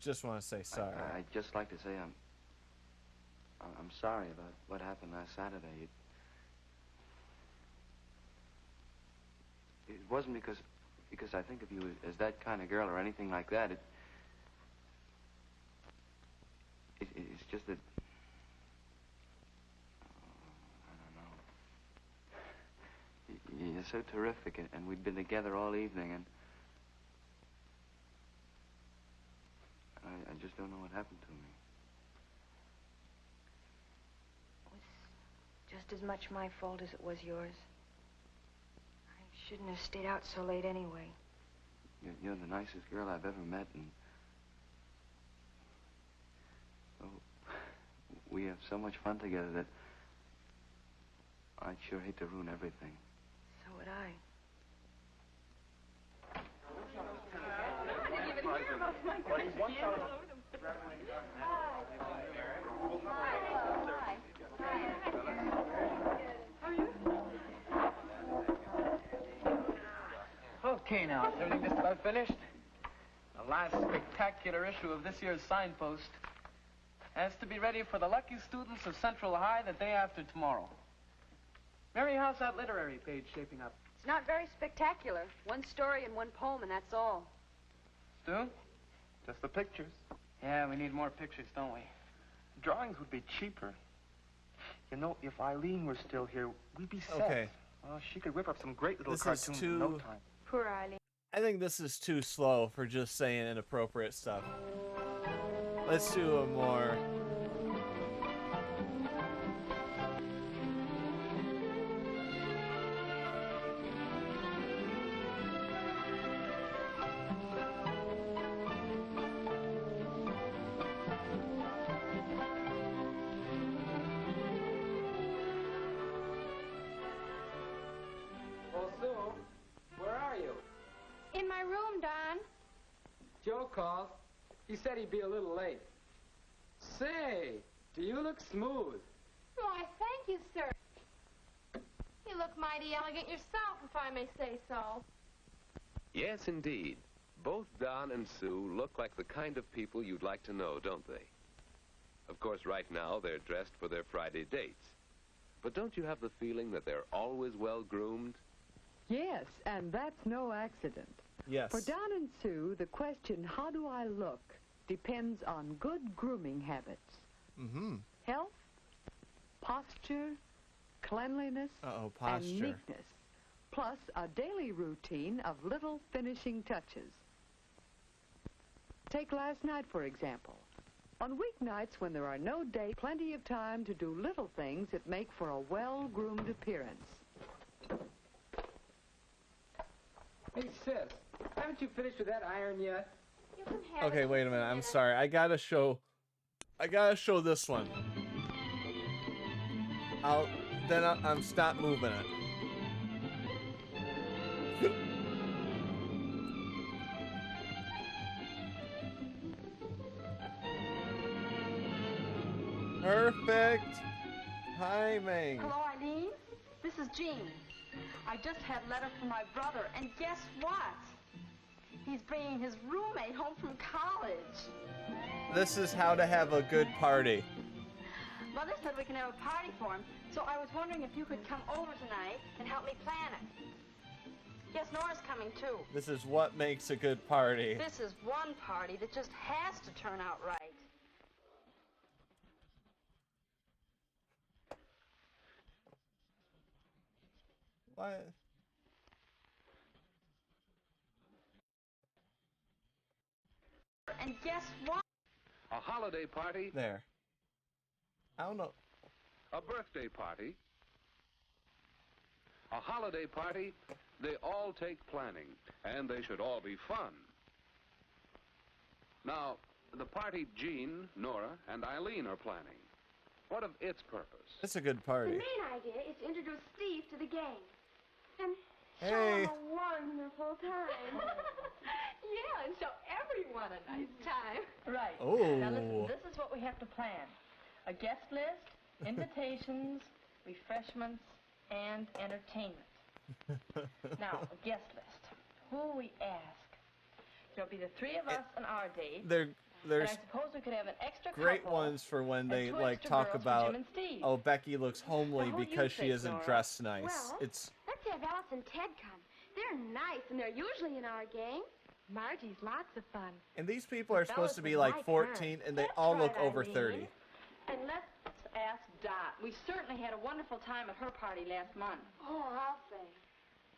Just want to say sorry. I'd just like to say I'm sorry about what happened last Saturday. It wasn't because I think of you as that kind of girl or anything like that. It's just that... I don't know. You're so terrific, and we'd been together all evening, and I just don't know what happened to me. It was just as much my fault as it was yours. I shouldn't have stayed out so late anyway. You're the nicest girl I've ever met, and... Oh, we have so much fun together that I'd sure hate to ruin everything. So would I. Okay, now, is everything just about finished? The last spectacular issue of this year's Signpost has to be ready for the lucky students of Central High the day after tomorrow. Mary, how's that literary page shaping up? It's not very spectacular. One story and one poem, and that's all. Stu? Just the pictures. Yeah, we need more pictures, don't we? Drawings would be cheaper. You know, if Eileen were still here, we'd be set. Okay. Well, she could whip up some great little This is cartoons in no time. Poor Eileen. I think this is too slow for just saying inappropriate stuff. Let's do a more... Oh, Sue, where are you? In my room, Don. Joe called. He said he'd be a little late. Say, do you look smooth? Why, thank you, sir. You look mighty elegant yourself, if I may say so. Yes, indeed. Both Don and Sue look like the kind of people you'd like to know, don't they? Of course, right now, they're dressed for their Friday dates. But don't you have the feeling that they're always well-groomed? Yes, and that's no accident. Yes. For Don and Sue, the question, how do I look, depends on good grooming habits. Mm-hmm. Health, posture, cleanliness, posture. and neatness, plus a daily routine of little finishing touches. Take last night, for example. On weeknights, when there are no dates, plenty of time to do little things that make for a well-groomed appearance. Hey, sis, haven't you finished with that iron yet? You can have Okay, it wait a minute. I'm sorry. I gotta show this one. I'm stop moving it. Perfect. Hi, Ming. Hello, Eileen. This is Jean. I just had a letter from my brother, and guess what? He's bringing his roommate home from college. This is how to have a good party. Mother said we can have a party for him, so I was wondering if you could come over tonight and help me plan it. Yes, Nora's coming too. This is what makes a good party. This is one party that just has to turn out right. What? And guess what? A holiday party. There. I don't know. A birthday party. A holiday party. They all take planning, and they should all be fun. Now, the party Jean, Nora, and Eileen are planning. What of its purpose? It's a good party. The main idea is to introduce Steve to the gang. And show Hey. him a wonderful time. Yeah, and show everyone a nice time. Right. Oh. Now listen, this is what we have to plan. A guest list, invitations, refreshments, and entertainment. Now, a guest list. Who will we ask? There'll be the three of us on our date. There's and I suppose we could have an extra great couple ones for when and they two like extra talk girls for about, Jim and Steve. oh, Becky looks homely Now, who do you because she think, isn't Nora? dressed nice. Well, It's let's have Alice and Ted come. They're nice, and they're usually in our gang. Margie's lots of fun. and these people are The supposed to fellas be would like like 14 and they That's all look right, over Eileen. 30. And let's ask Dot. We certainly had a wonderful time at her party last month. Oh, I'll say.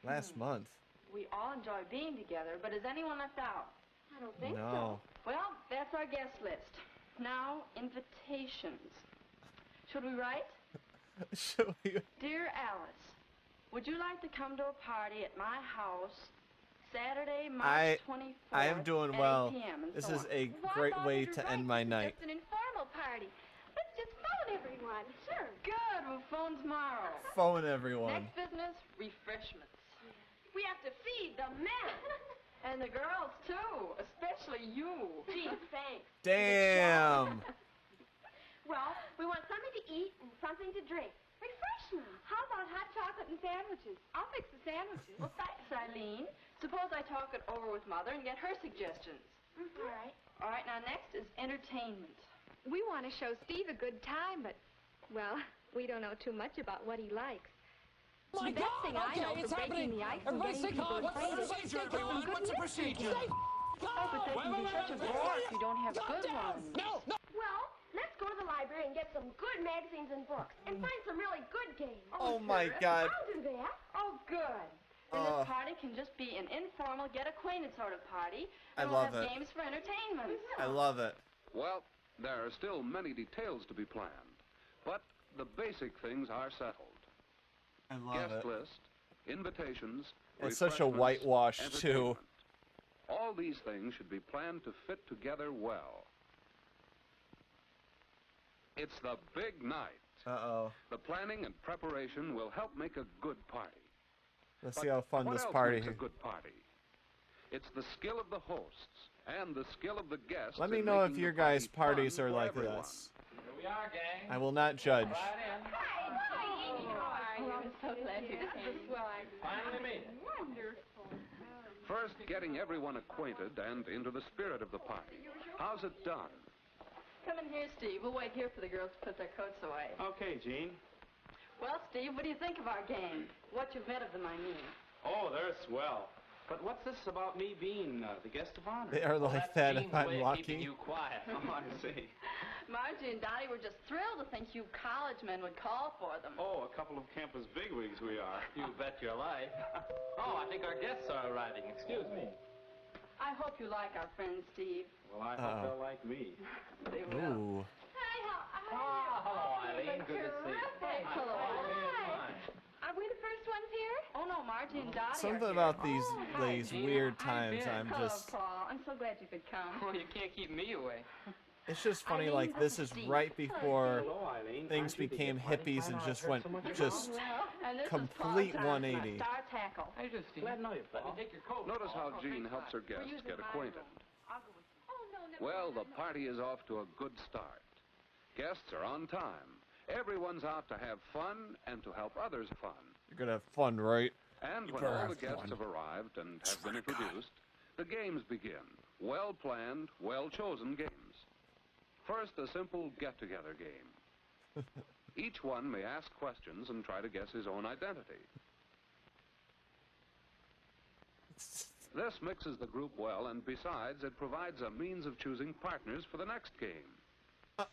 Last month. We all enjoy being together, but is anyone left out? I don't think No. Well, that's our guest list. Now, invitations. Should we write? Should we? Dear Alice, would you like to come to a party at my house Saturday, March 24th I am doing at well. 8 p.m. and This so is on? a great way to end my night. Just an informal party. Let's just phone everyone. Sure. Good. We'll phone tomorrow. Phone everyone. Next business, refreshments. We have to feed the men. And the girls, too. Especially you. Gee, thanks. Damn. Well, we want something to eat and something to drink. Refreshments. How about hot chocolate and sandwiches? I'll fix the sandwiches. Well, thanks, Eileen. Suppose I talk it over with Mother and get her suggestions. All right. All right, now next is entertainment. We want to show Steve a good time, but, well, we don't know too much about what he likes. My the best God, thing I okay, know it's for breaking happening. the ice and Everybody getting stay people calm. What's the excited. procedure, Get some everyone? good What's the mixes procedure? together. Oh, but that can be such a bore if you don't have good ones. No, no. Well, let's go to the library and get some good magazines and books and find some really good games. Oh my sure. God. I'll do that. Oh, good. Then this party can just be an informal, get-acquainted sort of party. I And we'll love have it. games for entertainment. I love it. Well, there are still many details to be planned, but the basic things are settled. I love Guest it. list, invitations, It's such a refreshments, whitewash too. entertainment. All these things should be planned to fit together well. It's the big night. Uh-oh. The planning and preparation will help make a good party. Let's But see how fun what this else party makes a is. good party? It's the skill of the hosts and the skill of the guests. Let me in know if making your the party guys' parties fun are for like everyone. this. Here we are, gang. I will not judge. Right in. Oh, I'm so glad you came. Finally made it. Wonderful. First, getting everyone acquainted and into the spirit of the party. How's it done? Come in here, Steve. We'll wait here for the girls to put their coats away. Okay, Gene. Well, Steve, what do you think of our game? What you've met of them, I mean. Oh, they're swell. But what's this about me being the guest of honor? They are like that's that Gene's if I'm way of lucky. keeping you quiet. Oh, I see. Margie and Dottie were just thrilled to think you college men would call for them. Oh, a couple of campus bigwigs we are. You bet your life. Oh, I think our guests are arriving. Excuse me. I hope you like our friend, Steve. Well, I hope they'll like me. They will. Ooh. Hello, Eileen. Good to see you. Thanks. Hello. Hi. Are we the first ones here? Oh, no, Margie and Dottie Something are about here. these weird times. I'm Hello, just. Paul. I'm so glad you could come. Well, you can't keep me away. It's just funny. Like this is right before things became hippies and just went just And this complete is Paul Johnson, 180. Star Tackle. How you doing, Steve? Glad to know you, Let me take your coat. Notice how Oh, Gene helps her guests using get my acquainted. room. I'll go with you. Oh, no, never Well, mind. the party is off to a good start. Guests are on time, Everyone's out to have fun and to help others fun. You're gonna have fun, right? And You when better all have the guests fun. have arrived and have been introduced, the games begin. Well-planned, well-chosen games. First, a simple get-together game. Each one may ask questions and try to guess his own identity. This mixes the group well, and besides, it provides a means of choosing partners for the next game.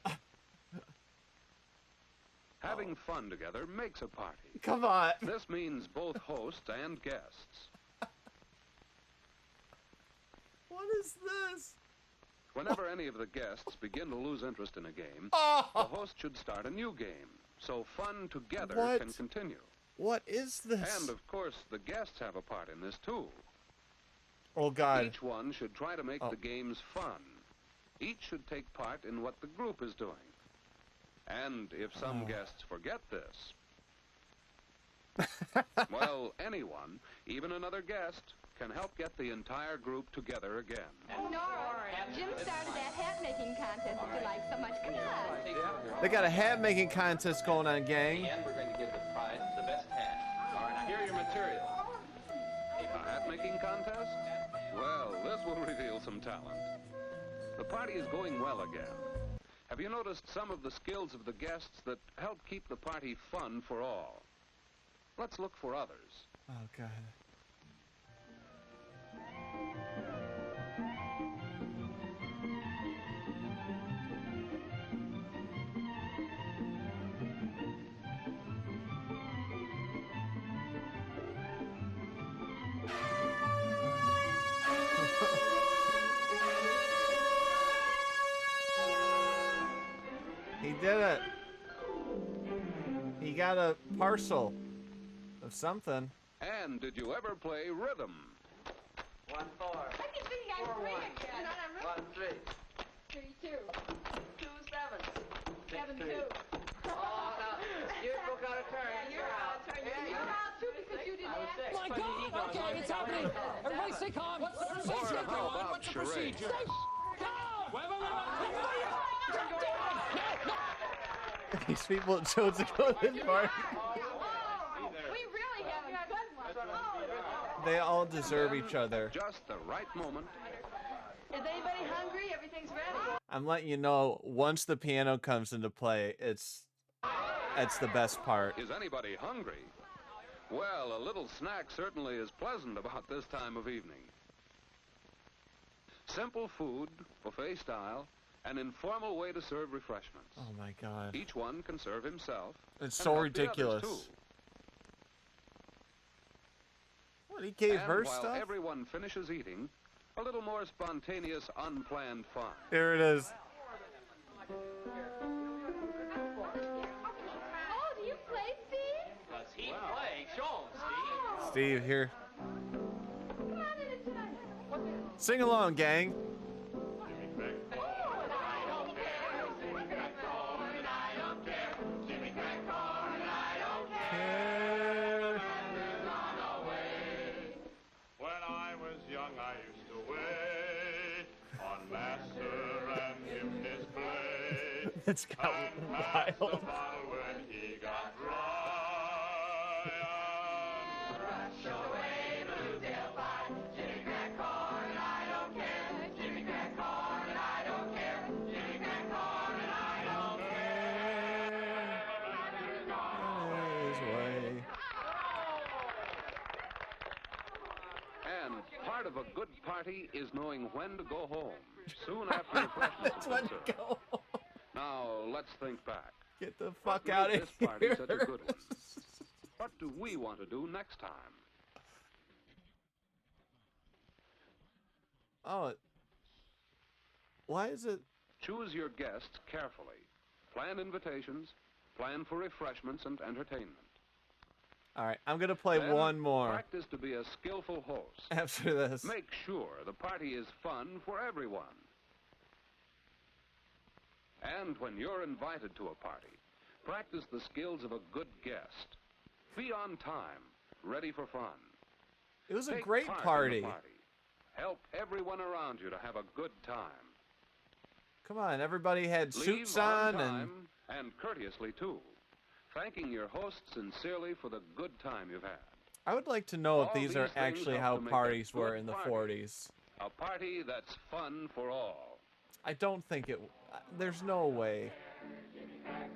Having fun together makes a party. Come on. This means both hosts and guests. What is this? Whenever any of the guests begin to lose interest in a game, Oh. the host should start a new game, so fun together What? can continue. What is this? And, of course, the guests have a part in this, too. Oh, God. Each one should try to make the games fun. Each should take part in what the group is doing. And if some guests forget this, well, anyone, even another guest, can help get the entire group together again. Nora, Jim started that hat-making contest that you like so much. Come on. They got a hat-making contest going on, gang. In the end, we're going to give the prize to the best hat. All right, now here are your materials. A hat-making contest? Well, this will reveal some talent. The party is going well again. Have you noticed some of the skills of the guests that help keep the party fun for all? Let's look for others. Oh, God. He did it. He got a parcel of something. And did you ever play rhythm? 1-4. I can see you guys 4-1. three again. 1-3. 3-2. 2-7. 7-2. Oh, now, you broke out a turn. You're out. You're out too because you did that. My God! Okay, it's happening. Everybody stay calm. What's the procedure, everyone? What's the procedure? Stay calm. Wait. Calm down. These people chose to go to this party. We really have a good one. They all deserve each other. Just the right moment. Is anybody hungry? Everything's ready. I'm letting you know, once the piano comes into play, it's the best part. Is anybody hungry? Well, a little snack certainly is pleasant about this time of evening. Simple food, buffet style, an informal way to serve refreshments. Oh, my God. Each one can serve himself. It's and so help the others, ridiculous. too. What, he gave And her while stuff? everyone finishes eating, a little more spontaneous, unplanned fun. There it is. Oh, do you play, Steve? Does he play? Show him, Steve. Steve, here. Come on in and try. Sing along, gang. When I was young, I used to wait on master and him display. It's got And pass the wild. bottle when he got dry. And Brush away Bluesdale Five. Jimmy crack corn and I don't care. Jimmy crack corn and I don't care. Jimmy crack corn and I don't His way. And part of a good party is knowing when to go home, soon after refreshments have been served. Now, let's think back. Get the What fuck out made of this party here. such a good one? What do we want to do next time? Oh, why is it? Choose your guests carefully. Plan invitations, plan for refreshments and entertainment. All right, I'm gonna play Then one more Practice to be a skillful host. after this. Make sure the party is fun for everyone. And when you're invited to a party, practice the skills of a good guest. Be on time, ready for fun. It was a Take great part in party. the party. Help everyone around you to have a good time. Come on, everybody had Leave suits on on time and And courteously, too. Thanking your host sincerely for the good time you've had. I would like to know if All these are these things actually help how to make a parties were good in the party. 40s. A party that's fun for all. I don't think it... There's no way.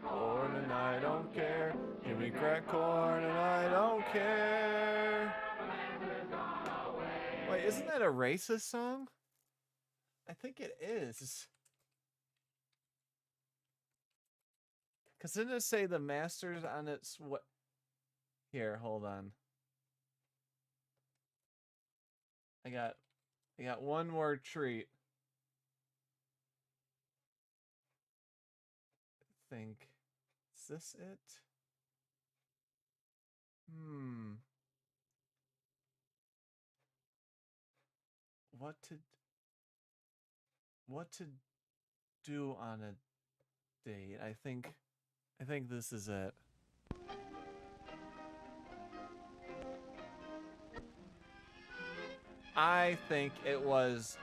Corn and I don't care. Give me crack corn and I don't care. Wait, isn't that a racist song? I think it is. Because didn't it say the master's on its... what? Here, hold on. I got one more treat. I think. Is this it? What to do on a date? I think this is it. I think it was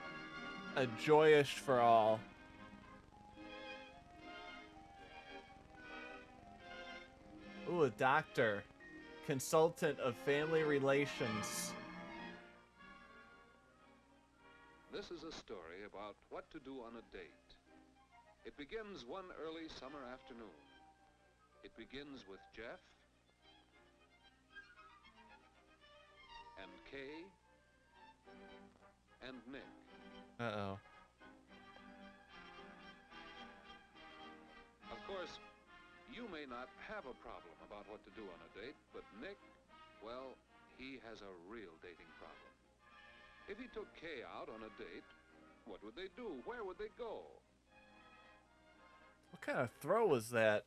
a joyous for all. Ooh, a doctor. Consultant of family relations. This is a story about what to do on a date. It begins one early summer afternoon. It begins with Jeff and Kay and Nick. Uh-oh. Of course, you may not have a problem about what to do on a date, but Nick, well, he has a real dating problem. If he took Kay out on a date, what would they do? Where would they go? What kind of throw was that?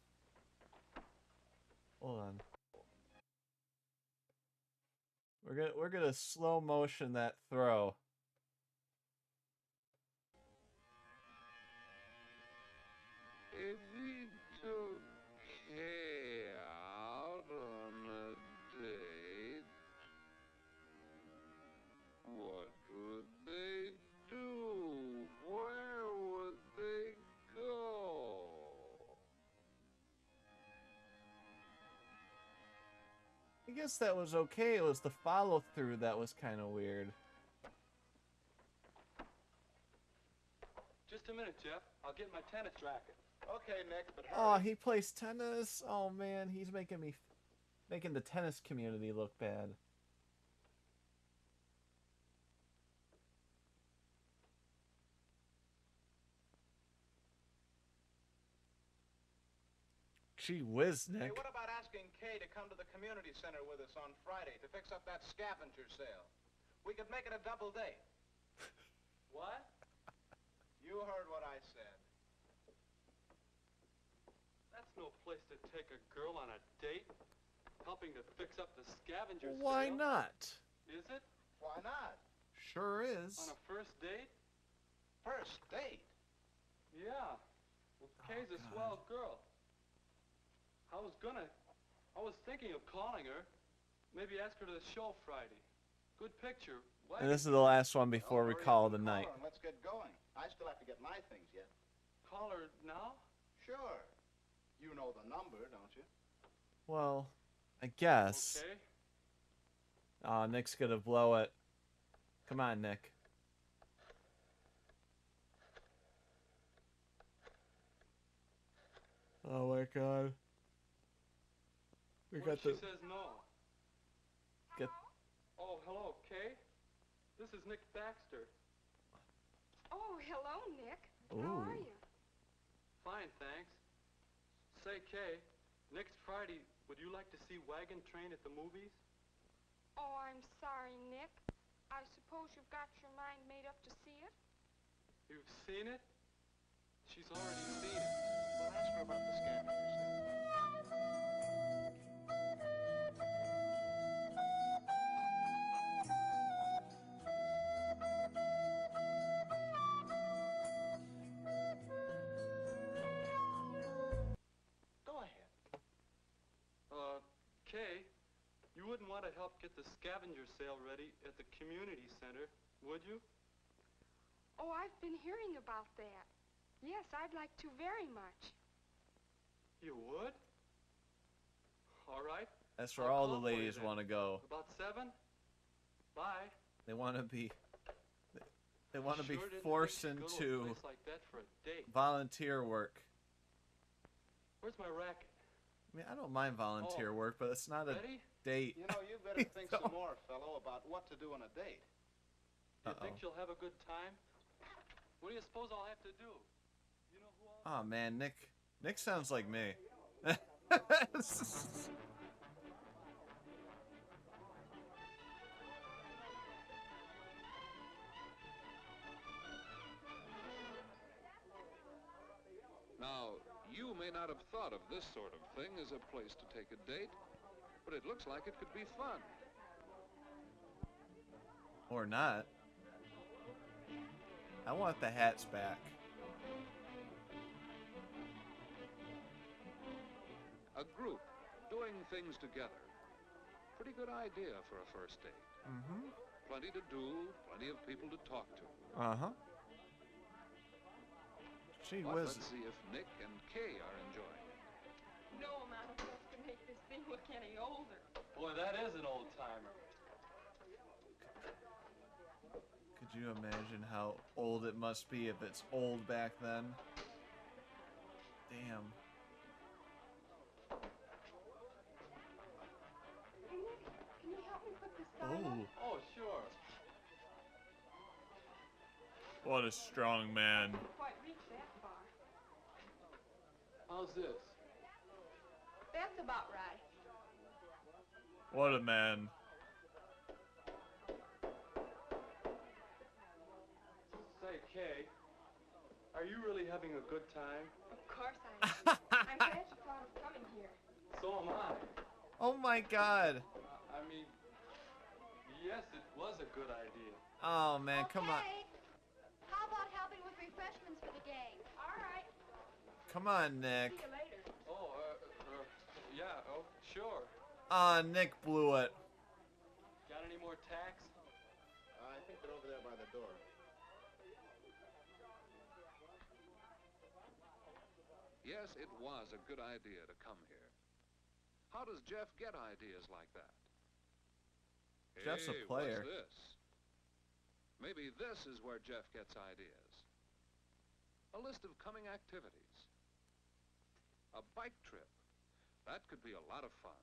Hold on. We're gonna slow motion that throw. If he took Kay out on a date, what would they do? Where would they go? I guess that was okay. It was the follow-through that was kind of weird. Just a minute, Jeff. I'll get my tennis racket. Okay, Nick, but hurry. Oh, he plays tennis. Oh man, he's making the tennis community look bad. Gee whiz, Hey, Nick. what about asking Kay to come to the community center with us on Friday to fix up that scavenger sale? We could make it a double date. What? You heard what I said. That's no place to take a girl on a date. Helping to fix up the scavenger sale. Why not? Is it? Why not? Sure is. On a first date? First date? Yeah. Well, Kay's a swell girl. I was thinking of calling her. Maybe ask her to the show Friday. Good picture. And this is the last one before we call it a night. Call her and let's get going. I still have to get my things yet. Call her now? Sure. You know the number, don't you? Well, I guess. Okay. Oh, Nick's gonna blow it. Come on, Nick. Oh my god. We What got if she the... says no? Get... Oh, hello, Kay. This is Nick Baxter. Oh, hello, Nick. Ooh. How are you? Fine, thanks. Say, Kay, next Friday, would you like to see Wagon Train at the movies? Oh, I'm sorry, Nick. I suppose you've got your mind made up to see it? You've seen it? She's already seen it. Well, ask her about the scavenger sale. Kay, you wouldn't want to help get the scavenger sale ready at the community center, would you? Oh, I've been hearing about that. Yes, I'd like to very much. You would? All right. That's where all the ladies want to go. About 7? Bye. They want to be. They want to be forced into volunteer work. Where's my racket? I mean, I don't mind volunteer work, but it's not a date. You know, you better think some more, fellow, about what to do on a date. You think she'll have a good time? What do you suppose I'll have to do? You know who Oh man, Nick sounds like me. Now, you may not have thought of this sort of thing as a place to take a date, but it looks like it could be fun. Or not. I want the hats back. A group doing things together. Pretty good idea for a first date. Mm-hmm. Plenty to do, plenty of people to talk to. Uh-huh. Gee But whiz. let's see if Nick and Kay are enjoying it. No amount of force can make this thing look any older. Boy, that is an old timer. Could you imagine how old it must be if it's old back then? Damn. Can you help me put this sign up? Oh, sure. What a strong man. Can't quite reach that far. How's this? That's about right. What a man. Say, Kay, are you really having a good time? Of course I am. I'm glad you thought of coming here. So am I. Oh my god. I mean, yes, it was a good idea. Oh man, come on. How about helping with refreshments for the gang? All right. Come on, Nick. See you later. Oh, yeah, oh, sure. Ah, Nick blew it. Got any more tacks? I think they're over there by the door. Yes, it was a good idea to come here. How does Jeff get ideas like that? Jeff's a Hey, player. What's this? Maybe this is where Jeff gets ideas. A list of coming activities. A bike trip. That could be a lot of fun.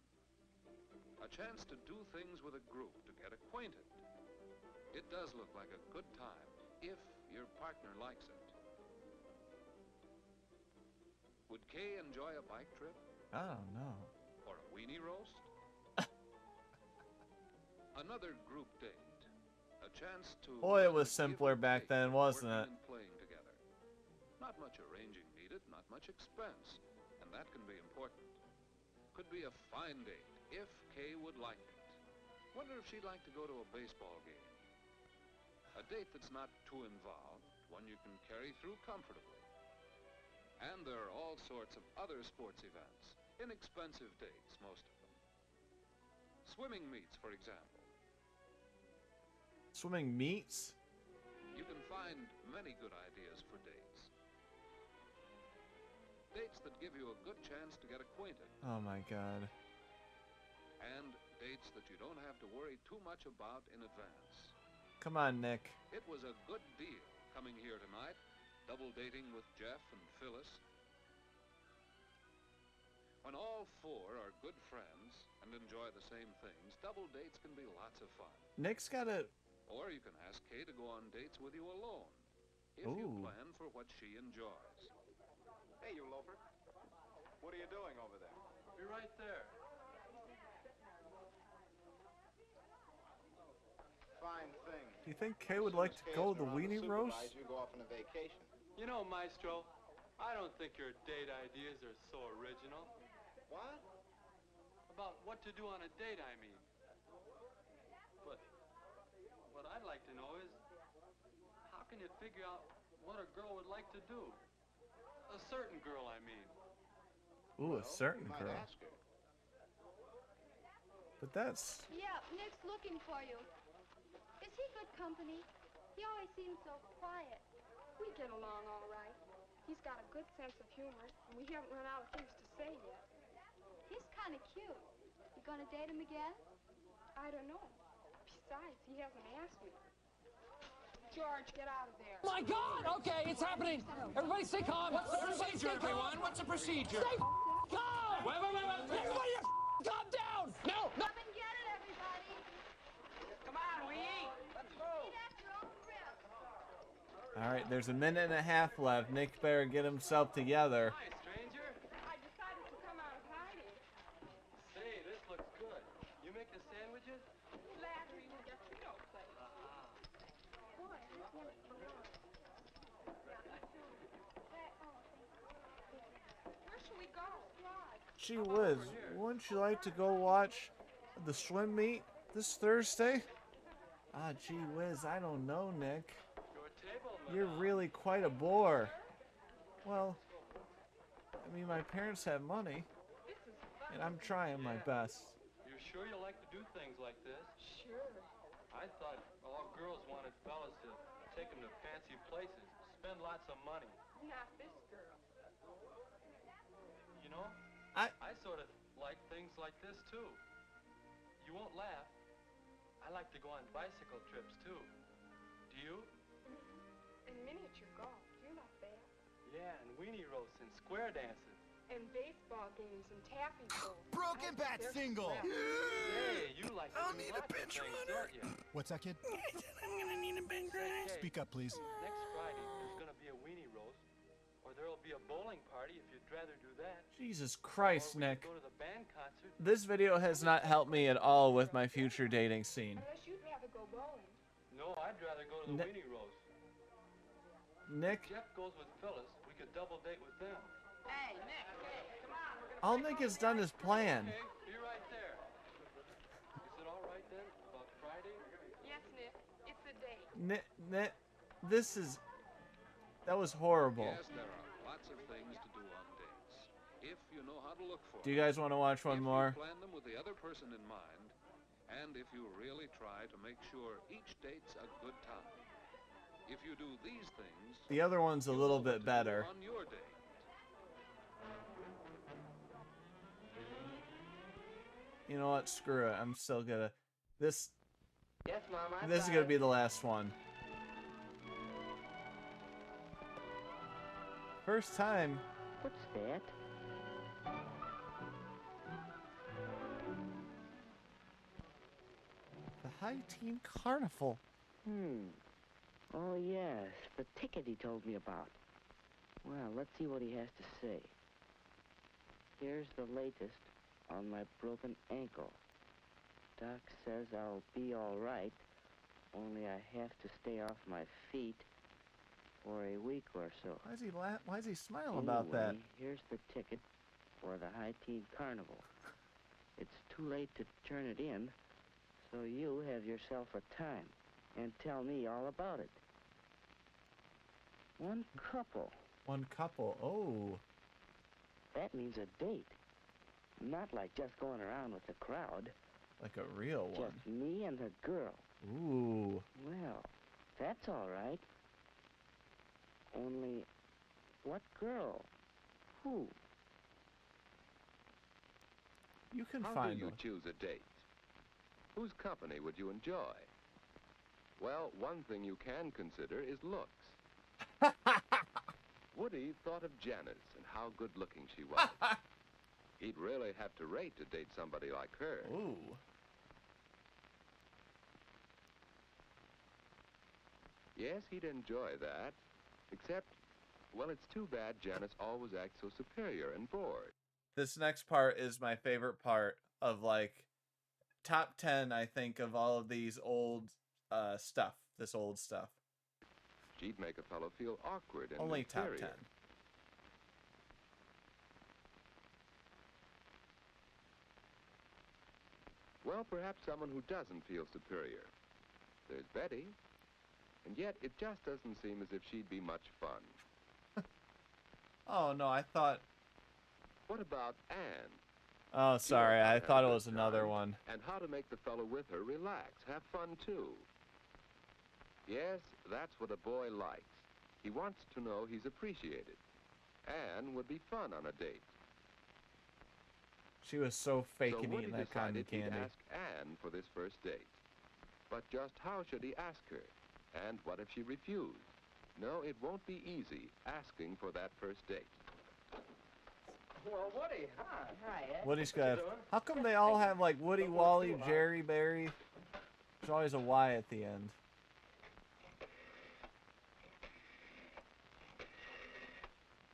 A chance to do things with a group, to get acquainted. It does look like a good time, if your partner likes it. Would Kay enjoy a bike trip? I don't know. Or a weenie roast? Another group date. A chance to... Boy, it was simpler back then, wasn't it? And playing together. Not much arranging needed, not much expense. And that can be important. Could be a fine date, if Kay would like it. Wonder if she'd like to go to a baseball game. A date that's not too involved, one you can carry through comfortably. And there are all sorts of other sports events. Inexpensive dates, most of them. Swimming meets, for example. Swimming meets? You can find many good ideas for dates. Dates that give you a good chance to get acquainted. Oh my god. And dates that you don't have to worry too much about in advance. Come on, Nick. It was a good deal coming here tonight, double dating with Jeff and Phyllis. When all four are good friends and enjoy the same things, double dates can be lots of fun. Nick's got a... Or you can ask Kay to go on dates with you alone, if you plan for what she enjoys. Hey, you loafer. What are you doing over there? Be right there. Fine thing. Do you think Kay would like to go to the weenie roast? You go off on a vacation. You know, Maestro, I don't think your date ideas are so original. What? About what to do on a date, I mean. But what I'd like to know is, how can you figure out what a girl would like to do? A certain girl, I mean. Ooh, a certain You might girl. ask her. But that's... Yeah, Nick's looking for you. Is he good company? He always seems so quiet. We get along all right. He's got a good sense of humor, and we haven't run out of things to say yet. He's kind of cute. You gonna date him again? I don't know. Besides, he hasn't asked me. George, get out of there. My God! Okay, it's happening. Everybody stay calm. What's the procedure, everyone? What's the procedure? Stay calm! Wait. Everybody calm down! No! Come and get it, everybody. Come on, we eat. Let's go. All right, there's a minute and a half left. Nick better get himself together. Hi, stranger. I decided to come out of hiding. Say, this looks good. You make the sandwiches? Flattery will get you no place. Boy, this one's for long. Where should we go? Gee whiz, wouldn't you like to go watch the swim meet this Thursday? Ah, gee whiz, I don't know, Nick. You're really quite a bore. Well, I mean, my parents have money, and I'm trying my best. You're sure you like to do things like this? Sure. I thought all girls wanted fellas to take them to fancy places, spend lots of money. Not this girl. You know, I sort of like things like this, too. You won't laugh. I like to go on bicycle trips, too. Do you? And miniature golf. You know that. Yeah, and weenie roasts and square dances. And baseball games and taffy pulls. Broken bat single. Hey, you like to I'll do need lots a bench of things, runner. don't you? What's that, kid? I'm gonna need a bench runner. Speak up, please. Next Friday, there's gonna be a weenie roast, or there'll be a bowling party if you'd rather do that. Jesus Christ, Or we Nick. could go to the band concert. This video has not helped me at all with my future dating scene. Unless you'd rather go bowling. No, I'd rather go to the weenie roast. Nick, Jeff goes with Phyllis. We could double date with them. Hey, Nick, come on. We're all Nick has done is plan. Okay, be right there. Is it all right then? About Friday? Yes, Nick. It's a date. Nick, that was horrible. Yes, there are lots of things to do on dates. If you know how to look for Do you guys want to watch one more? You plan them with the other person in mind, and if you really try to make sure each date's a good time. If you do these things, The other one's a little bit better. on your date. You know what? Screw it. I'm still gonna. This Yes, Mom, is gonna be the last one. First time. What's that? The High Teen Carnival. Oh, yes, the ticket he told me about. Well, let's see what he has to say. Here's the latest on my broken ankle. Doc says I'll be all right, only I have to stay off my feet for a week or so. Why is he smiling about that? Anyway, here's the ticket for the High Teen Carnival. It's too late to turn it in, so you have yourself a time and tell me all about it. One couple. One couple. Oh. That means a date. Not like just going around with the crowd. Like a real one. Just me and the girl. Ooh. Well, that's all right. Only, what girl? Who? You can How find do you one. choose a date? Whose company would you enjoy? Well, one thing you can consider is looks. Woody thought of Janice and how good-looking she was. He'd really have to rate to date somebody like her. Ooh. Yes, he'd enjoy that. Except, well, it's too bad Janice always acts so superior and bored. This next part is my favorite part of, like, top 10, I think, of all of these old stuff. This old stuff. She'd make a fellow feel awkward and Only top inferior. 10. Well, perhaps someone who doesn't feel superior. There's Betty. And yet, it just doesn't seem as if she'd be much fun. Oh, no, I thought... What about Anne? Oh, sorry, I Have thought a it good was another time, one. And how to make the fellow with her relax, have fun too. Yes, that's what a boy likes. He wants to know he's appreciated. Anne would be fun on a date. She was so fake So and Woody eating that cotton decided he'd candy. ask Anne for this first date. But just how should he ask her? And what if she refused? No, it won't be easy asking for that first date. Well, Woody, hi. Hi, Ed. Woody's got. How come they all have like Woody, Wally, Jerry, Barry? There's always a Y at the end.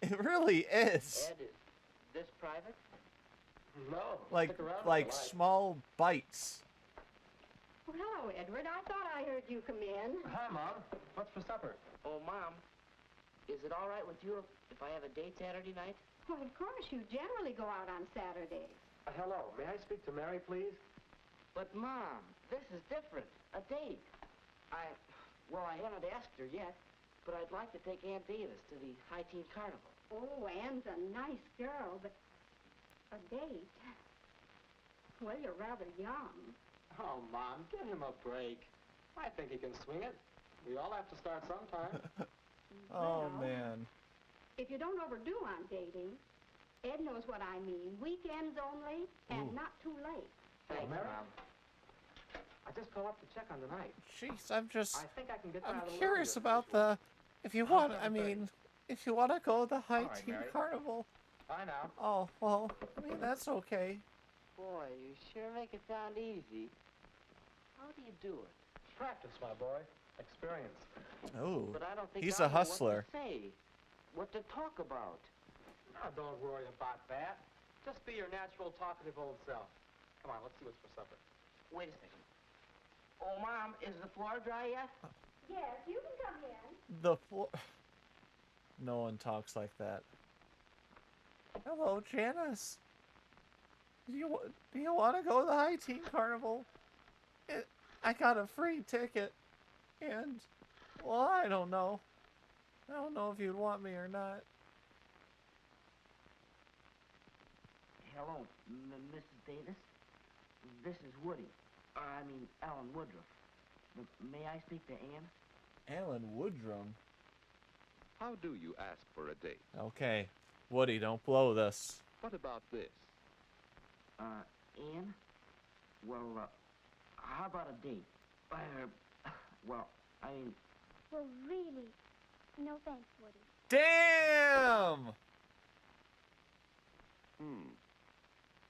It really is. Ed, is this private? No. Like small bites. Well, hello, Edward. I thought I heard you come in. Hi, Mom. What's for supper? Oh, Mom, is it all right with you if I have a date Saturday night? Well, of course, you generally go out on Saturdays. Hello. May I speak to Mary, please? But, Mom, this is different. A date. Well, I haven't asked her yet, but I'd like to take Aunt Davis to the High Teen Carnival. Oh, Anne's a nice girl, but a date? Well, you're rather young. Oh, Mom, give him a break. I think he can swing it. We all have to start sometime. Oh, Well, man. If you don't overdo on dating, Ed knows what I mean. Weekends only, and Ooh. not too late. Thanks, Mary? Mom. I just called up to check on the night. Jeez, I'm think I can get I'm by a little curious earlier. about the. If you want, I mean, if you want to go to the High right, Teen Mary. Carnival. Bye now. Oh, well, I mean, that's okay. Boy, you sure make it sound easy. How do you do it? Practice, my boy. Experience. Oh, But I don't think he's I a know hustler. What to say, what to talk about. Now, don't worry about that. Just be your natural, talkative old self. Come on, let's see what's for supper. Wait a second. Oh, Mom, is the floor dry yet? Yes, you can come in. The floor. No one talks like that. Hello, Janice. Do you want to go to the High Teen Carnival? I got a free ticket, and well, I don't know. I don't know if you'd want me or not. Hello, Mrs. Davis. This is Woody. Alan Woodruff. May I speak to Anne? Alan Woodrum. How do you ask for a date? Okay, Woody, don't blow this. What about this? Anne? Well, how about a date? Well, Well, really, no thanks, Woody. Damn!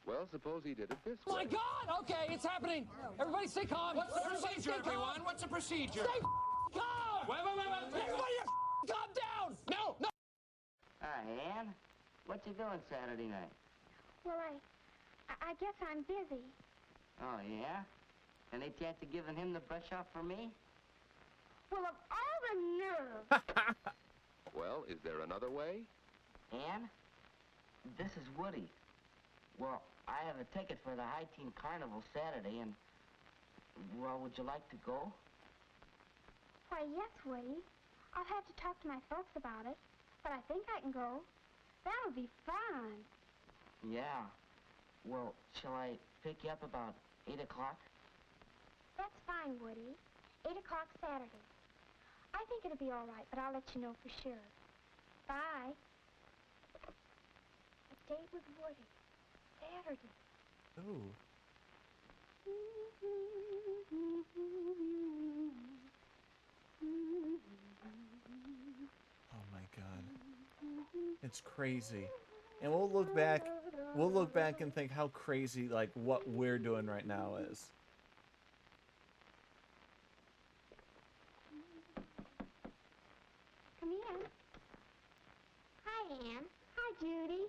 Well, suppose he did it this Oh my way. God! Okay, it's happening. Everybody stay calm. What's the procedure, everyone? What's the procedure? Stay calm! Wait. Everybody calm down! No! Hi, Anne. What you doing Saturday night? Well, I guess I'm busy. Oh, yeah? Any chance of giving him the brush off for me? Well, of all the nerve. Well, is there another way? Anne? This is Woody. Well, I have a ticket for the High Teen Carnival Saturday, and, well, would you like to go? Why, yes, Woody. I'll have to talk to my folks about it, but I think I can go. That'll be fun. Yeah. Well, shall I pick you up about 8 o'clock? That's fine, Woody. 8 o'clock Saturday. I think it'll be all right, but I'll let you know for sure. Bye. A date with Woody. Saturday. Ooh. Oh my God. It's crazy. And we'll look back and think how crazy, like, what we're doing right now is. Come in. Hi, Anne. Hi, Judy.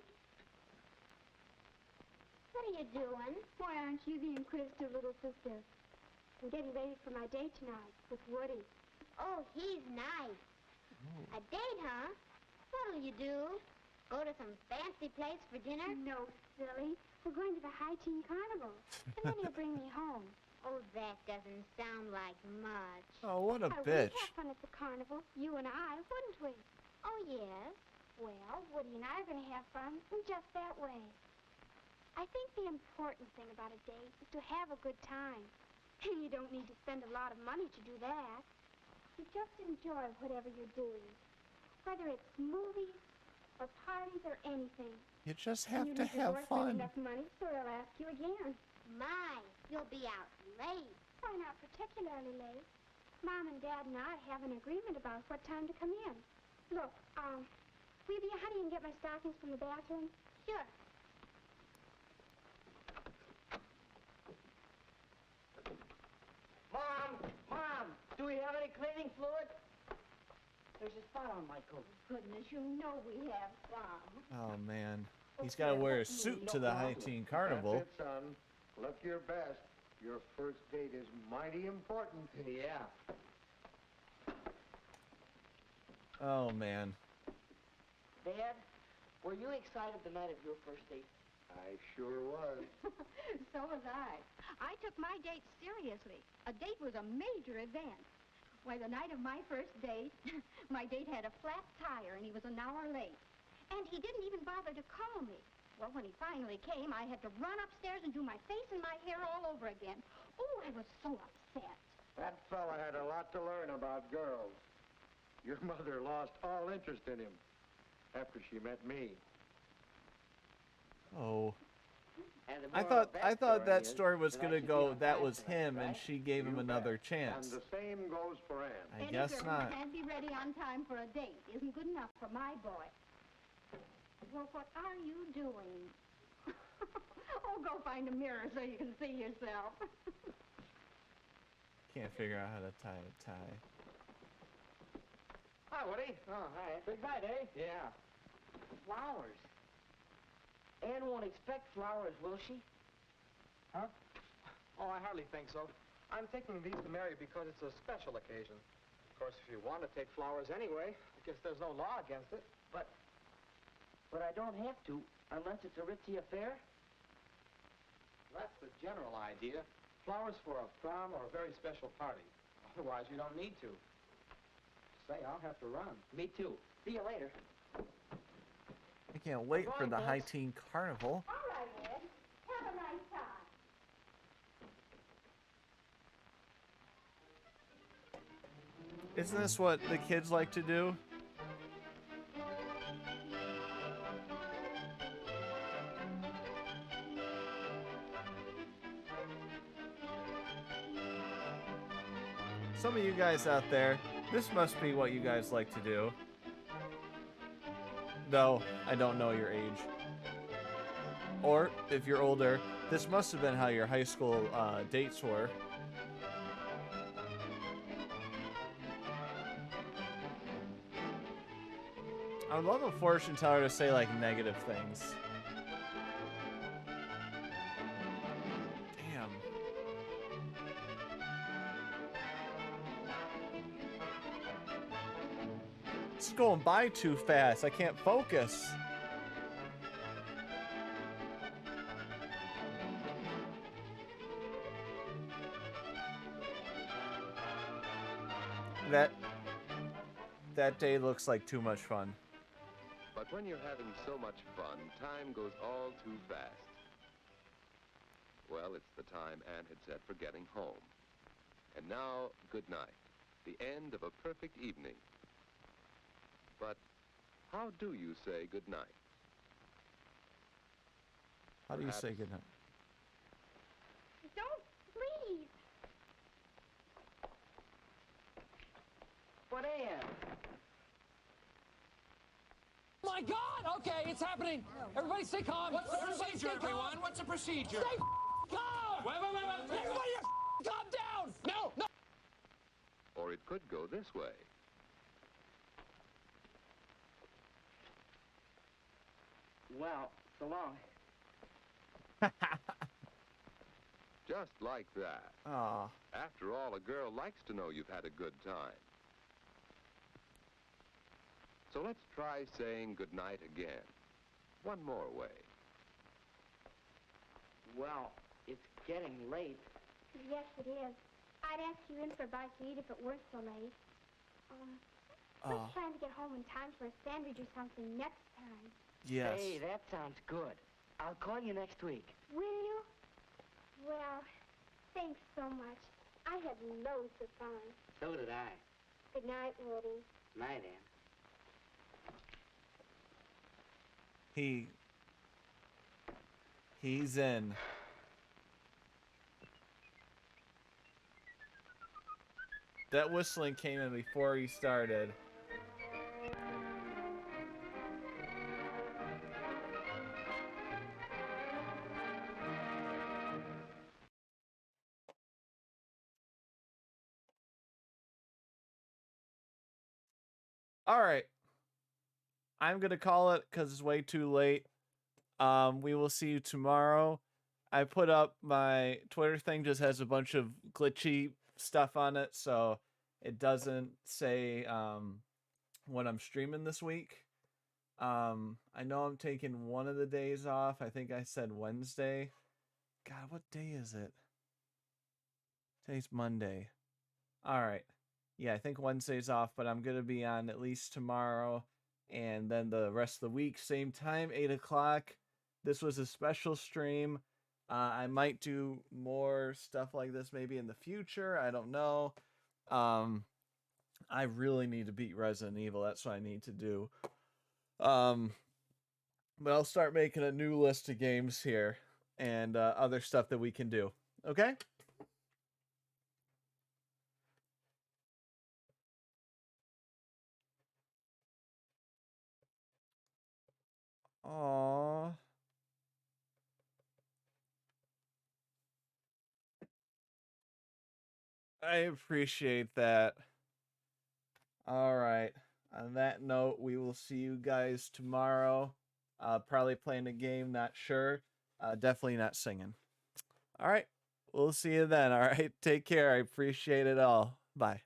What are you doing? Why aren't you the inquisitive little sister? I'm getting ready for my date tonight with Woody. Oh, he's nice. A date, huh? What'll you do? Go to some fancy place for dinner? No, silly. We're going to the High Teen Carnival. And then he'll bring me home. Oh, that doesn't sound like much. Oh, what a We'd bitch. have fun at the carnival, you and I, wouldn't we? Oh, yes. Well, Woody and I are going to have fun in just that way. I think the important thing about a date is to have a good time. You don't need to spend a lot of money to do that. You just enjoy whatever you're doing. Whether it's movies, or parties or anything. You just And have you to leave the have boyfriend fun. enough money so he'll ask you again. My, you'll be out late. Why not particularly late? Mom and Dad and I have an agreement about what time to come in. Look, will you be a honey and get my stockings from the bathroom? Sure. Mom, do we have any cleaning fluid? There's a spot on my coat. Goodness, you know we have some. Oh man, he's got to wear a suit to the high teen carnival. That's it, son. Look your best. Your first date is mighty important. Yeah. Oh man. Dad, were you excited the night of your first date? I sure was. So was I. I took my date seriously. A date was a major event. Why, the night of my first date, my date had a flat tire and he was an hour late. And he didn't even bother to call me. Well, when he finally came, I had to run upstairs and do my face and my hair all over again. Oh, I was so upset. That fella had a lot to learn about girls. Your mother lost all interest in him after she met me. Oh. I thought that story was gonna go. That was him, and she gave him another chance. And the same goes for Ann. I guess Any girl not. who can't be ready on time for a date isn't good enough for my boy. Well, what are you doing? Oh, go find a mirror so you can see yourself. Can't figure out how to tie a tie. Hi, Woody. Oh, hi. Big night, eh? Yeah. Flowers. Anne won't expect flowers, will she? Huh? Oh, I hardly think so. I'm taking these to Mary because it's a special occasion. Of course, if you want to take flowers anyway, I guess there's no law against it. But I don't have to, unless it's a ritzy affair. That's the general idea. Flowers for a prom or a very special party. Otherwise, you don't need to. Say, I'll have to run. Me too. See you later. I can't wait for the high teen carnival. All right, Ed. Have a nice time. Isn't this what the kids like to do? Some of you guys out there, this must be what you guys like to do. Though, I don't know your age. Or, if you're older, this must have been how your high school dates were. I would love a fortune teller to say, like, negative things. Damn. It's going by too fast. I can't focus. That day looks like too much fun. But when you're having so much fun, time goes all too fast. Well, it's the time Anne had set for getting home. And now, good night. The end of a perfect evening. But how do you say good night? How do you say good night? Don't, please. What, Anne? My God! Okay, it's happening. Everybody stay calm. What's the procedure, everyone? What's the procedure? Stay calm! Wait. Everybody calm down! No! Or it could go this way. Well, so long. Just like that. Aw. After all, a girl likes to know you've had a good time. So let's try saying goodnight again. One more way. Well, it's getting late. Yes, it is. I'd ask you in for a bite to eat if it weren't so late. Let's plan to get home in time for a sandwich or something next time. Yes. Hey, that sounds good. I'll call you next week. Will you? Well, thanks so much. I had loads of fun. So did I. Good night, Woody. Night, Anne. He's in. That whistling came in before he started. All right. I'm going to call it because it's way too late. We will see you tomorrow. I put up my Twitter thing, just has a bunch of glitchy stuff on it, so it doesn't say when I'm streaming this week. I know I'm taking one of the days off. I think I said Wednesday. God, what day is it? Today's Monday. All right. Yeah, I think Wednesday's off, but I'm going to be on at least tomorrow. And then the rest of the week, same time, 8 o'clock. This was a special stream. I might do more stuff like this maybe in the future. I don't know. I really need to beat Resident Evil. That's what I need to do. But I'll start making a new list of games here and other stuff that we can do. Okay? Aww. I appreciate that. All right. On that note, we will see you guys tomorrow. Probably playing a game, not sure. Definitely not singing. All right. We'll see you then. All right. Take care. I appreciate it all. Bye.